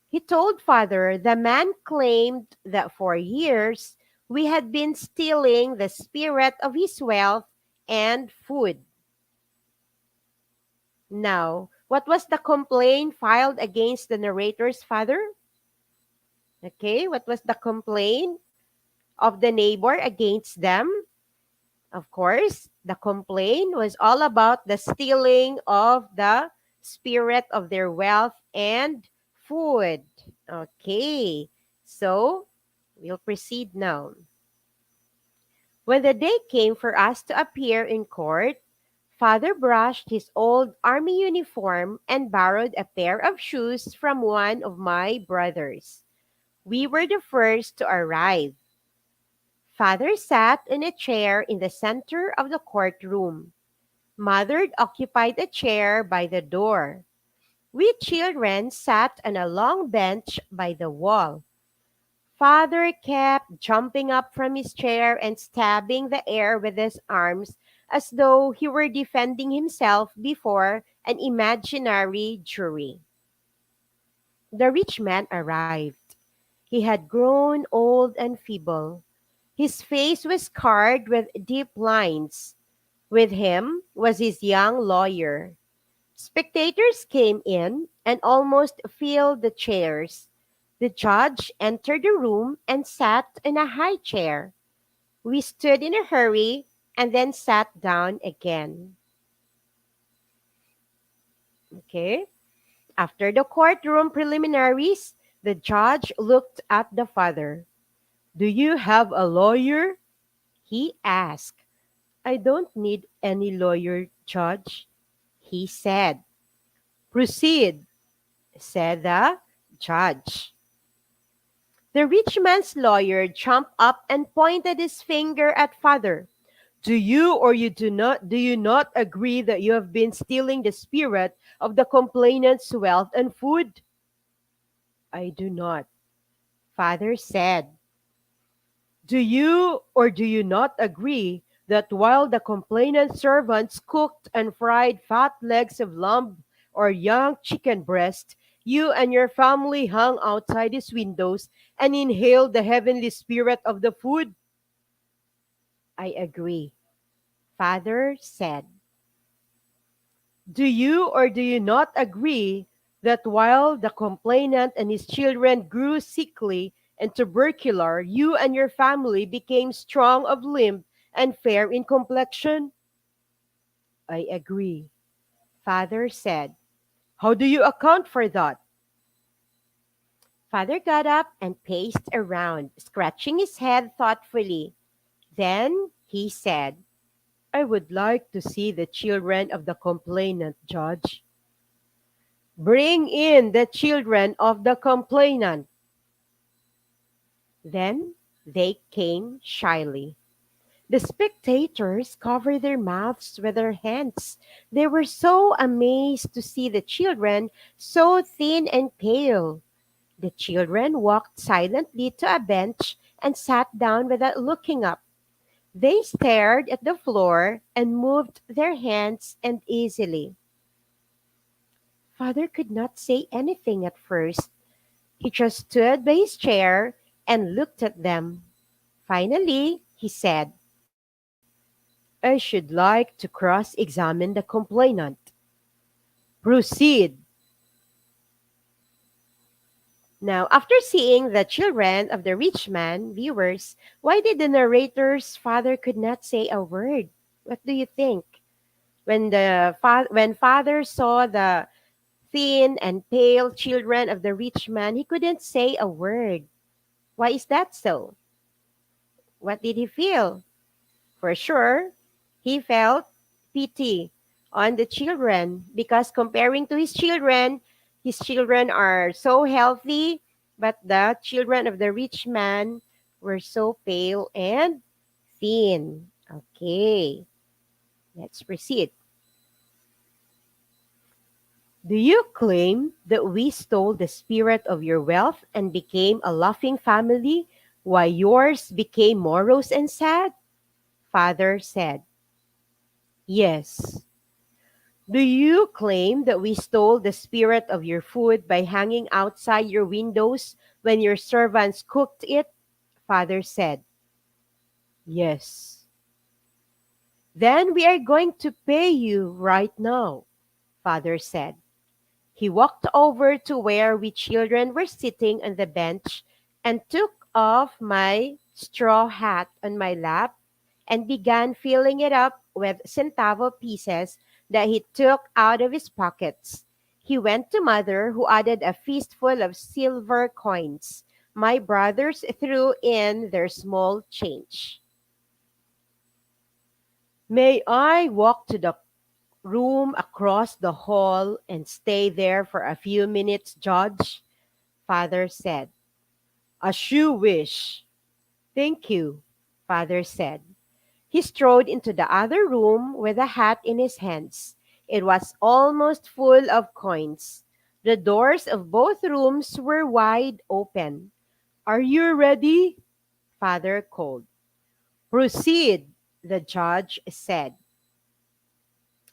He told father the man claimed that for years we had been stealing the spirit of his wealth and food. Now, what was the complaint filed against the narrator's father? Okay, what was the complaint of the neighbor against them? Of course, the complaint was all about the stealing of the spirit of their wealth and food. Okay, so we'll proceed now. When the day came for us to appear in court, Father brushed his old army uniform and borrowed a pair of shoes from one of my brothers. We were the first to arrive. Father sat in a chair in the center of the courtroom. Mother occupied a chair by the door. We children sat on a long bench by the wall. Father kept jumping up from his chair and stabbing the air with his arms as though he were defending himself before an imaginary jury. The rich man arrived. He had grown old and feeble. His face was scarred with deep lines. With him was his young lawyer. Spectators came in and almost filled the chairs. The judge entered the room and sat in a high chair. We stood in a hurry and then sat down again. Okay. After the courtroom preliminaries, the judge looked at the father. Do you have a lawyer? He asked. I don't need any lawyer, Judge, he said. Proceed, said the judge. The rich man's lawyer jumped up and pointed his finger at father. Do you not agree that you have been stealing the spirit of the complainant's wealth and food? I do not, father said. Do you not agree that while the complainant's servants cooked and fried fat legs of lamb or young chicken breast, you and your family hung outside his windows and inhaled the heavenly spirit of the food? I agree, father said. Do you not agree that while the complainant and his children grew sickly and tubercular, you and your family became strong of limb and fair in complexion? I agree, father said. How do you account for that? Father got up and paced around, scratching his head thoughtfully. Then he said, I would like to see the children of the complainant, Judge. Bring in the children of the complainant. Then they came shyly. The spectators covered their mouths with their hands. They were so amazed to see the children so thin and pale. The children walked silently to a bench and sat down without looking up. They stared at the floor and moved their hands uneasily. Father could not say anything at first. He just stood by his chair and looked at them. Finally, he said, I should like to cross examine the complainant. Proceed. Now, after seeing the children of the rich man, viewers, why did the narrator's father could not say a word? What do you think? When father saw the thin and pale children of the rich man, he couldn't say a word. Why is that so? What did he feel? For sure, he felt pity on the children because comparing to his children are so healthy, but the children of the rich man were so pale and thin. Okay, let's proceed. Do you claim that we stole the spirit of your wealth and became a laughing family, while yours became morose and sad? Father said, Yes. Do you claim that we stole the spirit of your food by hanging outside your windows when your servants cooked it? Father said, Yes. Then we are going to pay you right now, Father said. He walked over to where we children were sitting on the bench and took off my straw hat on my lap and began filling it up with centavo pieces that he took out of his pockets. He went to mother, who added a fistful of silver coins. My brothers threw in their small change. May I walk to the room across the hall and stay there for a few minutes, Judge? Father said. As you wish. Thank you, Father said. He strode into the other room with a hat in his hands. It was almost full of coins. The doors of both rooms were wide open. Are you ready? Father called. Proceed, the judge said.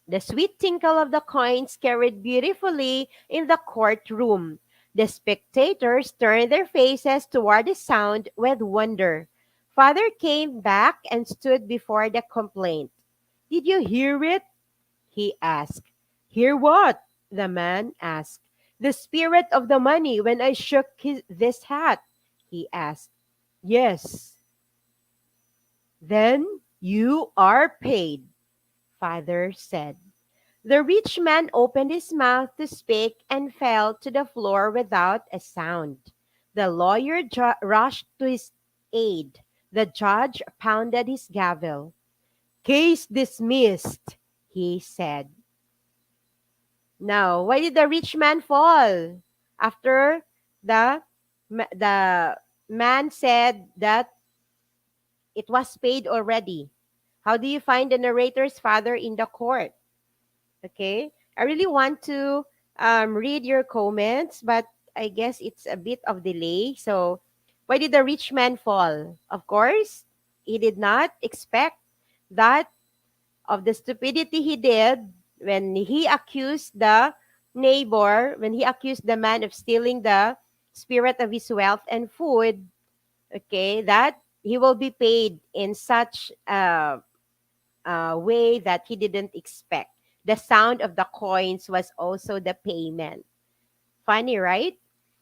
The sweet tinkle of the coins carried beautifully in the courtroom. The spectators turned their faces toward the sound with wonder. Father came back and stood before the complaint. Did you hear it? He asked. Hear what? The man asked. The spirit of the money when I shook this hat, he asked. Yes. Then you are paid, Father said. The rich man opened his mouth to speak and fell to the floor without a sound. The lawyer rushed to his aid. The judge pounded his gavel. Case dismissed, he said. Now, why did the rich man fall? After the man said that it was paid already. How do you find the narrator's father in the court? Okay, I really want to read your comments, but I guess it's a bit of delay. So, why did the rich man fall? Of course, he did not expect that of the stupidity he did when he accused the neighbor, when he accused the man of stealing the spirit of his wealth and food. Okay, that he will be paid in such way that he didn't expect. The sound of the coins was also the payment. Funny, right?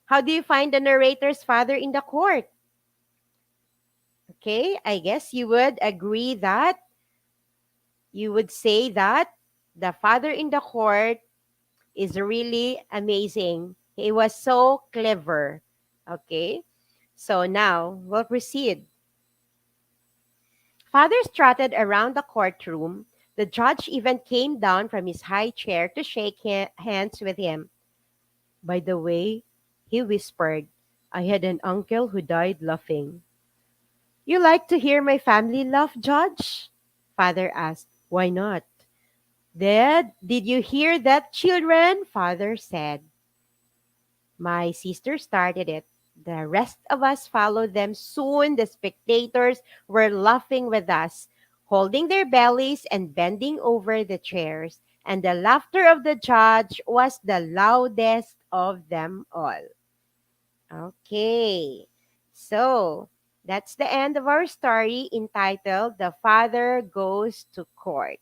How do you find the narrator's father in the court? Okay, I guess you would agree that you would say that the father in the court is really amazing. He was so clever. Okay, so now we'll proceed. Father strutted around the courtroom. The judge even came down from his high chair to shake hands with him. By the way, he whispered, I had an uncle who died laughing. You like to hear my family laugh, Judge? Father asked. Why not? Did you hear that, children? Father said. My sister started it. The rest of us followed them. Soon the spectators were laughing with us, holding their bellies and bending over the chairs. And the laughter of the judge was the loudest of them all. Okay, so that's the end of our story entitled The Father Goes to Court.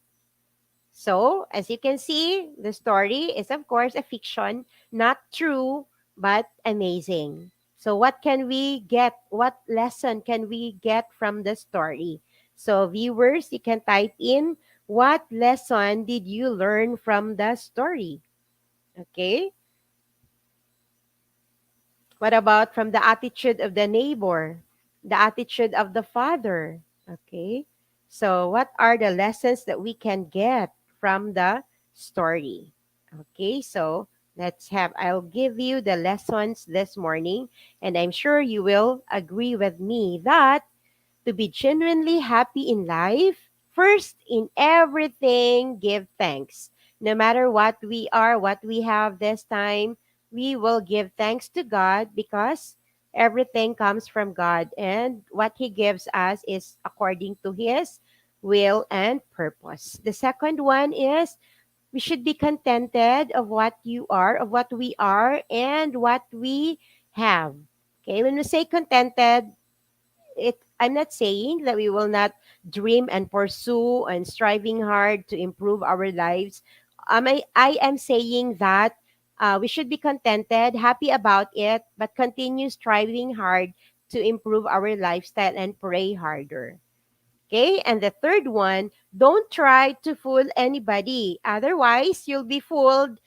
So, as you can see, the story is, of course, a fiction, not true, but amazing. So, what can we get? What lesson can we get from the story? So, viewers, you can type in what lesson did you learn from the story? Okay. What about from the attitude of the neighbor, the attitude of the father? Okay. So, what are the lessons that we can get from the story? Okay. So, I'll give you the lessons this morning, and I'm sure you will agree with me that to be genuinely happy in life, first in everything, give thanks. No matter what we are, what we have this time, we will give thanks to God because everything comes from God, and what He gives us is according to His will and purpose. The second one is we should be contented of what you are, of what we are, and what we have. Okay, when we say contented, I'm not saying that we will not dream and pursue and striving hard to improve our lives. I am saying that we should be contented, happy about it, but continue striving hard to improve our lifestyle and pray harder. Okay, and the third one, don't try to fool anybody. Otherwise, you'll be fooled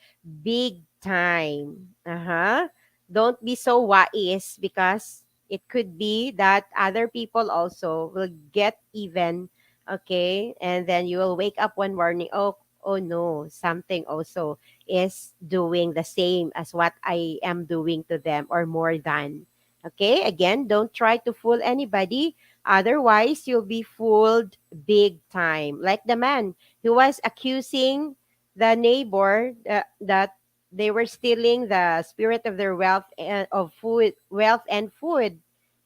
big time. Uh-huh. Don't be so wise because it could be that other people also will get even. Okay, and then you will wake up one morning, oh no, something also is doing the same as what I am doing to them or more than. Okay, again, don't try to fool anybody. Otherwise, you'll be fooled big time. Like the man who was accusing the neighbor that they were stealing the spirit of their wealth and food,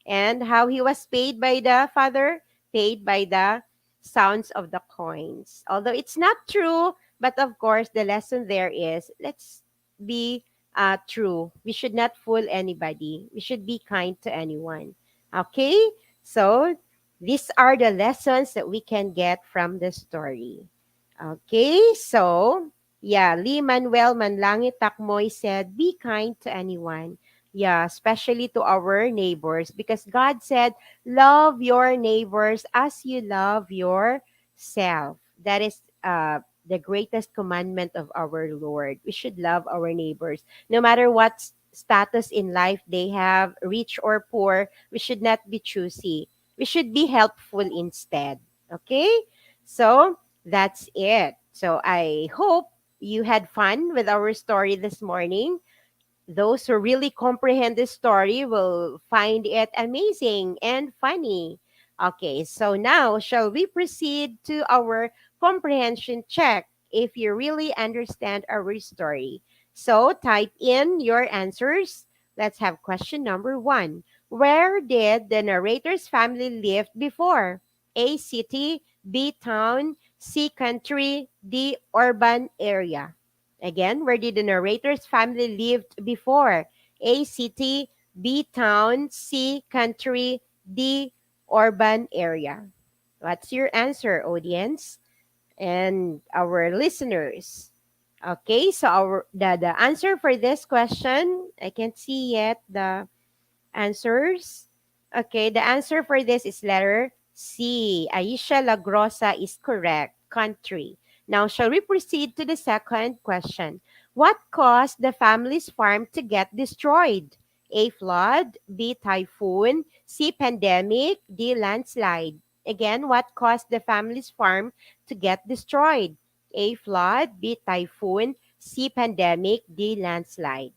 and how he was paid by the father, paid by the sounds of the coins. Although it's not true, but of course, the lesson there is let's be true. We should not fool anybody. We should be kind to anyone. Okay? So, these are the lessons that we can get from the story. Okay, so, yeah, Lee Manuel Manlangit Takmoy said, be kind to anyone. Yeah, especially to our neighbors, because God said, love your neighbors as you love yourself. That is the greatest commandment of our Lord. We should love our neighbors. No matter what status in life they have, rich or poor, we should not be choosy. We should be helpful instead. Okay? So, that's it. So, I hope you had fun with our story this morning. Those who really comprehend this story will find it amazing and funny. Okay, so now shall we proceed to our comprehension check if you really understand our story? So type in your answers. Let's have question number one. Where did the narrator's family live before? A, city, B, town, C, country, D, urban area. Again, where did the narrator's family lived before? A, city, B, town, C, country, D, urban area. What's your answer, audience and our listeners? Okay, so the answer for this question, I can't see yet the answers. Okay, the answer for this is letter C. Aisha Lagrosa is correct. Country. Now, shall we proceed to the second question? What caused the family's farm to get destroyed? A. Flood. B. Typhoon. C. Pandemic. D. Landslide. Again, what caused the family's farm to get destroyed? A. Flood. B. Typhoon. C. Pandemic. D. Landslide.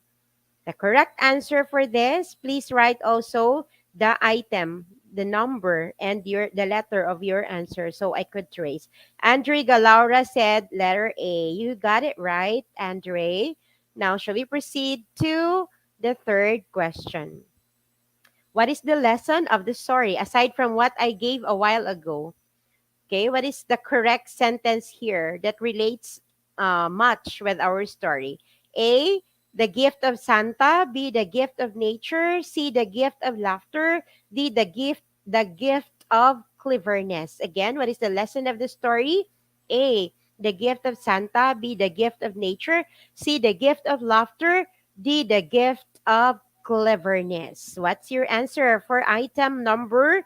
The correct answer for this, please write also the item, the number, and the letter of your answer so I could trace. Andre Galaura said letter A. You got it right, Andre. Now, shall we proceed to the third question? What is the lesson of the story aside from what I gave a while ago? Okay, what is the correct sentence here that relates much with our story? A, the gift of Santa. B, the gift of nature. C, the gift of laughter. D, the gift of cleverness. Again, what is the lesson of the story? A, the gift of Santa. B, the gift of nature. C, the gift of laughter. D, the gift of cleverness. What's your answer for item number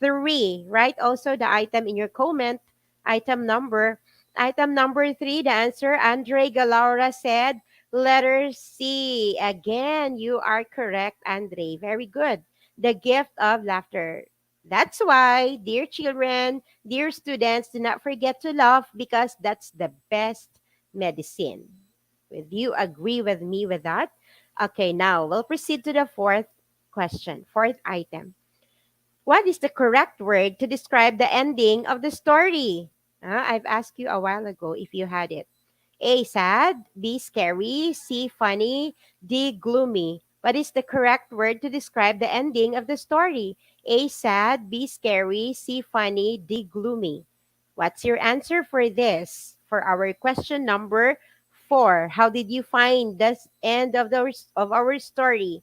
3? Write also the item in your comment. Item number. Item number 3, the answer, Andre Galaura said, letter C. Again, you are correct, Andre. Very good. The gift of laughter. That's why, dear children, dear students, do not forget to laugh because that's the best medicine. Will you agree with me with that? Okay, now we'll proceed to the fourth question, fourth item. What is the correct word to describe the ending of the story? I've asked you a while ago if you had it. A, sad. B, scary. C, funny. D, gloomy. What is the correct word to describe the ending of the story? A, sad. B, scary. C, funny. D, gloomy. What's your answer for this? For our question number 4. How did you find the end of our story?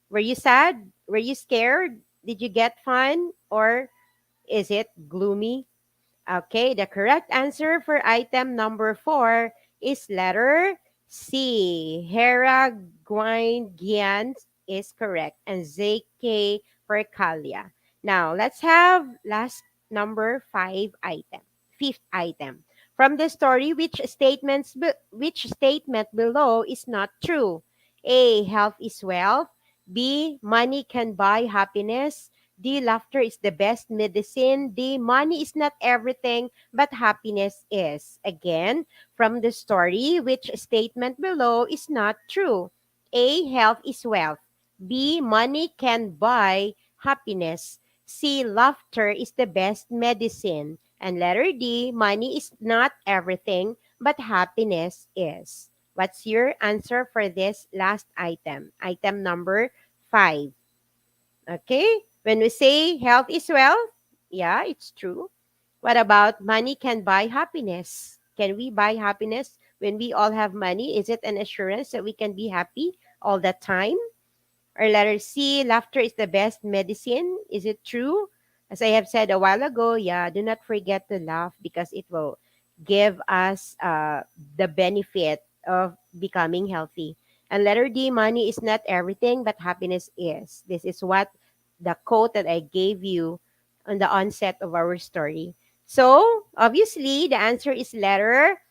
Were you sad? Were you scared? Did you get fun? Or is it gloomy? Okay, the correct answer for item number 4 is letter C. Hera Guan is correct. And ZK for Kalia. Now, let's have last number 5 item. Fifth item. From the story, which statement below is not true? A. Health is wealth. B. Money can buy happiness. D. Laughter is the best medicine. D. Money is not everything, but happiness is. Again, from the story, which statement below is not true? A. Health is wealth. B. Money can buy happiness. C. Laughter is the best medicine. And letter D. Money is not everything, but happiness is. What's your answer for this last item? Item number 5. Okay? When we say health is wealth, yeah, it's true. What about money can buy happiness? Can we buy happiness when we all have money? Is it an assurance that we can be happy all the time? Or letter C, laughter is the best medicine. Is it true? As I have said a while ago, yeah, do not forget to laugh because it will give us the benefit of becoming healthy. And letter D, money is not everything, but happiness is. This is what the quote that I gave you on the onset of our story. So, obviously, the answer is letter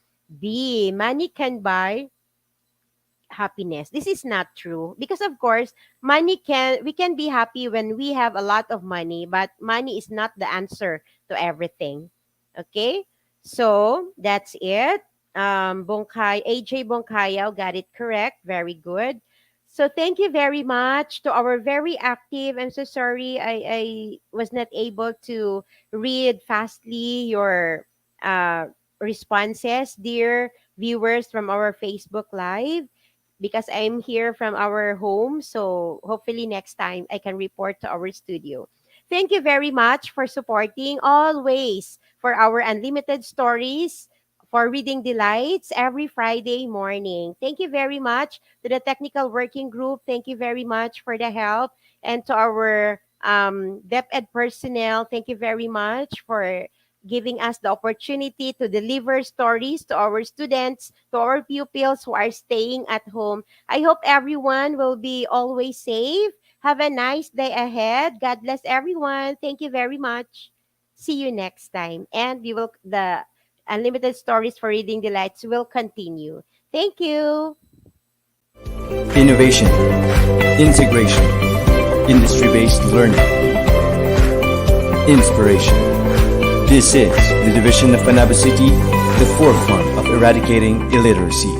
B. Money can buy happiness. This is not true because of course, we can be happy when we have a lot of money, but money is not the answer to everything. Okay? So, that's it. AJ Bongkayaw got it correct. Very good. So thank you very much to our very active. I'm so sorry I was not able to read fastly your responses, dear viewers from our Facebook Live, because I'm here from our home. So hopefully next time I can report to our studio. Thank you very much for supporting always for our unlimited stories for reading delights every Friday morning. Thank you very much to the technical working group. Thank you very much for the help and to our DepEd personnel. Thank you very much for giving us the opportunity to deliver stories to our students, to our pupils who are staying at home. I hope everyone will be always safe. Have a nice day ahead. God bless everyone. Thank you very much. See you next time. And the unlimited stories for reading delights will continue. Thank you. Innovation, integration, industry-based learning, inspiration. This is the division of Panabo City, the forefront of eradicating illiteracy.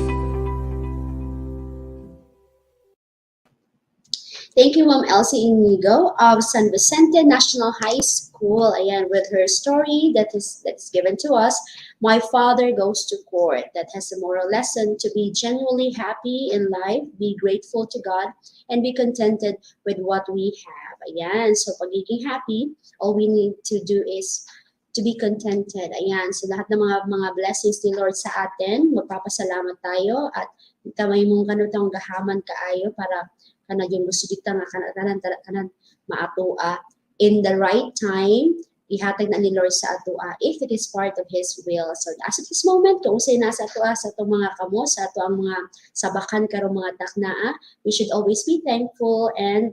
Thank you, Ma'am Elsie Inigo of San Vicente National High School. Ayan, with her story that's given to us, My Father Goes to Court. That has a moral lesson to be genuinely happy in life, be grateful to God, and be contented with what we have. Ayan, so pagiging happy, all we need to do is to be contented. Ayan, so lahat ng mga blessings ni Lord sa atin, magpapasalamat tayo at tamay mong kanutang gahaman kaayo para kana yung gusto kita nga kanan maatua in the right time ihatag na ni Lord sa atua if it is part of His will. So as at this moment kung say nasa atua sa itong mga kamo sa ato ang mga sabakan karong mga taknaa, we should always be thankful and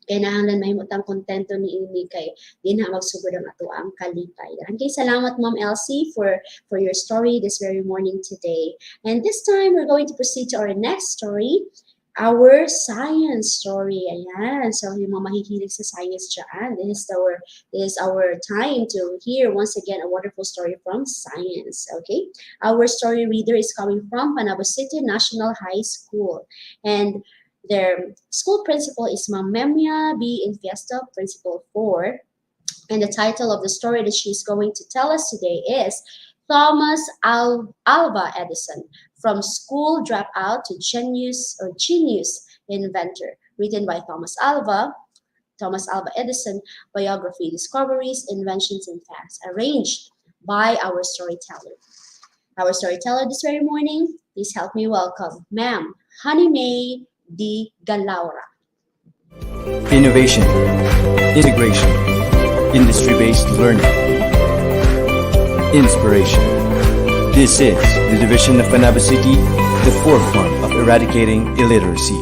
kailangan mahimutang kontento ni Imi kay di na magsugod ang ato ang kalipay. Daghang kay salamat Ma'am Elsie for your story this very morning today. And this time we're going to proceed to our next story. Our science story. Ayan. So, yung mga mahihilig sa science dyan, this is our time to hear once again a wonderful story from science. Okay? Our story reader is coming from Panabo City National High School. And their school principal is Ma'am Memia B. Infiesta, Principal 4. And the title of the story that she's going to tell us today is Thomas Alva Edison, From School Dropout to Genius Inventor, written by Thomas Alva Edison, Biography, Discoveries, Inventions, and Facts, arranged by our storyteller. Our storyteller this very morning, please help me welcome Ma'am Honey May D. Galaura. Innovation, integration, industry-based learning, inspiration. This is the division of Panabo City, the forefront of eradicating illiteracy.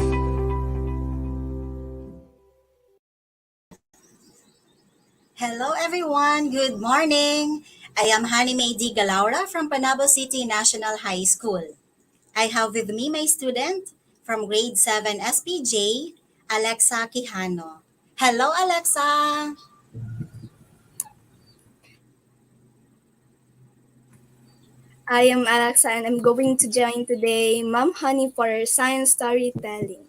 Hello everyone, good morning. I am Honey May D. Galaura from Panabo City National High School. I have with me my student from grade 7 SPJ, Alexa Quijano. Hello Alexa! I am Alexa and I'm going to join today Ma'am Honey for her science storytelling.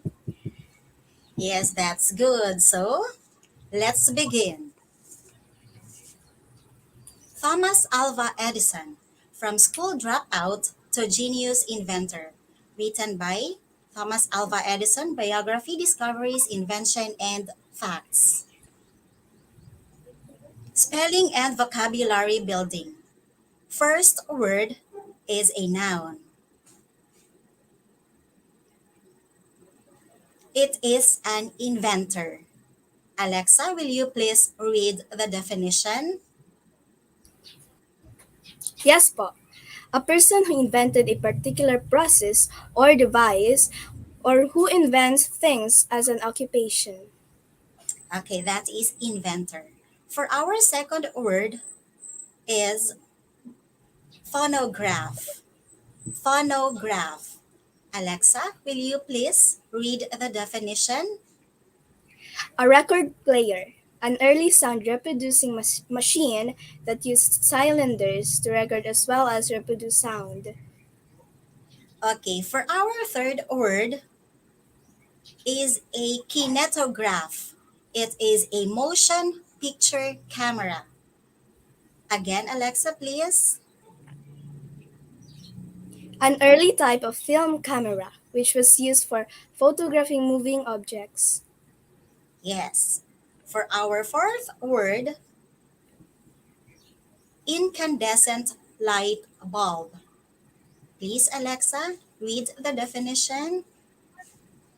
Yes, that's good. So, let's begin. Thomas Alva Edison, From School Dropout to Genius Inventor, written by Thomas Alva Edison, Biography, Discoveries, Invention, and Facts. Spelling and vocabulary building. First word is a noun. It is an inventor. Alexa, will you please read the definition? Yes po. A person who invented a particular process or device or who invents things as an occupation. Okay, that is inventor. For our second word is phonograph. Phonograph. Alexa, will you please read the definition? A record player, an early sound reproducing machine that used cylinders to record as well as reproduce sound. Okay, for our third word is a kinetograph. It is a motion picture camera. Again, Alexa, please. An early type of film camera, which was used for photographing moving objects. Yes. For our fourth word, incandescent light bulb. Please, Alexa, read the definition.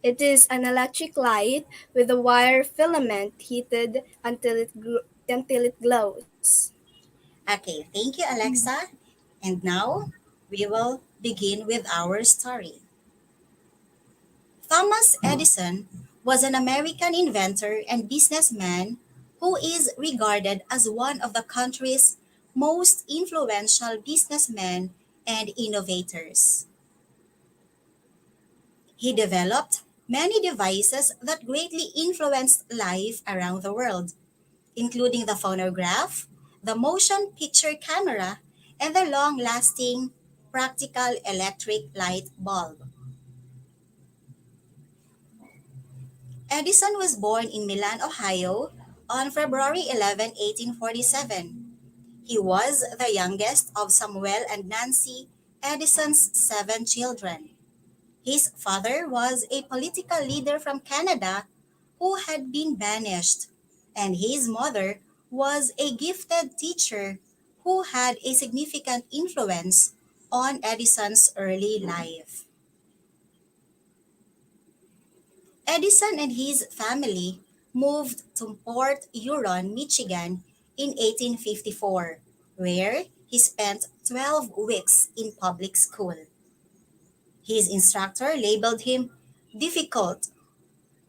It is an electric light with a wire filament heated until it glows. Okay, thank you, Alexa. And now, we will begin with our story. Thomas Edison was an American inventor and businessman who is regarded as one of the country's most influential businessmen and innovators. He developed many devices that greatly influenced life around the world, including the phonograph, the motion picture camera, and the long lasting practical electric light bulb. Edison was born in Milan, Ohio on February 11, 1847. He was the youngest of Samuel and Nancy Edison's 7 children. His father was a political leader from Canada who had been banished, and his mother was a gifted teacher who had a significant influence on Edison's early life. Edison and his family moved to Port Huron, Michigan in 1854, where he spent 12 weeks in public school. His instructor labeled him difficult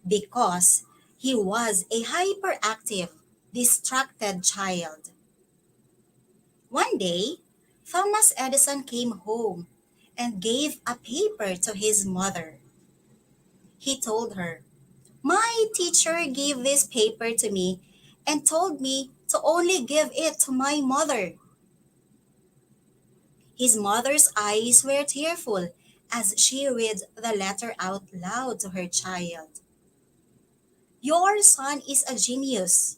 because he was a hyperactive, distracted child. One day, Thomas Edison came home and gave a paper to his mother. He told her, "My teacher gave this paper to me and told me to only give it to my mother." His mother's eyes were tearful as she read the letter out loud to her child. "Your son is a genius.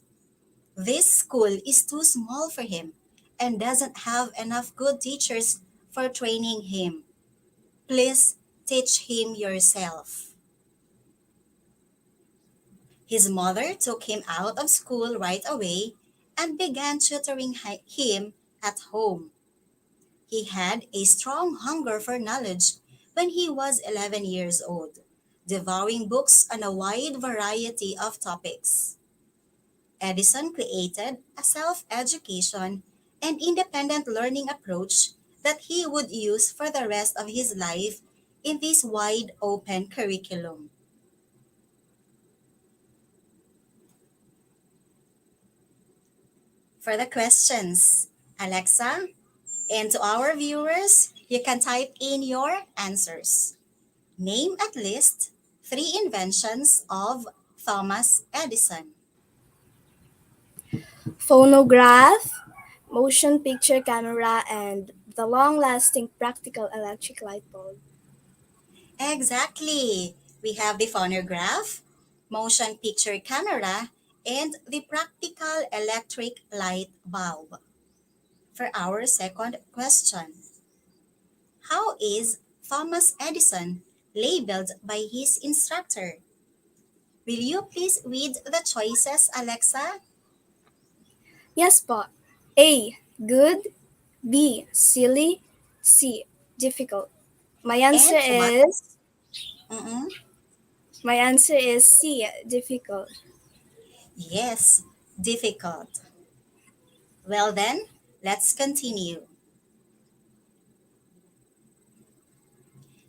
This school is too small for him and doesn't have enough good teachers for training him. Please teach him yourself." His mother took him out of school right away and began tutoring him at home. He had a strong hunger for knowledge when he was 11 years old, devouring books on a wide variety of topics. Edison created a self-education and independent learning approach that he would use for the rest of his life in this wide open curriculum. For the questions, Alexa, and to our viewers, you can type in your answers. Name at least 3 inventions of Thomas Edison. Phonograph, motion picture camera, and the long-lasting practical electric light bulb. Exactly. We have the phonograph, motion picture camera, and the practical electric light bulb. For our second question, how is Thomas Edison labeled by his instructor? Will you please read the choices, Alexa? Yes po. A. Good. B. Silly. C. Difficult. My answer And what? is Mm-mm. my answer is C. Difficult. Yes, difficult. Well then, let's continue.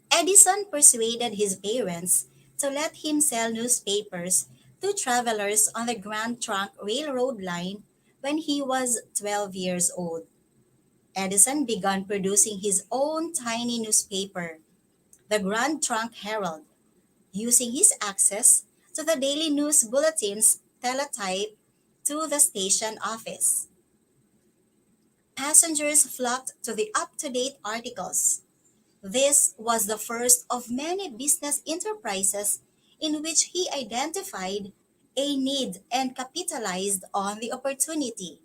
Edison persuaded his parents to let him sell newspapers to travelers on the Grand Trunk Railroad line when he was 12 years old. Edison began producing his own tiny newspaper, the Grand Trunk Herald, using his access to the daily news bulletins teletype to the station office. Passengers flocked to the up-to-date articles. This was the first of many business enterprises in which he identified a need and capitalized on the opportunity.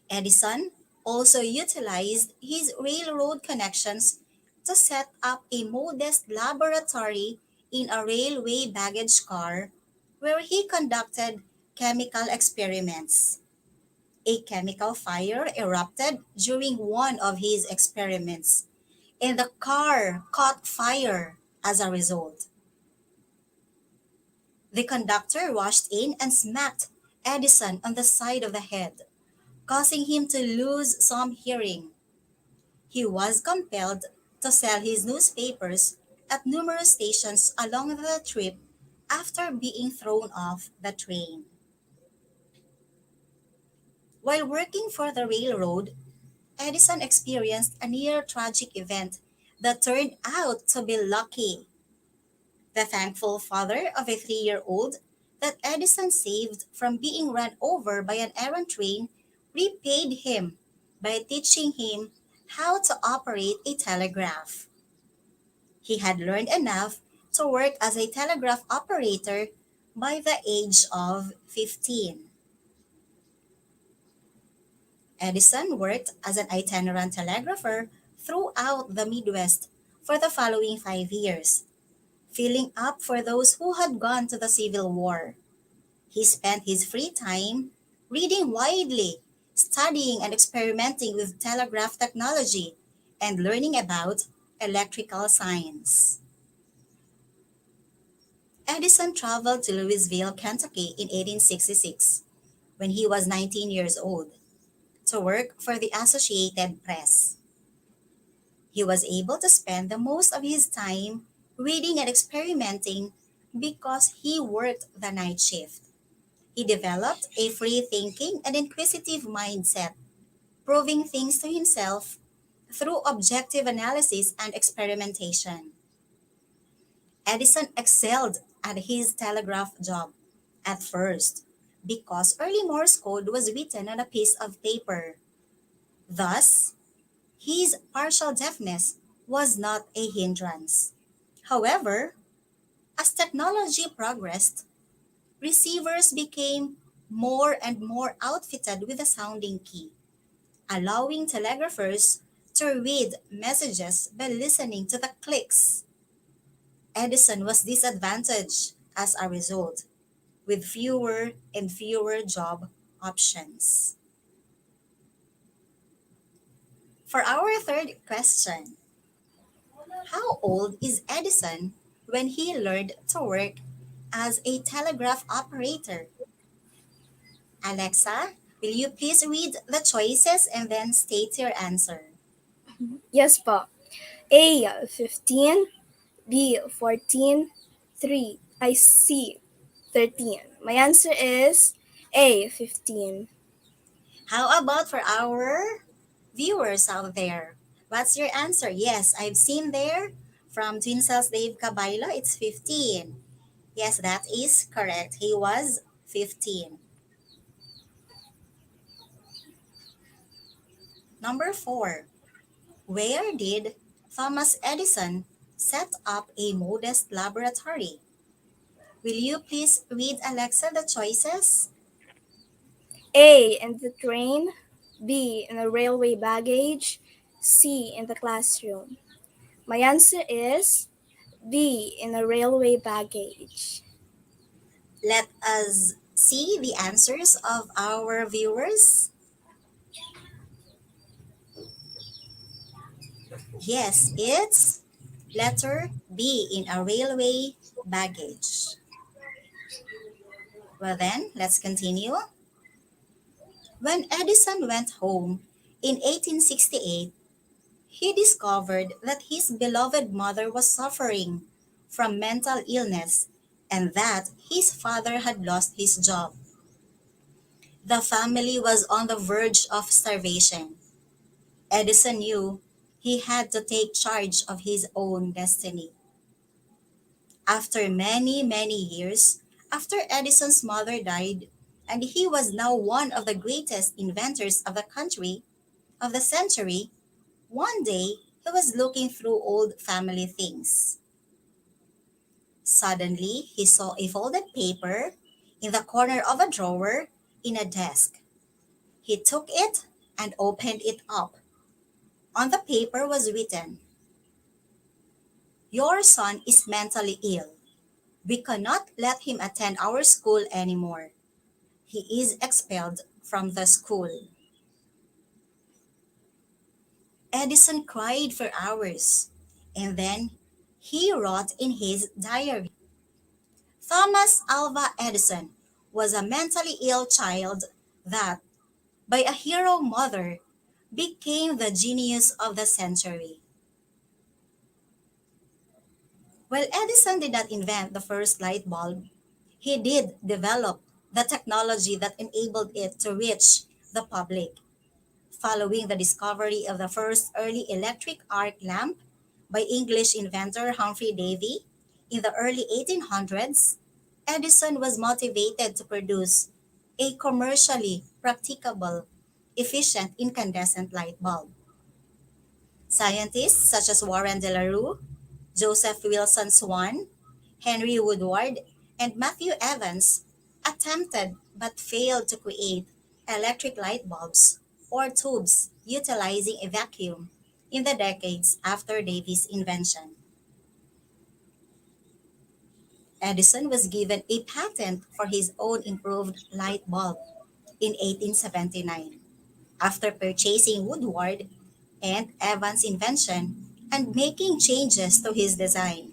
Edison also utilized his railroad connections to set up a modest laboratory in a railway baggage car where he conducted chemical experiments. A chemical fire erupted during one of his experiments, and the car caught fire as a result. The conductor rushed in and smacked Edison on the side of the head, causing him to lose some hearing. He was compelled to sell his newspapers at numerous stations along the trip after being thrown off the train. While working for the railroad, Edison experienced a near tragic event that turned out to be lucky. The thankful father of a 3-year-old that Edison saved from being run over by an errant train repaid him by teaching him how to operate a telegraph. He had learned enough to work as a telegraph operator by the age of 15. Edison worked as an itinerant telegrapher throughout the Midwest for the following 5 years, filling up for those who had gone to the Civil War. He spent his free time reading widely, studying and experimenting with telegraph technology, and learning about electrical science. Edison traveled to Louisville, Kentucky in 1866 when he was 19 years old to work for the Associated Press. He was able to spend the most of his time reading and experimenting because he worked the night shift. He developed a free thinking and inquisitive mindset, proving things to himself through objective analysis and experimentation. Edison excelled at his telegraph job at first because early Morse code was written on a piece of paper. Thus, his partial deafness was not a hindrance. However, as technology progressed, receivers became more and more outfitted with a sounding key, allowing telegraphers to read messages by listening to the clicks. Edison was disadvantaged as a result, with fewer and fewer job options. For our third question, how old is Edison when he learned to work as a telegraph operator? Alexa, will you please read the choices and then state your answer? Yes po. A, 15. B, 14. C, 13. My answer is A, 15. How about for our viewers out there? What's your answer? Yes, I've seen there from Twin Cells Dave Cabaylo, it's 15. Yes, that is correct. He was 15. Number 4. Where did Thomas Edison set up a modest laboratory? Will you please read, Alexa, the choices? A, in the train. B, in the railway baggage. C, in the classroom. My answer is B, in a railway baggage. Let us see the answers of our viewers. Yes, it's letter B, in a railway baggage. Well then, let's continue. When Edison went home in 1868, he discovered that his beloved mother was suffering from mental illness and that his father had lost his job. The family was on the verge of starvation. Edison knew he had to take charge of his own destiny. After many, many years, after Edison's mother died, and he was now one of the greatest inventors of the country, of the century, one day he was looking through old family things. Suddenly, he saw a folded paper in the corner of a drawer in a desk. He took it and opened it up. On the paper was written, "Your son is mentally ill. We cannot let him attend our school anymore. He is expelled from the school." Edison cried for hours, and then he wrote in his diary, Thomas Alva Edison was a mentally ill child that, by a hero mother, became the genius of the century. While Edison did not invent the first light bulb, he did develop the technology that enabled it to reach the public. Following the discovery of the first early electric arc lamp, by English inventor Humphrey Davy in the early 1800s, Edison was motivated to produce a commercially practicable, efficient incandescent light bulb. Scientists such as Warren de la Rue, Joseph Wilson Swan, Henry Woodward, and Matthew Evans attempted but failed to create electric light bulbs or tubes utilizing a vacuum in the decades after Davy's invention. Edison was given a patent for his own improved light bulb in 1879 after purchasing Woodward and Evans' invention and making changes to his design.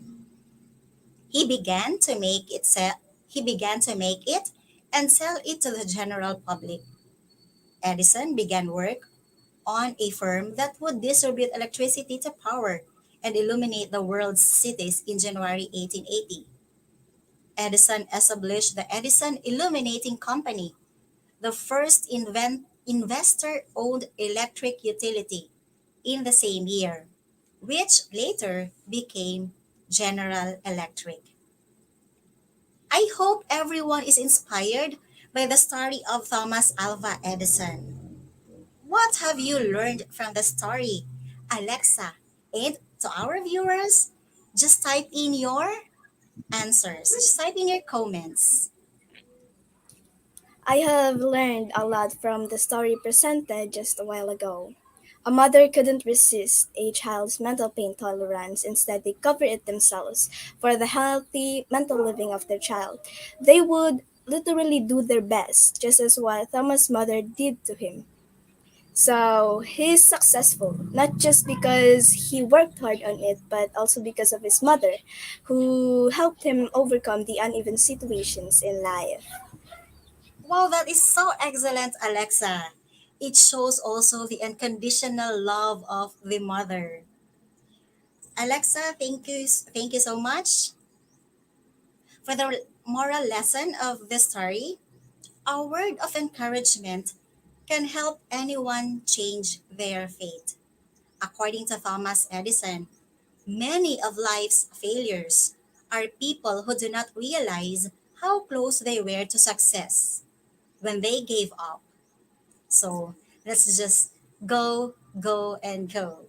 He began to make it se- he began to make it and sell it to the general public. Edison began work on a firm that would distribute electricity to power and illuminate the world's cities in January 1880. Edison established the Edison Illuminating Company, the first investor-owned electric utility, in the same year, which later became General Electric. I hope everyone is inspired by the story of Thomas Alva Edison. What have you learned from the story, Alexa? And to our viewers, just type in your answers. Just type in your comments. I have learned a lot from the story presented just a while ago. A mother couldn't resist a child's mental pain tolerance. Instead, they cover it themselves for the healthy mental living of their child. They would literally do their best, just as what Thomas' mother did to him. So he's successful, not just because he worked hard on it, but also because of his mother, who helped him overcome the uneven situations in life. Wow, that is so excellent, Alexa. It shows also the unconditional love of the mother. Alexa, thank you so much for the moral lesson of the story. A word of encouragement can help anyone change their fate. According to Thomas Edison, many of life's failures are people who do not realize how close they were to success when they gave up. So let's just go, go, and go.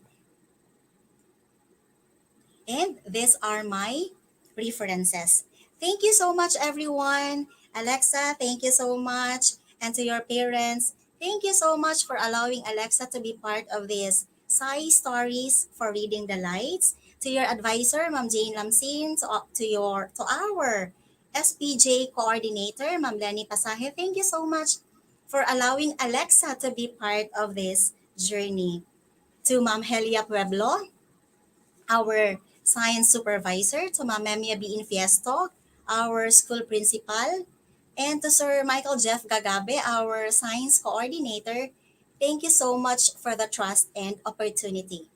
And these are my references. Thank you so much, everyone. Alexa, thank you so much. And to your parents, thank you so much for allowing Alexa to be part of this Sai Stories for Reading the Lights. To your advisor, Ma'am Jane Lamsin, to our SPJ coordinator, Ma'am Lenny Pasaje, thank you so much for allowing Alexa to be part of this journey. To Ma'am Helia Pueblo, our science supervisor, to Ma'am Memia B. Infiesto, our school principal, and to Sir Michael Jeff Gagabe, our science coordinator. Thank you so much for the trust and opportunity.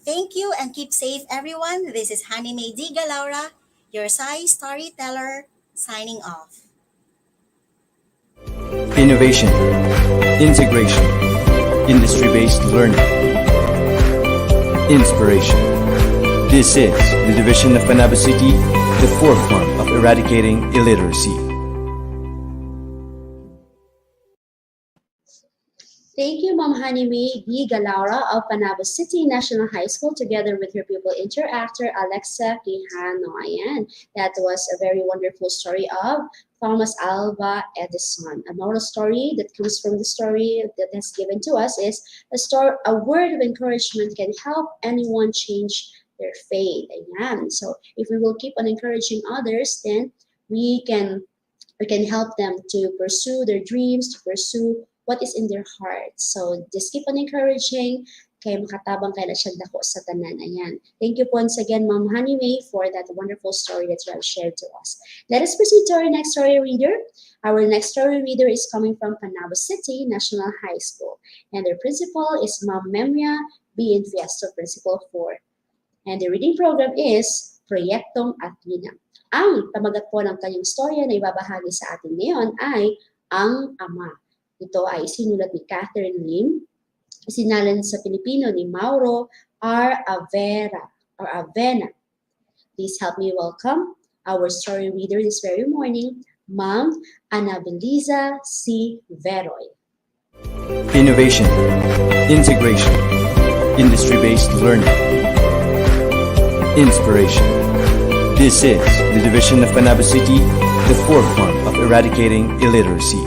Thank you and keep safe, everyone. This is Hanime D. Galaura, your science storyteller, signing off. Innovation, integration, industry-based learning, inspiration. This is the division of Panabo City, the forefront of eradicating illiteracy. Thank you, Ma'am Hanime D. Galaura of Panabo City National High School, together with her pupil interactor, Alexa Quijano. Ayan, that was a very wonderful story of Thomas Alva Edison. A moral story that comes from the story that has given to us is a word of encouragement can help anyone change their fate. Ayan. So if we will keep on encouraging others, then we can help them to pursue their dreams, to pursue what is in their hearts. So just keep on encouraging, kay makatabang kay na siya dako sa tanan. Ayan. Thank you once again, Ma'am Honey May, for that wonderful story that you have shared to us. Let us proceed to our next story reader. Our next story reader is coming from Panabo City National High School, and their principal is Ma'am Memia B. Infiesto, Principal 4. And the reading program is Proyektong Athena. Ang pamagat po ng kanyang storya na ibabahagi sa atin ngayon ay Ang Ama. Ito ay sinulat ni Catherine Lim, isinalan sa Pilipino ni Mauro Avena. Please help me welcome our story reader this very morning, Ma'am Anabiliza C. Veroy. Innovation, integration, industry-based learning, inspiration. This is the division of Panabo City, the forefront of eradicating illiteracy.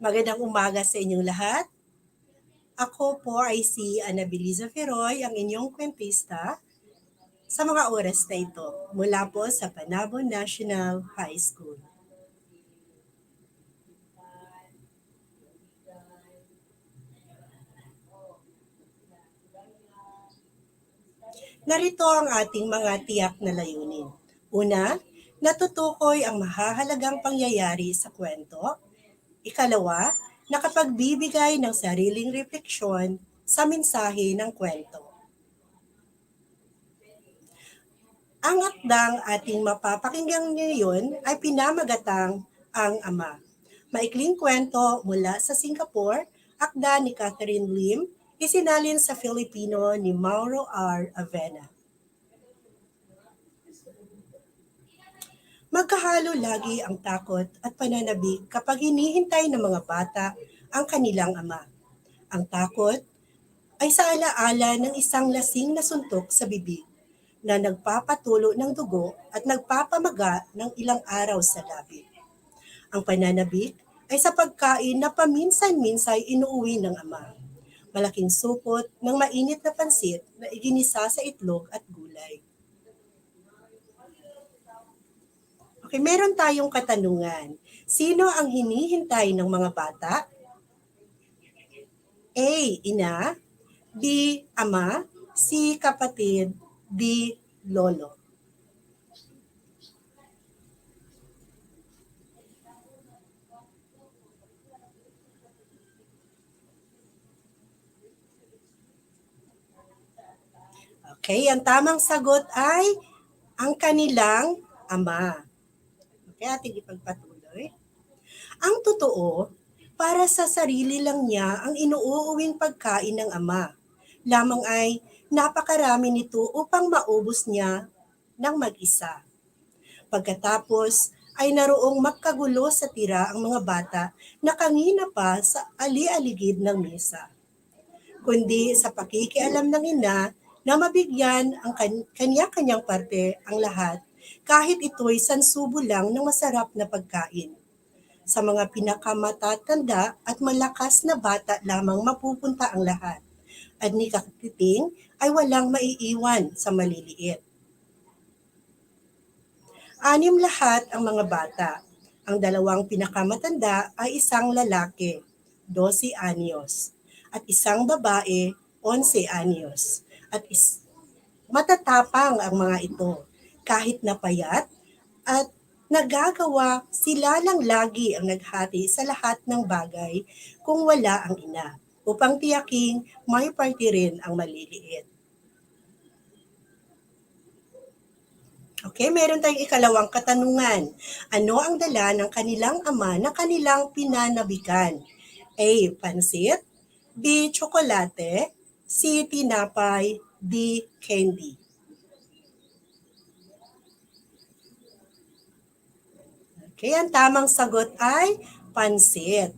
Magandang umaga sa inyong lahat. Ako po ay si Anabiliza Feroy, ang inyong kwentista sa mga oras na ito mula po sa Panabo National High School. Narito ang ating mga tiyak na layunin. Una, natutukoy ang mahahalagang pangyayari sa kwento. Ikalawa, nakapagbibigay ng sariling refleksyon sa mensahe ng kwento. Ang akdang ating mapapakinggan ngayon ay pinamagatang Ang Ama. Maikling kwento mula sa Singapore, akda ni Catherine Lim, isinalin sa Filipino ni Mauro R. Avena. Magkahalo lagi ang takot at pananabik kapag hinihintay ng mga bata ang kanilang ama. Ang takot ay sa alaala ng isang lasing na suntok sa bibig na nagpapatulo ng dugo at nagpapamaga ng ilang araw sa labi. Ang pananabik ay sa pagkain na paminsan-minsay inuuwi ng ama. Malaking supot ng mainit na pansit na iginisa sa itlog at gulay. Okay, meron tayong katanungan. Sino ang hinihintay ng mga bata? A. Ina. B. Ama. C. Kapatid. D. Lolo. Okay, ang tamang sagot ay ang kanilang ama. Okay, ating ipagpatuloy. Ang totoo, para sa sarili lang niya ang inuuwing pagkain ng ama. Lamang ay napakarami nito upang maubos niya ng mag-isa. Pagkatapos ay naroong magkagulo sa tira ang mga bata na kanina pa sa ali-aligid ng mesa. Kundi sa pakikialam ng ina na mabigyan ang kanya-kanyang parte ang lahat kahit ito'y sansubo lang ng masarap na pagkain. Sa mga pinakamatatanda at malakas na bata lamang mapupunta ang lahat, at ni katiting ay walang maiiwan sa maliliit. 6 lahat ang mga bata. Ang 2 pinakamatanda ay isang lalaki, 12 anyos, at isang babae, 11 anyos. At matatapang ang mga ito, kahit napayat at nagagawa sila lang lagi ang naghati sa lahat ng bagay kung wala ang ina, upang tiyaking may parte rin ang maliliit. Okay, meron tayong ikalawang katanungan. Ano ang dala ng kanilang ama na kanilang pinanabikan? A. Pansit. B. Tsokolate. C. Tinapay. D. Candy. Okay, ang tamang sagot ay pansit.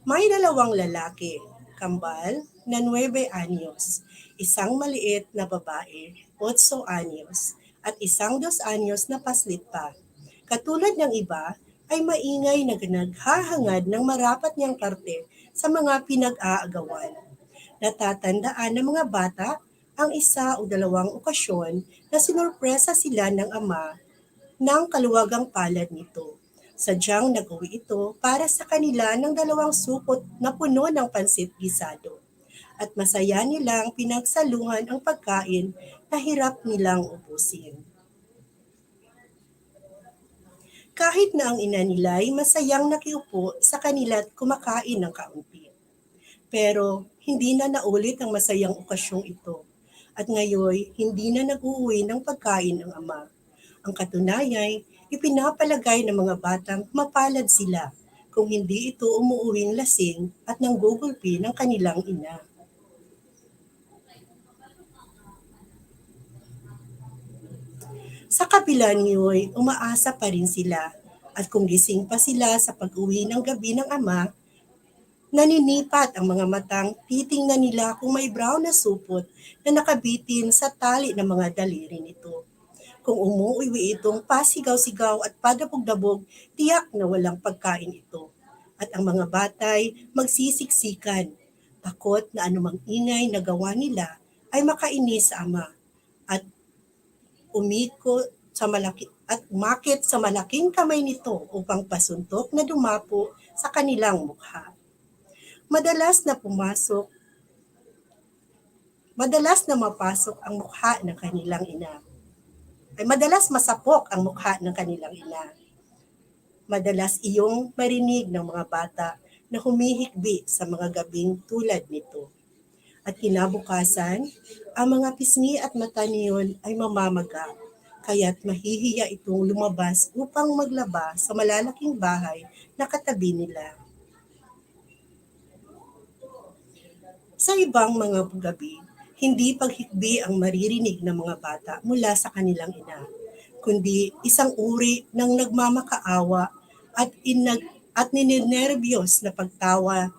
May 2 lalaki, kambal na 9 anyos, isang maliit na babae, 8 anyos, at isang 2 anyos na paslit pa. Katulad ng iba, ay maingay na naghahangad ng marapat niyang parte sa mga pinag-aagawan. Natatandaan ng mga bata ang 1 o 2 okasyon na sinurpresa sila ng ama ng kaluwagang palad nito. Sadyang nag-uwi ito para sa kanila ng 2 supot na puno ng pansit gisado. At masaya nilang pinagsaluhan ang pagkain na hirap nilang ubusin. Kahit na ang ina nila ay masayang nakiupo sa kanila at kumakain ng kaunti. Pero hindi na naulit ang masayang okasyong ito. At ngayon, hindi na nag-uuwi ng pagkain ang ama. Ang katunayan, ipinapalagay ng mga batang mapalad sila kung hindi ito umuuwing lasing at nanggugulpi ng kanilang ina. Sa kabila niyo'y umaasa pa rin sila at kung gising pa sila sa pag-uwi ng gabi ng ama, naninipat ang mga matang titingnan nila kung may brown na supot na nakabitin sa tali ng mga daliri nito. Kung umuwi itong pasigaw-sigaw at padabog-dabog, tiyak na walang pagkain ito. At ang mga batay magsisiksikan, takot na anumang ingay na gawa nila ay makainis sa ama at umiko sa malaki at umakit sa malaking kamay nito upang pasuntok na dumapo sa kanilang mukha. Madalas na mapasok ang mukha ng kanilang ina. Madalas masapok ang mukha ng kanilang ina. Madalas iyong marinig ng mga bata na humihikbi sa mga gabing tulad nito. At kinabukasan, ang mga pisngi at mata niyon ay mamamaga, kaya't mahihiya itong lumabas upang maglaba sa malalaking bahay na katabi nila. Sa ibang mga gabi, hindi paghikbi ang maririnig ng mga bata mula sa kanilang ina, kundi isang uri ng nagmamakaawa at ninenerbyos na pagtawa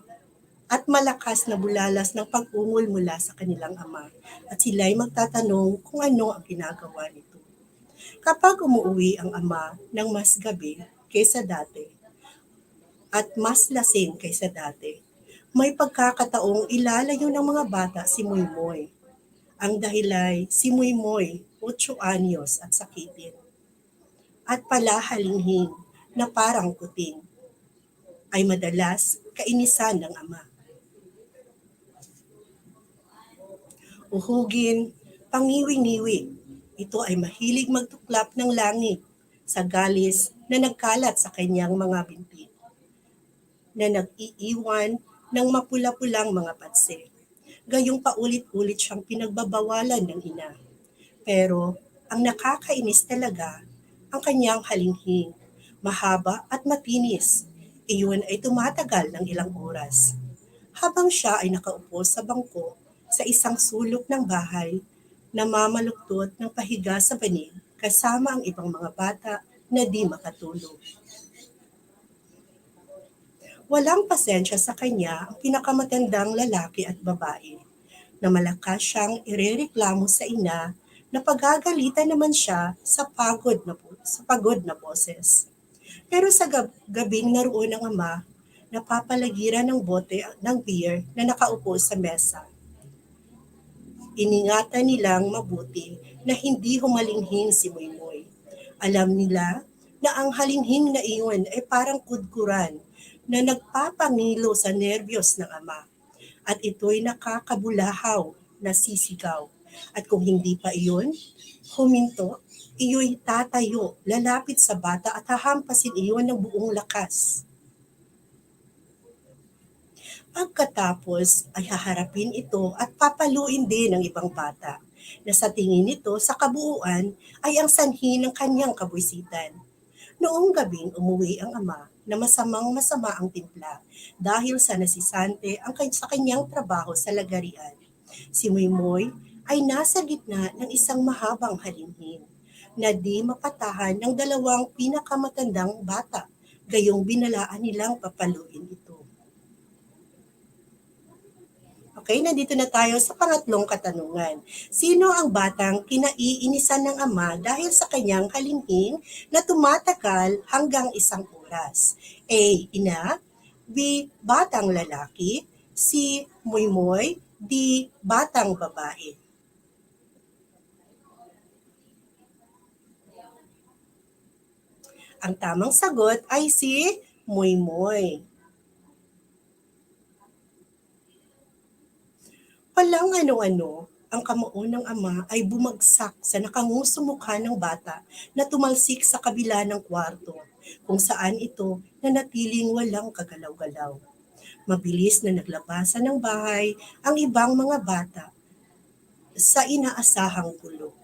at malakas na bulalas ng pag-ungol mula sa kanilang ama at sila'y magtatanong kung ano ang ginagawa nito. Kapag umuwi ang ama ng mas gabi kaysa dati at mas lasing kaysa dati, may pagkakataong ilalayo ng mga bata si Moymoy. Ang dahilay si Moymoy, 8 anyos at sakitin. At palahalinghing na parang kuting ay madalas kainisan ng ama. Uhugin, pangiwi-ngiwi. Ito ay mahilig magtuklap ng langit sa galis na nagkalat sa kanyang mga binti, na nag-iiwan ng mapula-pulang mga patse. Gayong paulit-ulit siyang pinagbabawalan ng ina. Pero ang nakakainis talaga ang kanyang halinghing, mahaba at matinis. Iyon ay tumatagal ng ilang oras. Habang siya ay nakaupo sa bangko sa isang sulok ng bahay, namamaluktot ng pahiga sa banig kasama ang ibang mga bata na di makatulog. Walang pasensya sa kanya ang pinakamatandang lalaki at babae, na malakas siyang irereklamo sa ina na pagagalitan naman siya sa pagod na boses. Pero sa gabing naroon ang ama, napapalagiran ng bote ng beer na nakaupo sa mesa. Iningatan nilang mabuti na hindi humalinghing si Moymoy. Alam nila na ang halinghing na iyon ay parang kudkuran na nagpapangilo sa nerbiyos ng ama. At ito'y nakakabulahaw na sisigaw. At kung hindi pa iyon, huminto, iyo'y tatayo, lalapit sa bata at hahampasin iyon ng buong lakas. Pagkatapos ay haharapin ito at papaluin din ng ibang bata na sa tingin nito sa kabuuan ay ang sanhi ng kanyang kabwisitan. Noong gabing umuwi ang ama na masamang-masama ang timpla dahil sa nasisante sa kanyang trabaho sa lagarian. Si Moymoy ay nasa gitna ng isang mahabang halinghing na di mapatahan ng dalawang pinakamatandang bata, gayong binalaan nilang papaluin ito. Okay, nandito na tayo sa pangatlong katanungan. Sino ang batang kinaiinisan ng ama dahil sa kanyang halinghing na tumatagal hanggang 1 oras? A. Ina. B. Batang lalaki. C. Moymoy. D. Batang babae. Ang tamang sagot ay si Moymoy. Walang ano-ano, ang kamao ng ama ay bumagsak sa nakangusong mukha ng bata na tumalsik sa kabila ng kwarto, kung saan ito nanatiling walang kagalaw-galaw. Mabilis na naglabasan ng bahay ang ibang mga bata sa inaasahang gulo.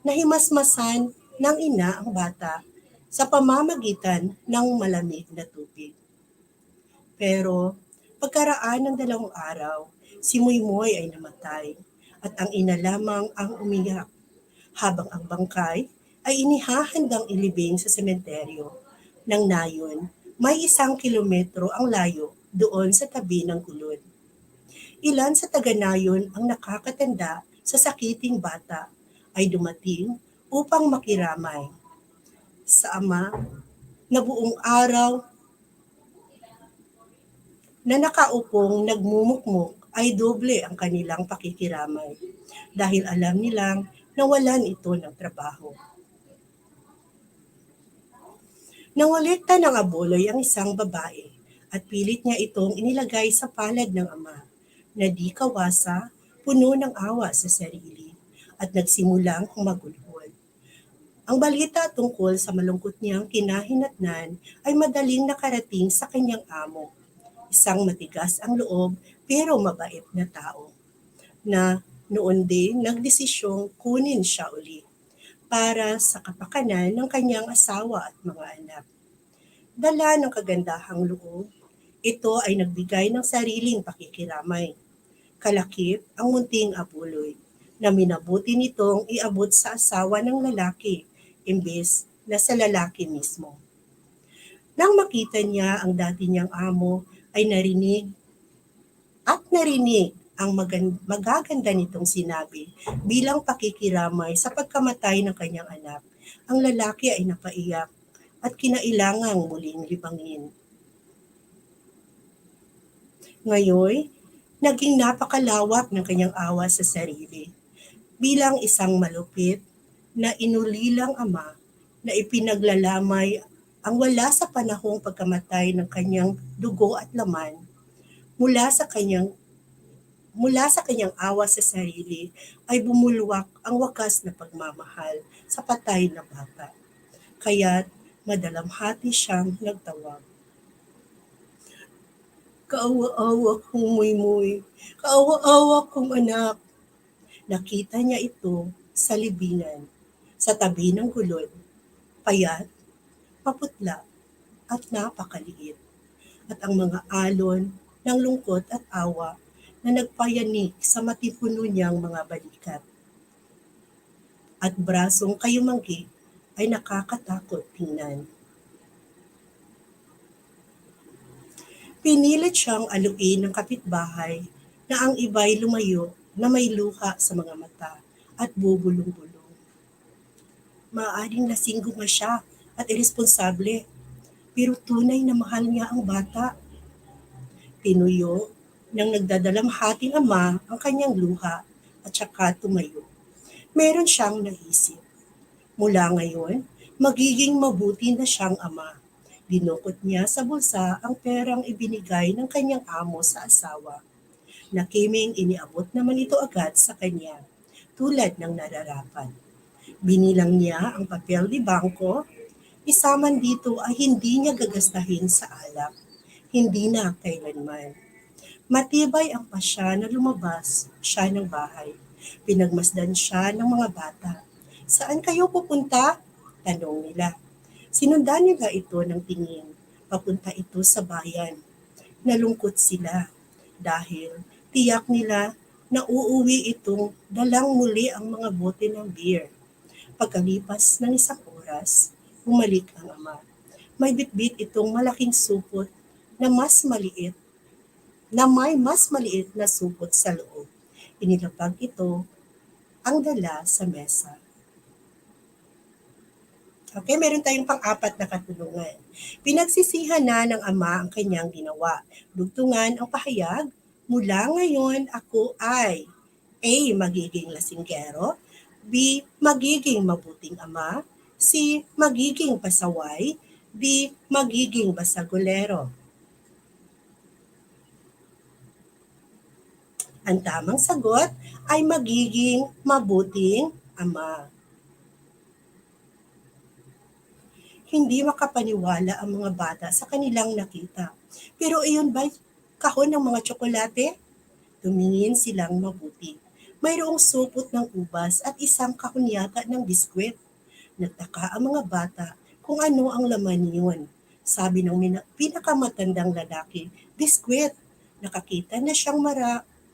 Nahimasmasan ng ina ang bata sa pamamagitan ng malamig na tubig. Pero pagkaraan ng 2 araw, si Moymoy ay namatay at ang ina lamang ang umiyak habang ang bangkay ay inihahandang ilibing sa sementeryo. Nang nayon, may 1 kilometro ang layo doon sa tabi ng gulod. Ilan sa taga-nayon ang nakakatanda sa sakiting bata ay dumating upang makiramay sa ama na buong araw na nakaupong nagmumukmok ay doble ang kanilang pakikiramay dahil alam nilang nawalan ito ng trabaho. Nangolekta ng aboloy ang isang babae at pilit niya itong inilagay sa palad ng ama na di kawasa, puno ng awa sa sarili at nagsimulang humagulhol. Ang balita tungkol sa malungkot niyang kinahinatnan ay madaling nakarating sa kanyang amo, isang matigas ang loob pero mabait na tao, na noon din nagdesisyong kunin siya uli para sa kapakanan ng kanyang asawa at mga anak. Dala ng kagandahang loob, ito ay nagbigay ng sariling pakikiramay. Kalakip ang munting abuloy na minabuti nitong iabot sa asawa ng lalaki imbes na sa lalaki mismo. Nang makita niya ang dati niyang amo ay narinig ang magaganda nitong sinabi bilang pakikiramay sa pagkamatay ng kanyang anak. Ang lalaki ay napaiyak at kinailangang muling libangin. Ngayon, naging napakalawak ng kanyang awa sa sarili. Bilang isang malupit na inulilang ama na ipinaglalamay ang wala sa panahong pagkamatay ng kanyang dugo at laman, mula sa kanyang awa sa sarili ay bumulwak ang wakas na pagmamahal sa patay na bata. Kaya't madalamhati siyang nagtawag. Kaawa-awa kong Moymoy, kaawa-awa kong anak. Nakita niya ito sa libingan, sa tabi ng gulod, payat, maputla, at napakaliit. At ang mga alon ng lungkot at awa na nagpayanig sa matipuno niyang mga balikat. At brasong kayumanggi ay nakakatakot tingnan. Pinilit siyang aluin ng kapitbahay na ang iba'y lumayo na may luha sa mga mata at bubulong-bulong. Maaaring lasinggo siya at iresponsable, pero tunay na mahal niya ang bata. Tinuyo ng nagdadalamhating ama ang kanyang luha at saka tumayo. Meron siyang naisip. Mula ngayon, magiging mabuti na siyang ama. Dinukot niya sa bulsa ang perang ibinigay ng kanyang amo sa asawa. Nakiming iniabot naman ito agad sa kanya, tulad ng nararapat. Binilang niya ang papel di bangko. Isa man dito ay hindi niya gagastahin sa alak. Hindi na kailanman. Matibay ang pasya na lumabas siya ng bahay. Pinagmasdan siya ng mga bata. Saan kayo pupunta? Tanong nila. Sinundan nila ito ng tingin. Papunta ito sa bayan. Nalungkot sila dahil tiyak nila na uuwi itong dalang muli ang mga bote ng beer. Pagkalipas ng 1 oras, bumalik ang ama. May bitbit itong malaking supot na may mas maliit na supot sa loob. Inilapag ito ang dala sa mesa. Okay, meron tayong pang-4 na katulungan. Pinagsisihan na ng ama ang kanyang ginawa. Dugtungan ang pahayag, mula ngayon ako ay A. Magiging lasinggero, B. Magiging mabuting ama, C. Magiging pasaway, D. Magiging basagulero. Ang tamang sagot ay magiging mabuting ama. Hindi makapaniwala ang mga bata sa kanilang nakita. Pero iyon ba'y kahon ng mga tsokolate? Tumingin silang mabuti. mayroong supot ng ubas at isang kahunyata ng biskwit. Nagtaka ang mga bata kung ano ang laman niyon. Sabi ng pinakamatandang lalaki, biskwit. Nakakita na siyang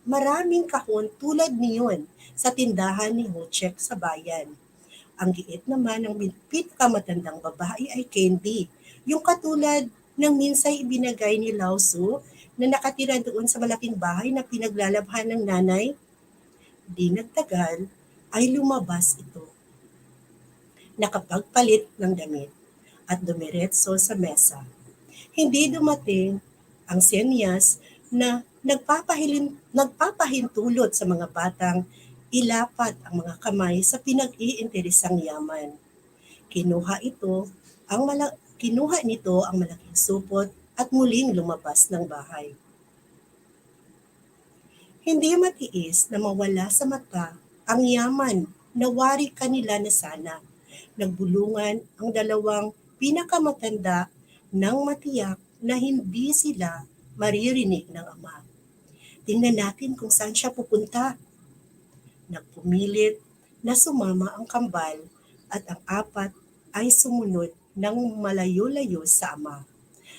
maraming kahon tulad niyon sa tindahan ni Hochek sa bayan. Ang giit naman ng pinakamatandang babae ay candy, yung katulad ng minsay ibinagay ni Lao Tzu na nakatira doon sa malaking bahay na pinaglalabhan ng nanay. Di nagtagal ay lumabas ito, nakapagpalit ng damit at dumiretso sa mesa. Hindi dumating ang senyas na nagpapahintulot sa mga batang ilapat ang mga kamay sa pinag-iinteresang yaman. Kinuha nito ang malaking supot at muling lumabas ng bahay. Hindi matiis na mawala sa mata ang yaman na wari kanila na sana. Nagbulungan ang dalawang pinakamatanda nang matiyak na hindi sila maririnig ng ama. Tingnan natin kung saan siya pupunta. Nagpumilit na sumama ang kambal at ang apat ay sumunod ng malayo-layo sa ama.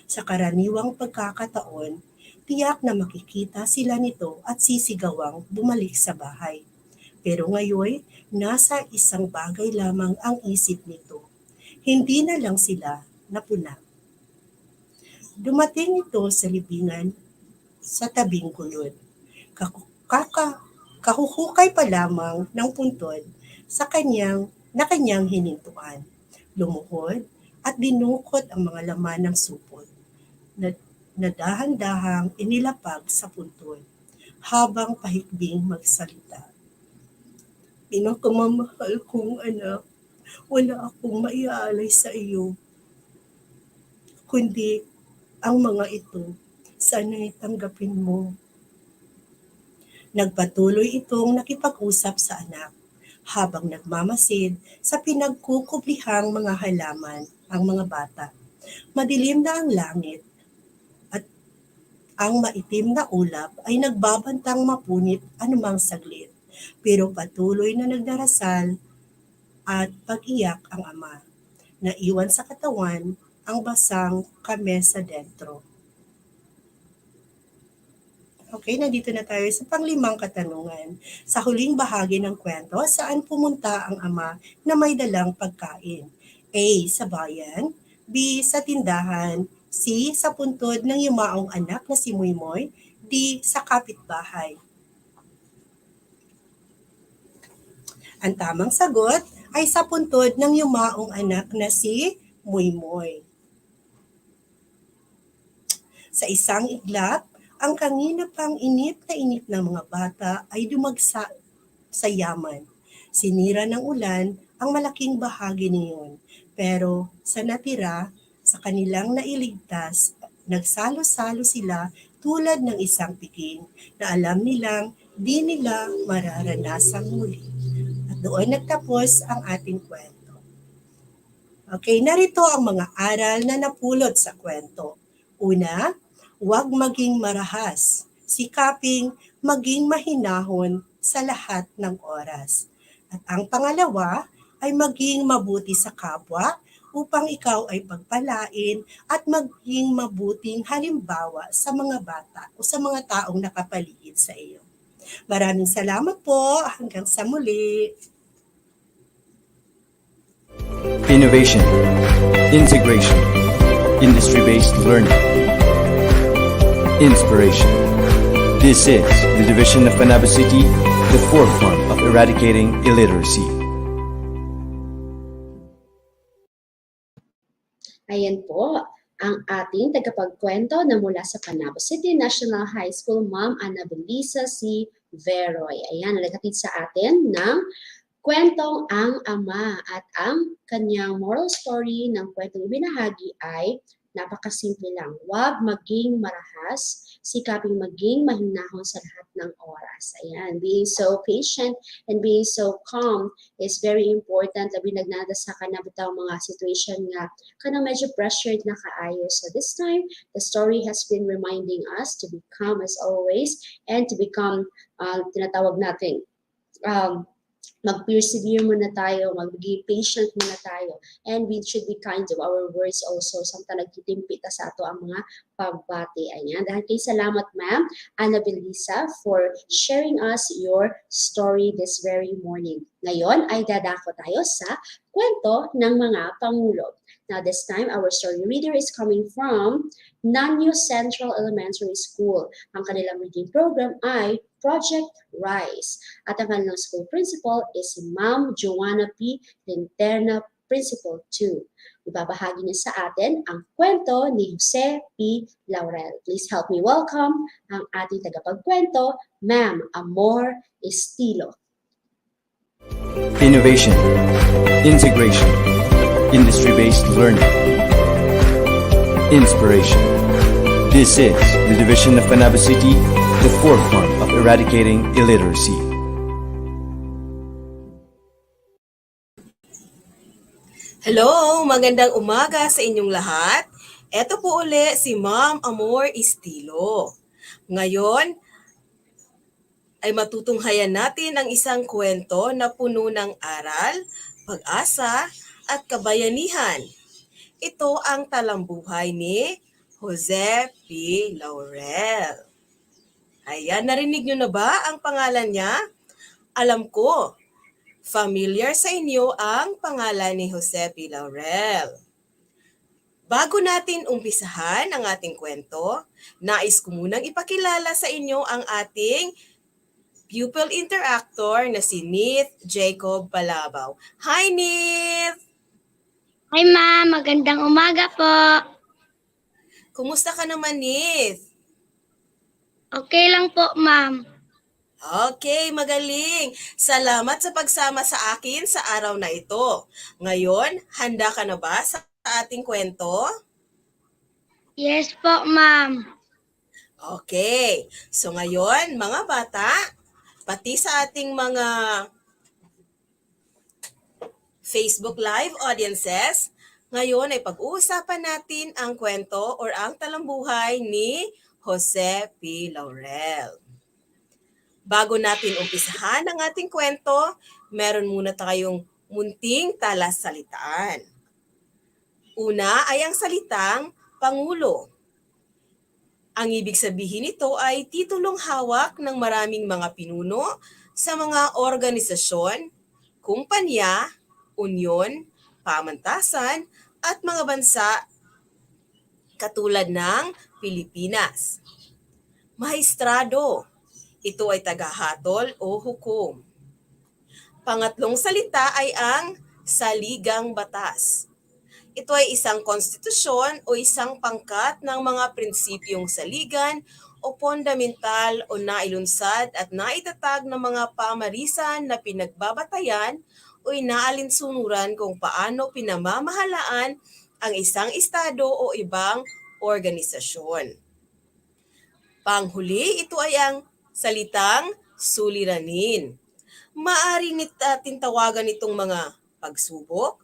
Sa karaniwang pagkakataon, tiyak na makikita sila nito at sisigawang bumalik sa bahay. Pero ngayon, nasa isang bagay lamang ang isip nito. Hindi na lang sila napuna. Dumating ito sa libingan sa tabing gulod. Kahuhukay pa lamang ng puntod na kanyang hinintuan. Lumuhod at dinukot ang mga laman ng supot na dahan-dahang inilapag sa puntod habang pahikbing magsalita. Pinakamamahal kong anak, wala akong maiaalay sa iyo, kundi ang mga ito. Sana'y tanggapin mo. Nagpatuloy itong nakipag-usap sa anak habang nagmamasid sa pinagkukublihang mga halaman ang mga bata. Madilim na ang langit at ang maitim na ulap ay nagbabantang mapunit anumang saglit. Pero patuloy na nagdarasal at pag-iyak ang ama. Naiwan sa katawan ang basang kamesa dentro. Okay, nandito na tayo sa panglimang katanungan. Sa huling bahagi ng kwento, saan pumunta ang ama na may dalang pagkain? A. Sa bayan. B. Sa tindahan. C. Sa puntod ng yumaong anak na si Moymoy. D. Sa kapitbahay. Ang tamang sagot ay sa puntod ng yumaong anak na si Moymoy. Sa isang iglap, ang kanina pang inip na inip ng mga bata ay dumagsa sa yaman. Sinira ng ulan ang malaking bahagi niyon. Pero sa natira, sa kanilang nailigtas, nagsalo-salo sila tulad ng isang piking na alam nilang di nila mararanasang muli. At doon nagtapos ang ating kwento. Okay, narito ang mga aral na napulot sa kwento. Una, huwag maging marahas. Sikaping maging mahinahon sa lahat ng oras. At ang pangalawa ay maging mabuti sa kapwa upang ikaw ay pagpalain at maging mabuting halimbawa sa mga bata o sa mga taong nakapaligid sa iyo. Maraming salamat po. Hanggang sa muli. Innovation, integration, industry-based learning, inspiration. This is the division of Panabo City, the forefront of eradicating illiteracy. Ayan po, ang ating tagapagkwento na mula sa Panabo City National High School, Ma'am Annabelisa C. Veroy. Ayan, naghatid sa atin ng kwentong Ang Ama at ang kanyang moral story ng kwentong ibinahagi ay napakasimple lang. Huwag maging marahas, sikaping maging mahinahon sa lahat ng oras. Ayan, being so patient and being so calm is very important. Labi nagnadasa ka na bitaw mga situation nga kanang medyo pressured na kaayo. So this time, the story has been reminding us to be calm as always and to become tinatawag natin um, mag-persevere muna tayo, mag-be patient muna tayo. And we should be kind to our words also. Samtang nagtitimpi ta sa ato ang mga pagbati. Ayan. Dahil kay salamat, ma'am, Annabel Lisa, for sharing us your story this very morning. Ngayon ay dadako tayo sa kwento ng mga Pangulo. Now this time, our story reader is coming from Nanyo Central Elementary School. Ang kanilang reading program ay Project Rise. At ang kanilang school principal is si Ma'am Joanna P. Linterna, Principal 2. Ibabahagi niya sa atin ang kwento ni Jose P. Laurel. Please help me welcome ang ating tagapagkwento, Ma'am Amor Estilo. Innovation, integration, industry-based learning, inspiration. This is the division of Panabo City, the forefront of eradicating illiteracy. Hello! Magandang umaga sa inyong lahat. Ito po uli si Ma'am Amor Estilo. Ngayon ay matutunghayan natin ang isang kwento na puno ng aral, pag-asa at kabayanihan. Ito ang talambuhay ni Jose P. Laurel. Ayan, narinig nyo na ba ang pangalan niya? Alam ko, familiar sa inyo ang pangalan ni Jose P. Laurel. Bago natin umpisahan ang ating kwento, nais ko munang ipakilala sa inyo ang ating pupil interactor na si Nith Jacob Palabaw. Hi, Nith! Hi, ma'am. Magandang umaga po. Kumusta ka naman, Nith? Okay lang po, ma'am. Okay, magaling. Salamat sa pagsama sa akin sa araw na ito. Ngayon, handa ka na ba sa ating kwento? Yes po, ma'am. Okay. So ngayon, mga bata, pati sa ating mga Facebook Live audiences, ngayon ay pag-uusapan natin ang kwento or ang talambuhay ni Jose P. Laurel. Bago natin umpisahan ang ating kwento, meron muna tayong munting talasalitaan. Una ay ang salitang Pangulo. Ang ibig sabihin nito ay titulong hawak ng maraming mga pinuno sa mga organisasyon, kumpanya, unyon, pamantasan, at mga bansa katulad ng Pilipinas. Maestrado. Ito ay tagahatol o hukom. Pangatlong salita ay ang saligang batas. Ito ay isang konstitusyon o isang pangkat ng mga prinsipyong saligan o fundamental o nailunsad at naitatag ng mga pamarisan na pinagbabatayan o inaalinsunuran kung paano pinamamahalaan ang isang estado o ibang organisasyon. Panghuli, ito ay ang salitang suliranin. Maaari natin tawagan itong mga pagsubok,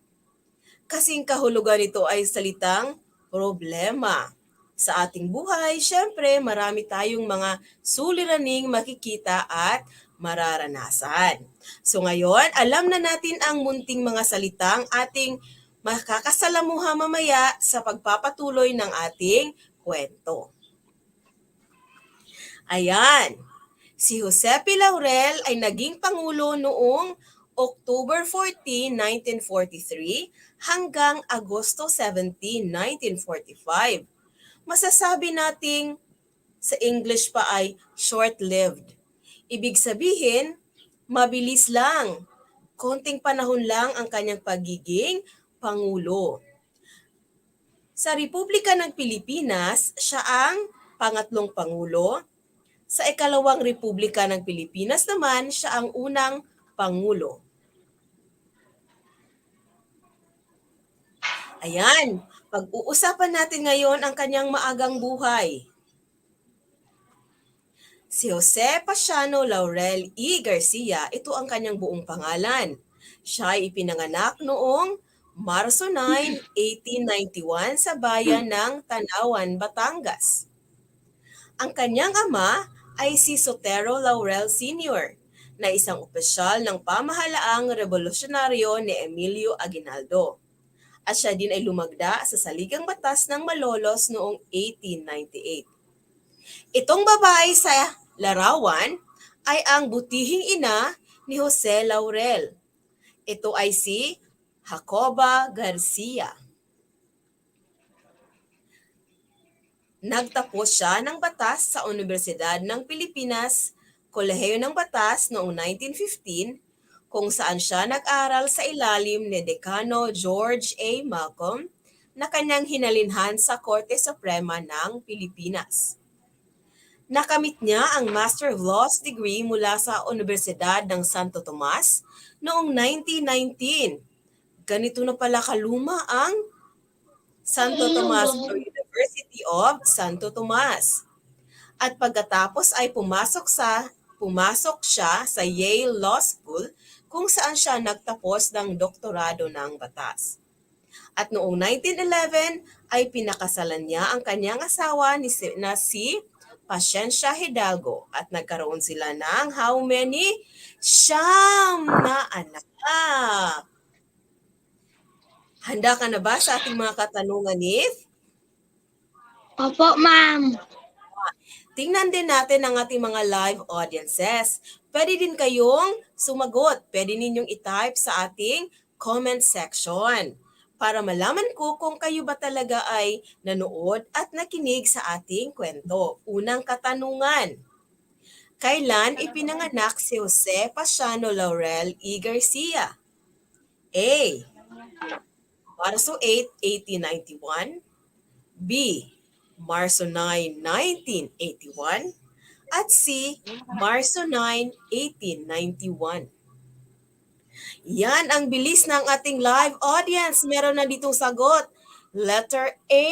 kasing kahulugan nito ay salitang problema. Sa ating buhay, syempre marami tayong mga suliraning makikita at mararanasan. So ngayon, alam na natin ang munting mga salitang ating makakasalamuha mamaya sa pagpapatuloy ng ating kwento. Ayan, si Jose P. Laurel ay naging Pangulo noong October 14, 1943 hanggang Agosto 17, 1945. Masasabi nating sa English pa ay short-lived. Ibig sabihin, mabilis lang. Konting panahon lang ang kanyang pagiging Pangulo. Sa Republika ng Pilipinas, siya ang pangatlong Pangulo. Sa ikalawang Republika ng Pilipinas naman, siya ang unang Pangulo. Ayan, pag-uusapan natin ngayon ang kanyang maagang buhay. Si Jose Pasiano Laurel E. Garcia, ito ang kanyang buong pangalan. Siya ay ipinanganak noong Marso 9, 1891 sa bayan ng Tanawan, Batangas. Ang kanyang ama ay si Sotero Laurel Sr. na isang opisyal ng pamahalaang revolusyonaryo ni Emilio Aguinaldo. At siya din ay lumagda sa saligang batas ng Malolos noong 1898. Itong babae sa larawan ay ang butihing ina ni Jose Laurel. Ito ay si Jacoba Garcia. Nagtapos siya ng batas sa Universidad ng Pilipinas, Kolehiyo ng Batas noong 1915, kung saan siya nag-aral sa ilalim ni Dekano George A. Malcolm na kanyang hinalinhan sa Korte Suprema ng Pilipinas. Nakamit niya ang Master of Laws degree mula sa Universidad ng Santo Tomas noong 1919. Ganito na pala kaluma ang Santo Tomas or University of Santo Tomas. At pagkatapos ay pumasok siya sa Yale Law School kung saan siya nagtapos ng doktorado ng batas. At noong 1911 ay pinakasalan niya ang kanyang asawa na si Pasiencia Hidalgo at nagkaroon sila ng how many? 9 na anak. Handa ka na ba sa ating mga katanungan, Nith? Opo, ma'am. Tingnan din natin ang ating mga live audiences. Pwede din kayong sumagot. Pwede ninyong i-type sa ating comment section para malaman ko kung kayo ba talaga ay nanood at nakinig sa ating kwento. Unang katanungan. Kailan ipinanganak si Jose Pasiano Laurel E. Garcia? A. Marso 8, 1891. B. Marso 9, 1981. At C. Marso 9, 1891. Yan ang bilis ng ating live audience. Meron na ditong sagot. Letter A,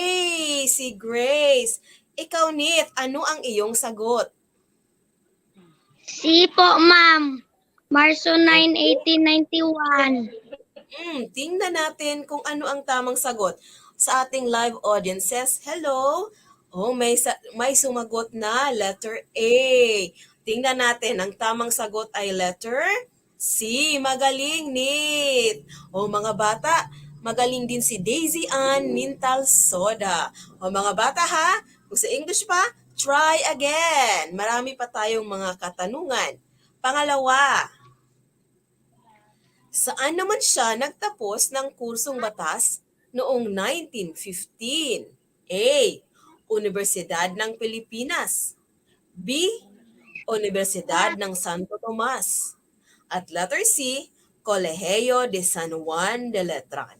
si Grace. Ikaw, Nith, ano ang iyong sagot? C po, ma'am. Marso 9, 1891. Tingnan natin kung ano ang tamang sagot sa ating live audiences. Hello? Oh, may sumagot na letter A. Tingnan natin, ang tamang sagot ay letter C. Magaling, Nith. O mga bata, magaling din si Daisy Ann Mintal Soda. O mga bata ha, kung sa English pa, try again. Marami pa tayong mga katanungan. Pangalawa, saan naman siya nagtapos ng kursong batas noong 1915? A. Universidad ng Pilipinas. B. Universidad ng Santo Tomas. At letter C. Colegio de San Juan de Letran.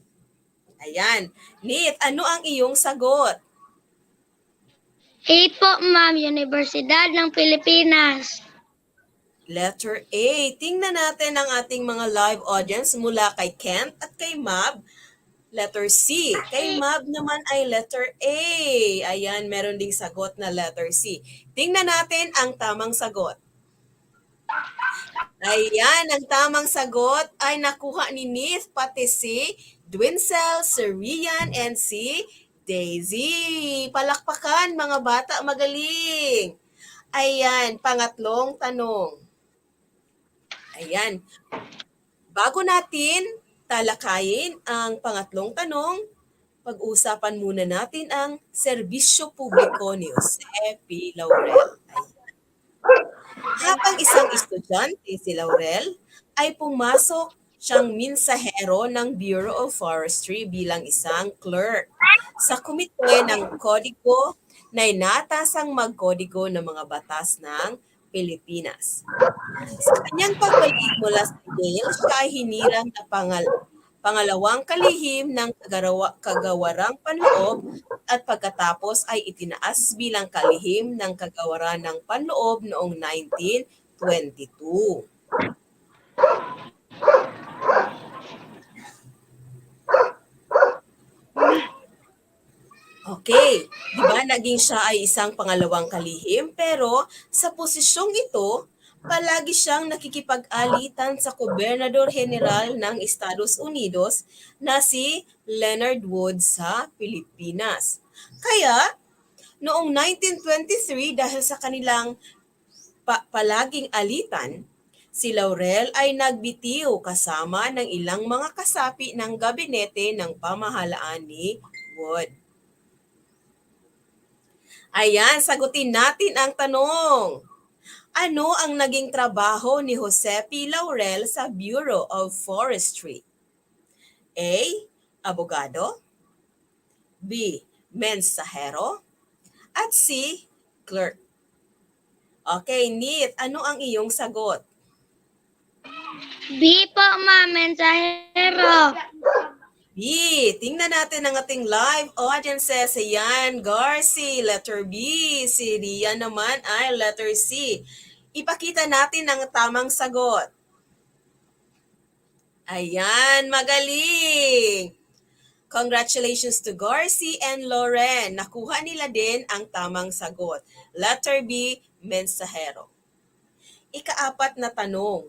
Ayan. Nith, ano ang iyong sagot? A po, ma'am. Universidad ng Pilipinas. Letter A. Tingnan natin ang ating mga live audience mula kay Kent at kay Mab. Letter C. Kay Mab naman ay letter A. Ayan, meron ding sagot na letter C. Tingnan natin ang tamang sagot. Ayan, ang tamang sagot ay nakuha ni Nith, pati si Dwincel, si Rian, and si Daisy. Palakpakan, mga bata, magaling. Ayan, pangatlong tanong. Ayan. Bago natin talakayin ang pangatlong tanong, pag-usapan muna natin ang serbisyo publiko ni Jose P. Laurel. Ayan. Habang isang estudyante si Laurel, ay pumasok siyang minsahero ng Bureau of Forestry bilang isang clerk sa komite ng kodigo na inatasang magkodigo ng mga batas ng Pilipinas. Sa kanyang pagbalik mula sa Yale, siya ay hinirang na pangalawang kalihim ng kagawarang panloob at pagkatapos ay itinaas bilang kalihim ng kagawaran ng panloob noong 1922. Okay, di ba naging siya ay isang pangalawang kalihim pero sa posisyong ito, palagi siyang nakikipag-alitan sa Gobernador General ng Estados Unidos na si Leonard Wood sa Pilipinas. Kaya, noong 1923 dahil sa kanilang palaging alitan, Si Laurel ay nagbitiw kasama ng ilang mga kasapi ng gabinete ng pamahalaan ni Wood. Ayan, sagutin natin ang tanong. Ano ang naging trabaho ni Jose P. Laurel sa Bureau of Forestry? A. Abogado, B. Mensahero, at C. Clerk. Okay, Nit, ano ang iyong sagot? B po, ma'am. Mensahero. B. Tingnan natin ang ating live audiences. Ayan, Garci, letter B. Si Ria naman ay letter C. Ipakita natin ang tamang sagot. Ayan, magaling! Congratulations to Garci and Loren. Nakuha nila din ang tamang sagot. Letter B, mensahero. Ikaapat na tanong.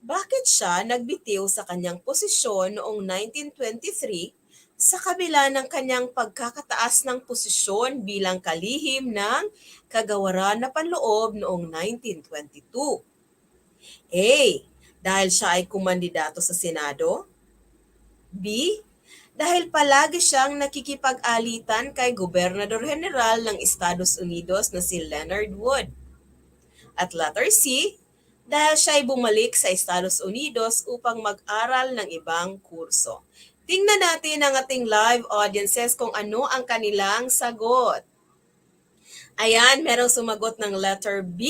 Bakit siya nagbitiw sa kanyang posisyon noong 1923 sa kabila ng kanyang pagkakataas ng posisyon bilang kalihim ng kagawaran na panloob noong 1922? A. Dahil siya ay kumandidato sa Senado. B. Dahil palagi siyang nakikipag-alitan kay Gobernador General ng Estados Unidos na si Leonard Wood. At letter C. Dahil siya ay bumalik sa Estados Unidos upang mag-aral ng ibang kurso. Tingnan natin ang ating live audiences kung ano ang kanilang sagot. Ayan, merong sumagot ng letter B.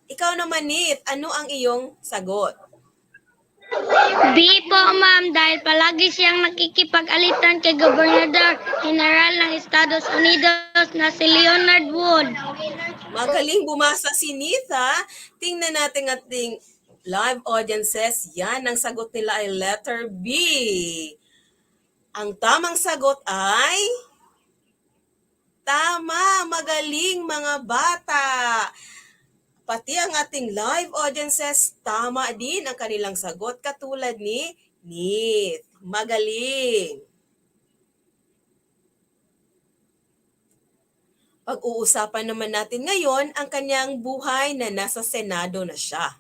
Ikaw naman, Nit, ano ang iyong sagot? B po, ma'am. Dahil palagi siyang nakikipag-alitan kay Gobernador General ng Estados Unidos na si Leonard Wood. Magaling bumasa si Nita. Tingnan natin ating live audiences. Yan, ang sagot nila ay letter B. Ang tamang sagot ay... Tama! Magaling mga bata! Pati ang ating live audiences, tama din ang kanilang sagot katulad ni Nith. Magaling! Pag-uusapan naman natin ngayon ang kanyang buhay na nasa Senado na siya.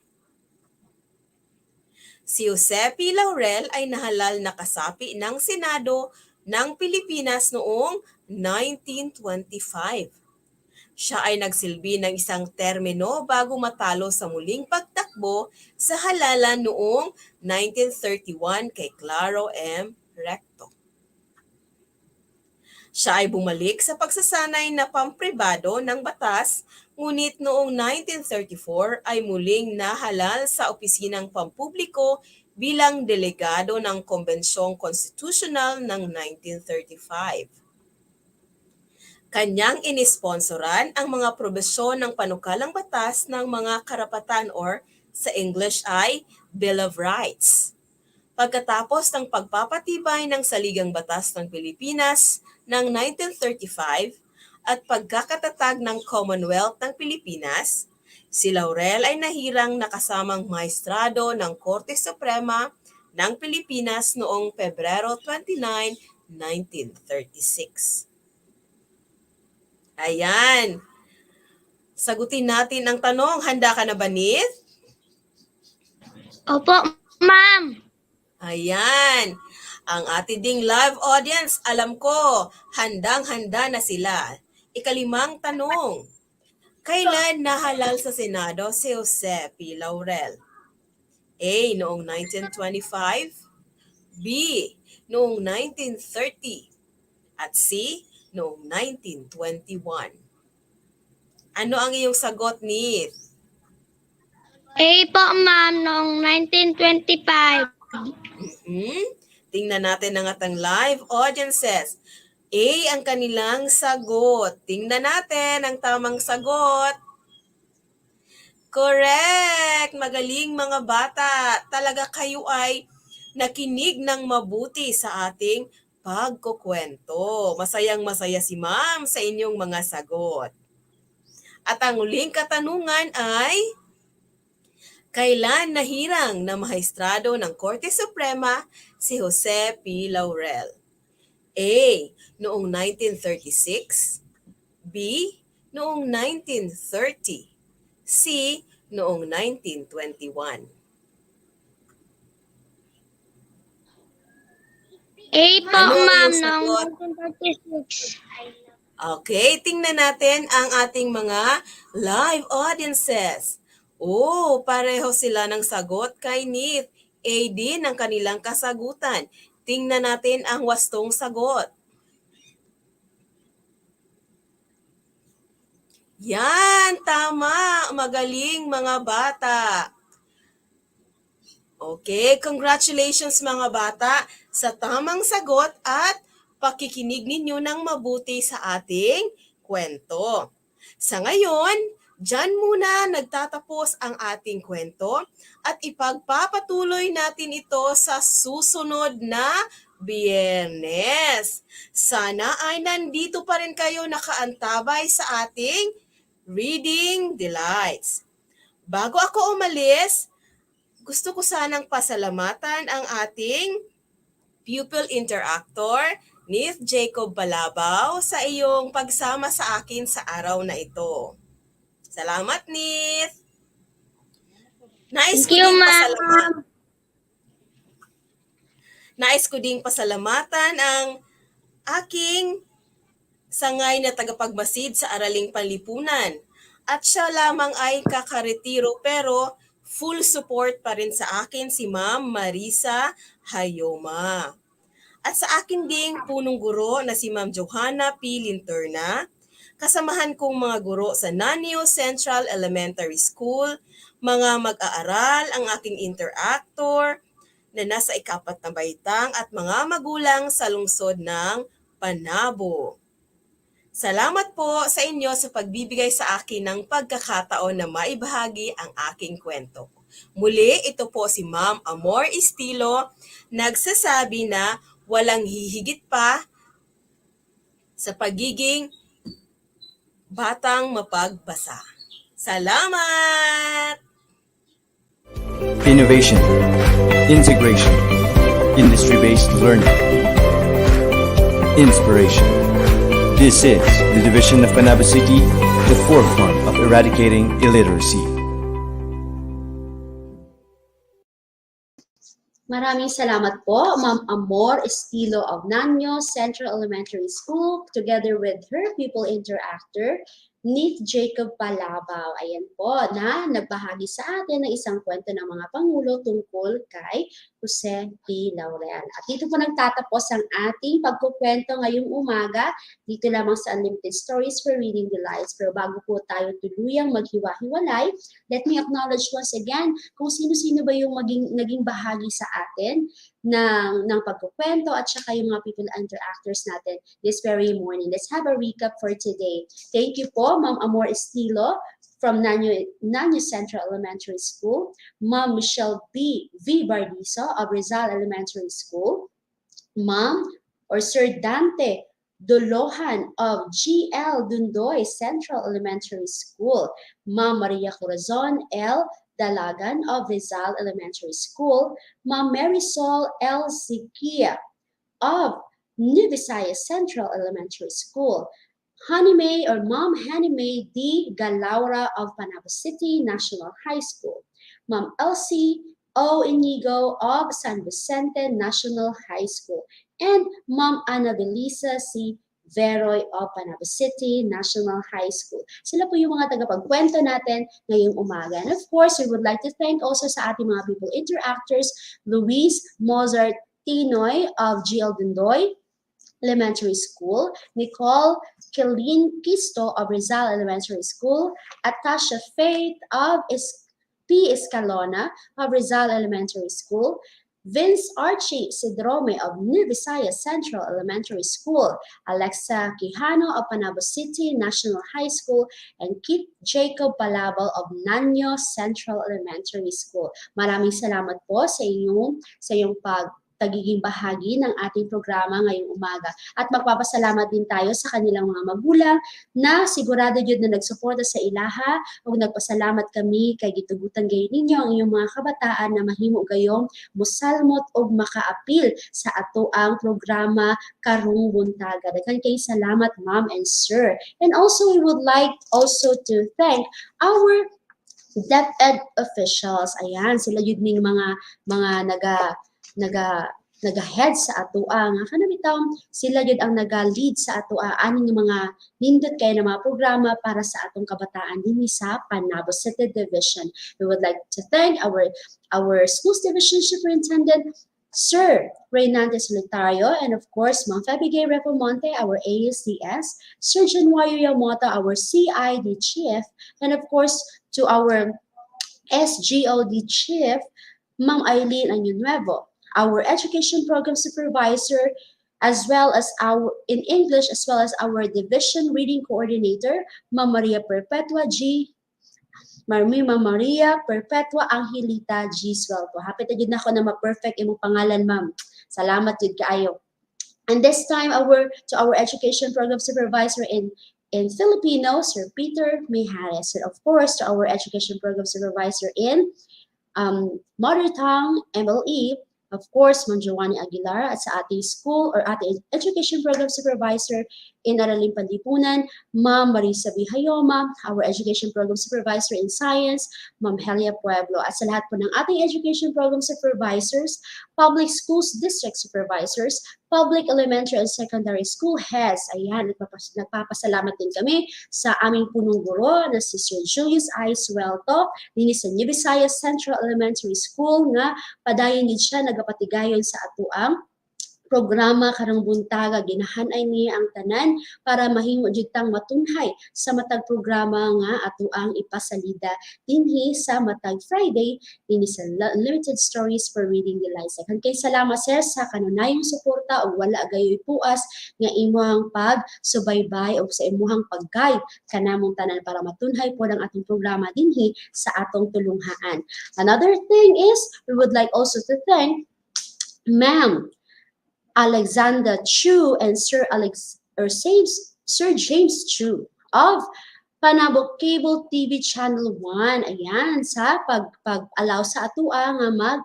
Si Jose P. Laurel ay nahalal na kasapi ng Senado ng Pilipinas noong 1925. Siya ay nagsilbi ng isang termino bago matalo sa muling pagtakbo sa halalan noong 1931 kay Claro M. Recto. Siya ay bumalik sa pagsasanay na pampribado ng batas, ngunit noong 1934 ay muling nahalal sa opisinang pampubliko bilang delegado ng Kombensyong Konstitusyonal ng 1935. Kanyang inisponsoran ang mga probisyon ng panukalang batas ng mga karapatan or sa English ay Bill of Rights. Pagkatapos ng pagpapatibay ng Saligang Batas ng Pilipinas ng 1935 at pagkakatatag ng Commonwealth ng Pilipinas, si Laurel ay nahirang nakasamang maestrado ng Korte Suprema ng Pilipinas noong Pebrero 29, 1936. Ayan. Sagutin natin ang tanong. Handa ka na ba, Nith? Opo, ma'am. Ayan. Ang ating ding live audience, alam ko, handang-handa na sila. Ikalimang tanong. Kailan nahalal sa Senado si Jose P. Laurel? A. Noong 1925, B. Noong 1930, at C. Noong 1921. Ano ang iyong sagot, Nith? A po, ma'am. Noong 1925. Tingnan natin ang ating live audiences. A ang kanilang sagot. Tingnan natin ang tamang sagot. Correct! Magaling mga bata. Talaga kayo ay nakinig ng mabuti sa ating pagkukwento. Masayang-masaya si ma'am sa inyong mga sagot. At ang huling katanungan ay... Kailan nahirang na maestrado ng Korte Suprema si Jose P. Laurel? A. Noong 1936, B. Noong 1930, C. noong 1921? A po, Ano ang ma'am, iyong noong sagot? 1936. Okay, tingnan natin ang ating mga live audiences. Oh, pareho sila ng sagot kay Nith. A din ang kanilang kasagutan. Tingnan natin ang wastong sagot. Yan, tama. Magaling mga bata. Okay, congratulations mga bata sa tamang sagot at pakikinig ninyo ng mabuti sa ating kwento. Sa ngayon, dyan muna nagtatapos ang ating kwento at ipagpapatuloy natin ito sa susunod na Biyernes. Sana ay nandito pa rin kayo nakaantabay sa ating Reading Delights. Bago ako umalis, gusto ko sanang pasalamatan ang ating pupil interactor, Nith Jacob Balabaw, sa iyong pagsama sa akin sa araw na ito. Salamat, Nith! Thank you, ma'am. Nais ko ding pasalamatan ang aking sangay na tagapagmasid sa Araling Panlipunan. At siya lamang ay kakaretiro pero full support pa rin sa akin si Ma'am Marisa Hayoma. At sa akin ding punong guro na si Ma'am Johanna P. Linterna, kasamahan kong mga guro sa Nanio Central Elementary School, mga mag-aaral, ang aking interactor na nasa ikapat na baitang at mga magulang sa lungsod ng Panabo. Salamat po sa inyo sa pagbibigay sa akin ng pagkakataon na maibahagi ang aking kwento. Muli, ito po si Ma'am Amor Estilo, nagsasabi na walang hihigit pa sa pagiging batang mapagbasa. Salamat! Innovation, integration, industry-based learning, inspiration. This is the division of Panabo City, the forefront of eradicating illiteracy. Maraming salamat po, Ma'am Amor Estilo of Nanyo Central Elementary School, together with her pupil interactor, Nith Jacob Palabaw. Ayan po, na nagbahagi sa atin ng isang kwento ng mga Pangulo tungkol kay Jose P. Laurel. At dito po nagtatapos ang ating pagkukwento ngayong umaga, dito lamang sa Unlimited Stories for Reading Delights. Pero bago po tayo tuluyang maghiwa-hiwalay, let me acknowledge once again kung sino-sino ba yung naging bahagi sa atin ng pagkukwento at saka yung mga people interactors natin this very morning. Let's have a recap for today. Thank you po, Ma'am Amor Estilo from Nanyo Central Elementary School, Ma'am Michelle V. Bardiso of Rizal Elementary School, Ma'am or Sir Dante Dolohan of GL Dundoy Central Elementary School, Ma'am Maria Corazon L. Dalagan of Rizal Elementary School, Ma'am Marisol L. Zikia of New Visayas Central Elementary School, Honey May or Ma'am Honey May D. Galaura of Panabo City National High School, Ma'am Elsie O. Inigo of San Vicente National High School, and Ma'am Annabelisa C. Veroy of Panabo City National High School. Sila po yung mga tagapagkwento natin ngayong umaga. And of course, we would like to thank also sa ating mga people interactors, Luis Mozart Tinoy of GL Dundoy Elementary School, Nicole Killeen Kisto of Rizal Elementary School, Atasha Faith of P. Escalona of Rizal Elementary School, Vince Archie Sidrome of New Visayas Central Elementary School, Alexa Quijano of Panabo City National High School, and Kit Jacob Palabal of Nanyo Central Elementary School. Maraming salamat po sa iyong tagiging bahagi ng ating programa ngayong umaga. At magpapasalamat din tayo sa kanilang mga magulang na sigurado yun na nagsuporta sa ilaha o nagpasalamat kami kay gitugutan gayon ninyo ang inyong mga kabataan na mahimo gayong musalmot o makaapil sa atoang programa karong buntaga. Daghan kay salamat, Ma'am and Sir. And also we would like also to thank our DepEd officials, ayan, sila yun ning mga naga naga-head sa atoa nga kanang bitaw sila yun ang naga-lead sa atoa aning mga nindot kay na mga programa para sa atong kabataan dinhi sa Panabo City Division. We would like to thank our schools division superintendent Sir Reynante Solitario, and of course, Ma'am Fabigay Repomonte, our ASDS, Sir Januario Yamota, our CID Chief, and of course, to our SGOD Chief, Ma'am Eileen Anyunuevo, our Education Program Supervisor, as well as our, in English, as well as our Division Reading Coordinator, Ma'am Maria Perpetua G. Ma'am Maria Perpetua Angelita G. Swelpo. Happy na yun ako na ma-perfect imong pangalan, ma'am. Salamat yun kaayo. And this time, to our Education Program Supervisor in Filipino, Sir Peter Mijares. And of course, to our Education Program Supervisor in Mother Tongue, MLE, of course, Ma'am Giovanni Aguilar, at sa ating school or ating Education Program Supervisor in Araling Panlipunan, Ma'am Marisa Vihayoma, our Education Program Supervisor in Science, Ma'am Helia Pueblo, at sa lahat po ng ating Education Program Supervisors, Public Schools District Supervisors, Public Elementary and Secondary School Heads. Ayan, nagpapasalamat din kami sa aming punong guro na si Sir Julius I. Suelto, din sa New Visayas Central Elementary School nga padayon din siya nagapatigayon sa atuang programa karang buntaga ginahanay niya ang tanan para mahimo jud tang matunhay sa matag programa nga ato ang ipasalida dinhi sa matag Friday dinhi sa Limited Stories for Reading Delights. Kay salamat sir sa kanunayong suporta ug wala gayoy puas nga imong pagsubaybay og sa imong pag-guide kanamong tanan para matunhay po ang atong programa dinhi sa atong tulunghaan. Another thing is we would like also to thank Ma'am Alexander Chu and Sir James Chu of Panabo Cable TV Channel 1. Ayan, sa pag-allow sa atuang nga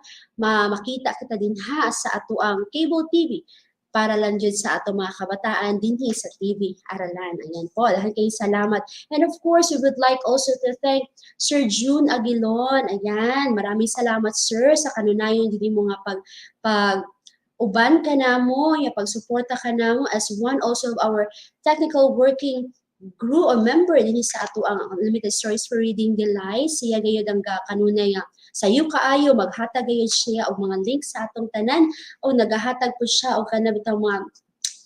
makita kita dinha sa atuang cable TV para lang dyan sa ato mga kabataan dinhi sa TV Aralan. Ayan po, lahat kayo salamat. And of course, we would like also to thank Sir June Aguilon. Ayan, maraming salamat sir sa kanunayon din mo nga uban ka na mo, yung pagsuporta ka na mo as one also of our technical working group or member din sa ato ang Limited Stories for Reading Delights. Siya gayod ang kanunay nga sayo kaayo, maghatag gayod siya og mga links sa atong tanan o nagahatag po siya og kanabitang mga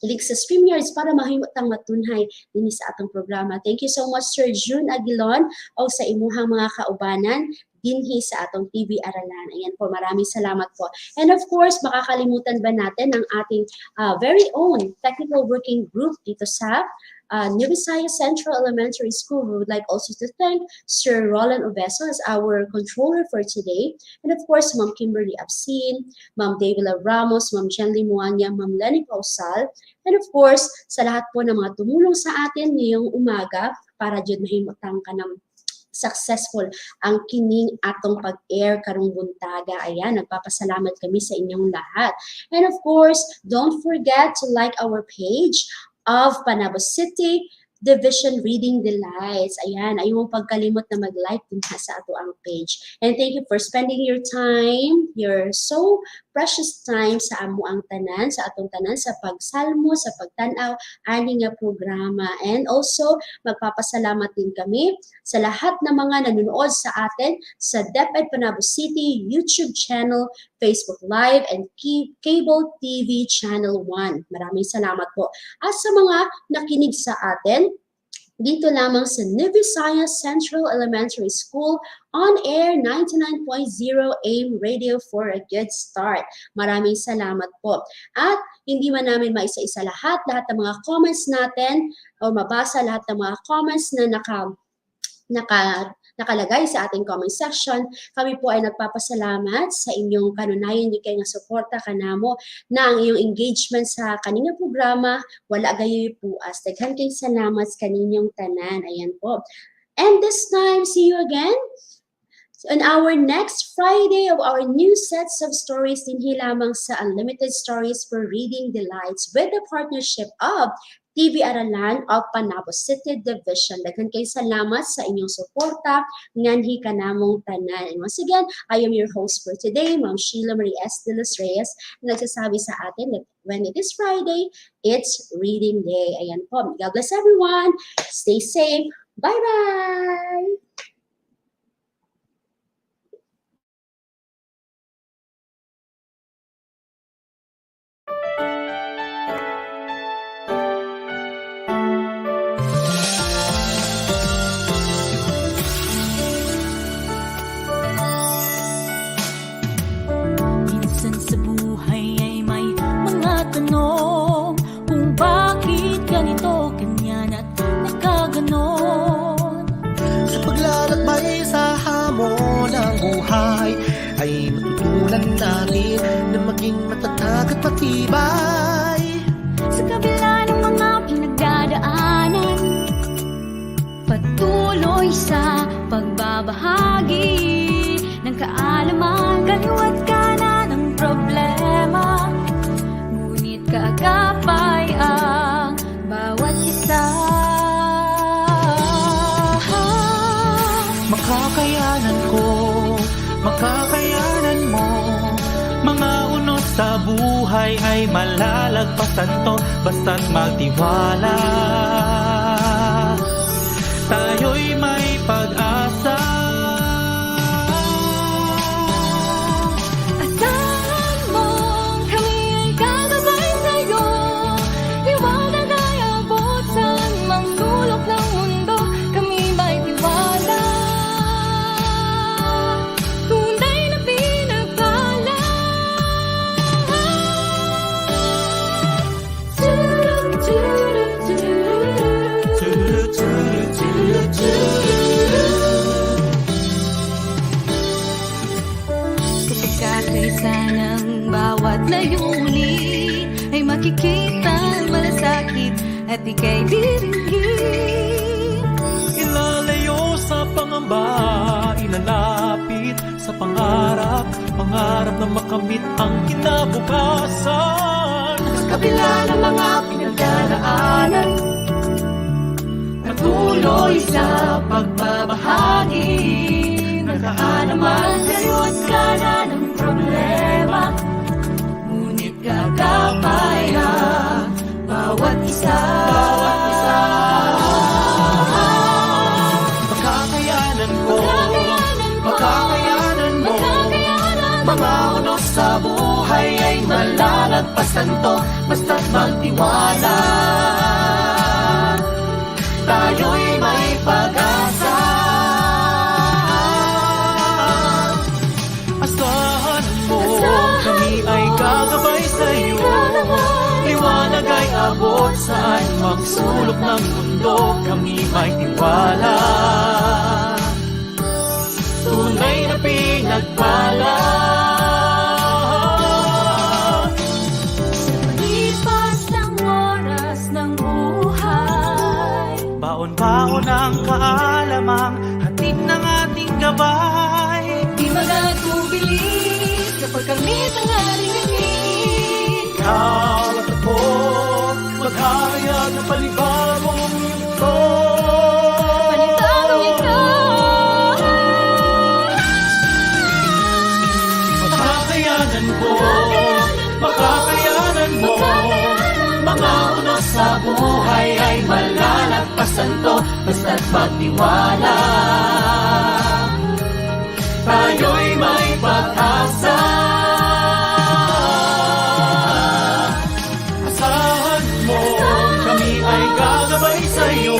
links sa StreamYards para mahimutang matunhay din sa atong programa. Thank you so much Sir June Aguilon o sa imuhang mga kaubanan dinhi sa atong TV Aralan. Ayan po, maraming salamat po. And of course, makakalimutan ba natin ang ating very own technical working group dito sa New Visayas Central Elementary School. We would like also to thank Sir Roland Obeso as our controller for today. And of course, Ma'am Kimberly Absin, Ma'am Davila Ramos, Ma'am Jenly Muanya, Ma'am Lenny Pausal, and of course, sa lahat po ng mga tumulong sa atin ngayong umaga para dyan mahimutang ka ng successful ang kining atong pag-air karong buntaga. Ayan, nagpapasalamat kami sa inyong lahat. And of course, don't forget to like our page of Panabo City Division Reading Delights. Ayan, ayaw mong pagkalimot na mag-like din sa ato ang page. And thank you for spending your time, your so precious time sa amo ang tanan, sa atong tanan, sa pagsalmo, sa pagtanaw, ani nga programa. And also, magpapasalamat din kami sa lahat ng mga nanonood sa atin sa DepEd Panabo City YouTube channel, Facebook Live, and Cable TV Channel 1. Maraming salamat po. At sa mga nakinig sa atin, dito lamang sa New Visayas Central Elementary School on air 99.0 AM radio for a good start. Maraming salamat po. At hindi man namin maisa-isa lahat ng mga comments natin o mabasa lahat ng mga comments na nakalagay sa ating comment section. Kami po ay nagpapasalamat sa inyong kanunayon, di kayo nga suporta kanamo na ang iyong engagement sa kanilang programa, wala gayoy puas. Daghan kayong salamat sa kaninyong tanan. Ayan po. And this time, see you again on our next Friday of our new sets of stories dinhi lamang sa Unlimited Stories for Reading Delights with the partnership of TV Aralan of Panabo City Division. Daghan kay salamat sa inyong suporta nganhi kanamong tanan. And once again, I am your host for today, Ma'am Sheila Marie S. de los Reyes, na nagsasabi sa atin that when it is Friday, it's reading day. Ayan po. God bless everyone. Stay safe. Bye-bye! Minsan sa buhay ay may mga tanong kung bakit ganito, ganyan at nagkaganon. Sa paglalakbay sa hamon ng buhay ay matutunan natin na maging matatag at matibay. Sa kabila ng mga pinagdadaanan, patuloy sa pagbabahagi ng kaalaman, kaliwat ka na ng problema, ngunit kaagapay ang bawat isa. Makakayanan ko, makakayanan mo. Mga unos sa buhay ay malalagpasan to, basta't magtiwala. Tayo'y may pag-asa. Asahan mong kami ay gagabay sa'yo, liwanag ay abot sa anumang sulok ng mundo, kami may tiwala. Tunay na pinagpala. Kapag kakaisa ng bawat layunin ay makikita ang malasakit at ika'y diringgin. Ilalayo sa pangamba, ilalapit sa pangarap, pangarap na makamit ang kinabukasan. Sa kabila ng mga pinagdaraanan, patuloy sa pagbabahagi ng kaalaman, kaliwat ka na ng problema, ngunit gagapay ang bawat isa. Makakayanan ko, makakayanan mo. Mga unos sa buhay ay malalagpasan to, basta't magtiwala. Tayo'y may pag-asa. Asahan mo, kami ay gagabay sa'yo. Liwanag ay abot sa anumang sulok ng mundo, kami may tiwala. Tunay na pinagpala. Sa paglipas ng oras ng buhay, Baon-baon ang kaalamang hatid ng ating gabay. di magatubilis kapag kamit ang ating gawin. Ikaw at ako, maghahayag ng palibagong mundo. Panitagong ikaw, Makakayanan ko, makakayanan mo. Mga unos sa buhay ay malalagpasan to, basta't magtiwala. Tayo'y may pag-asa. Asahan mo, kami ay gagabay sa'yo.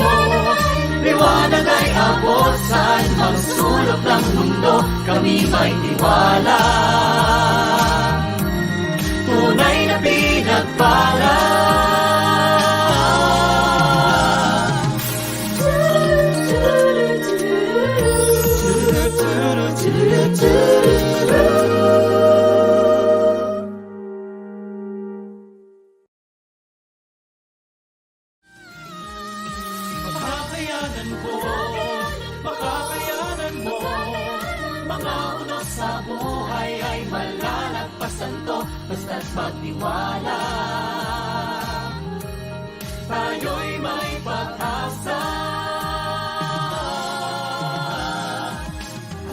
Liwanag ay abot sa anumang sulok ng mundo, kami may tiwala. Tunay na pinagpala. Makakayanan ko, makakayanan mo. Mga unos sa buhay ay malalagpasan to, basta't magtiwala. tayo'y may pag-asa.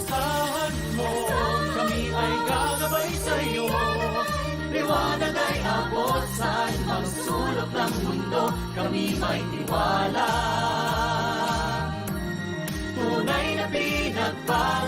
Asahan mo, kami ay gagabay sa'yo. Liwanag ay abot sa anumang sulok ng mundo. Kami may tiwala, tunay na pinagpala.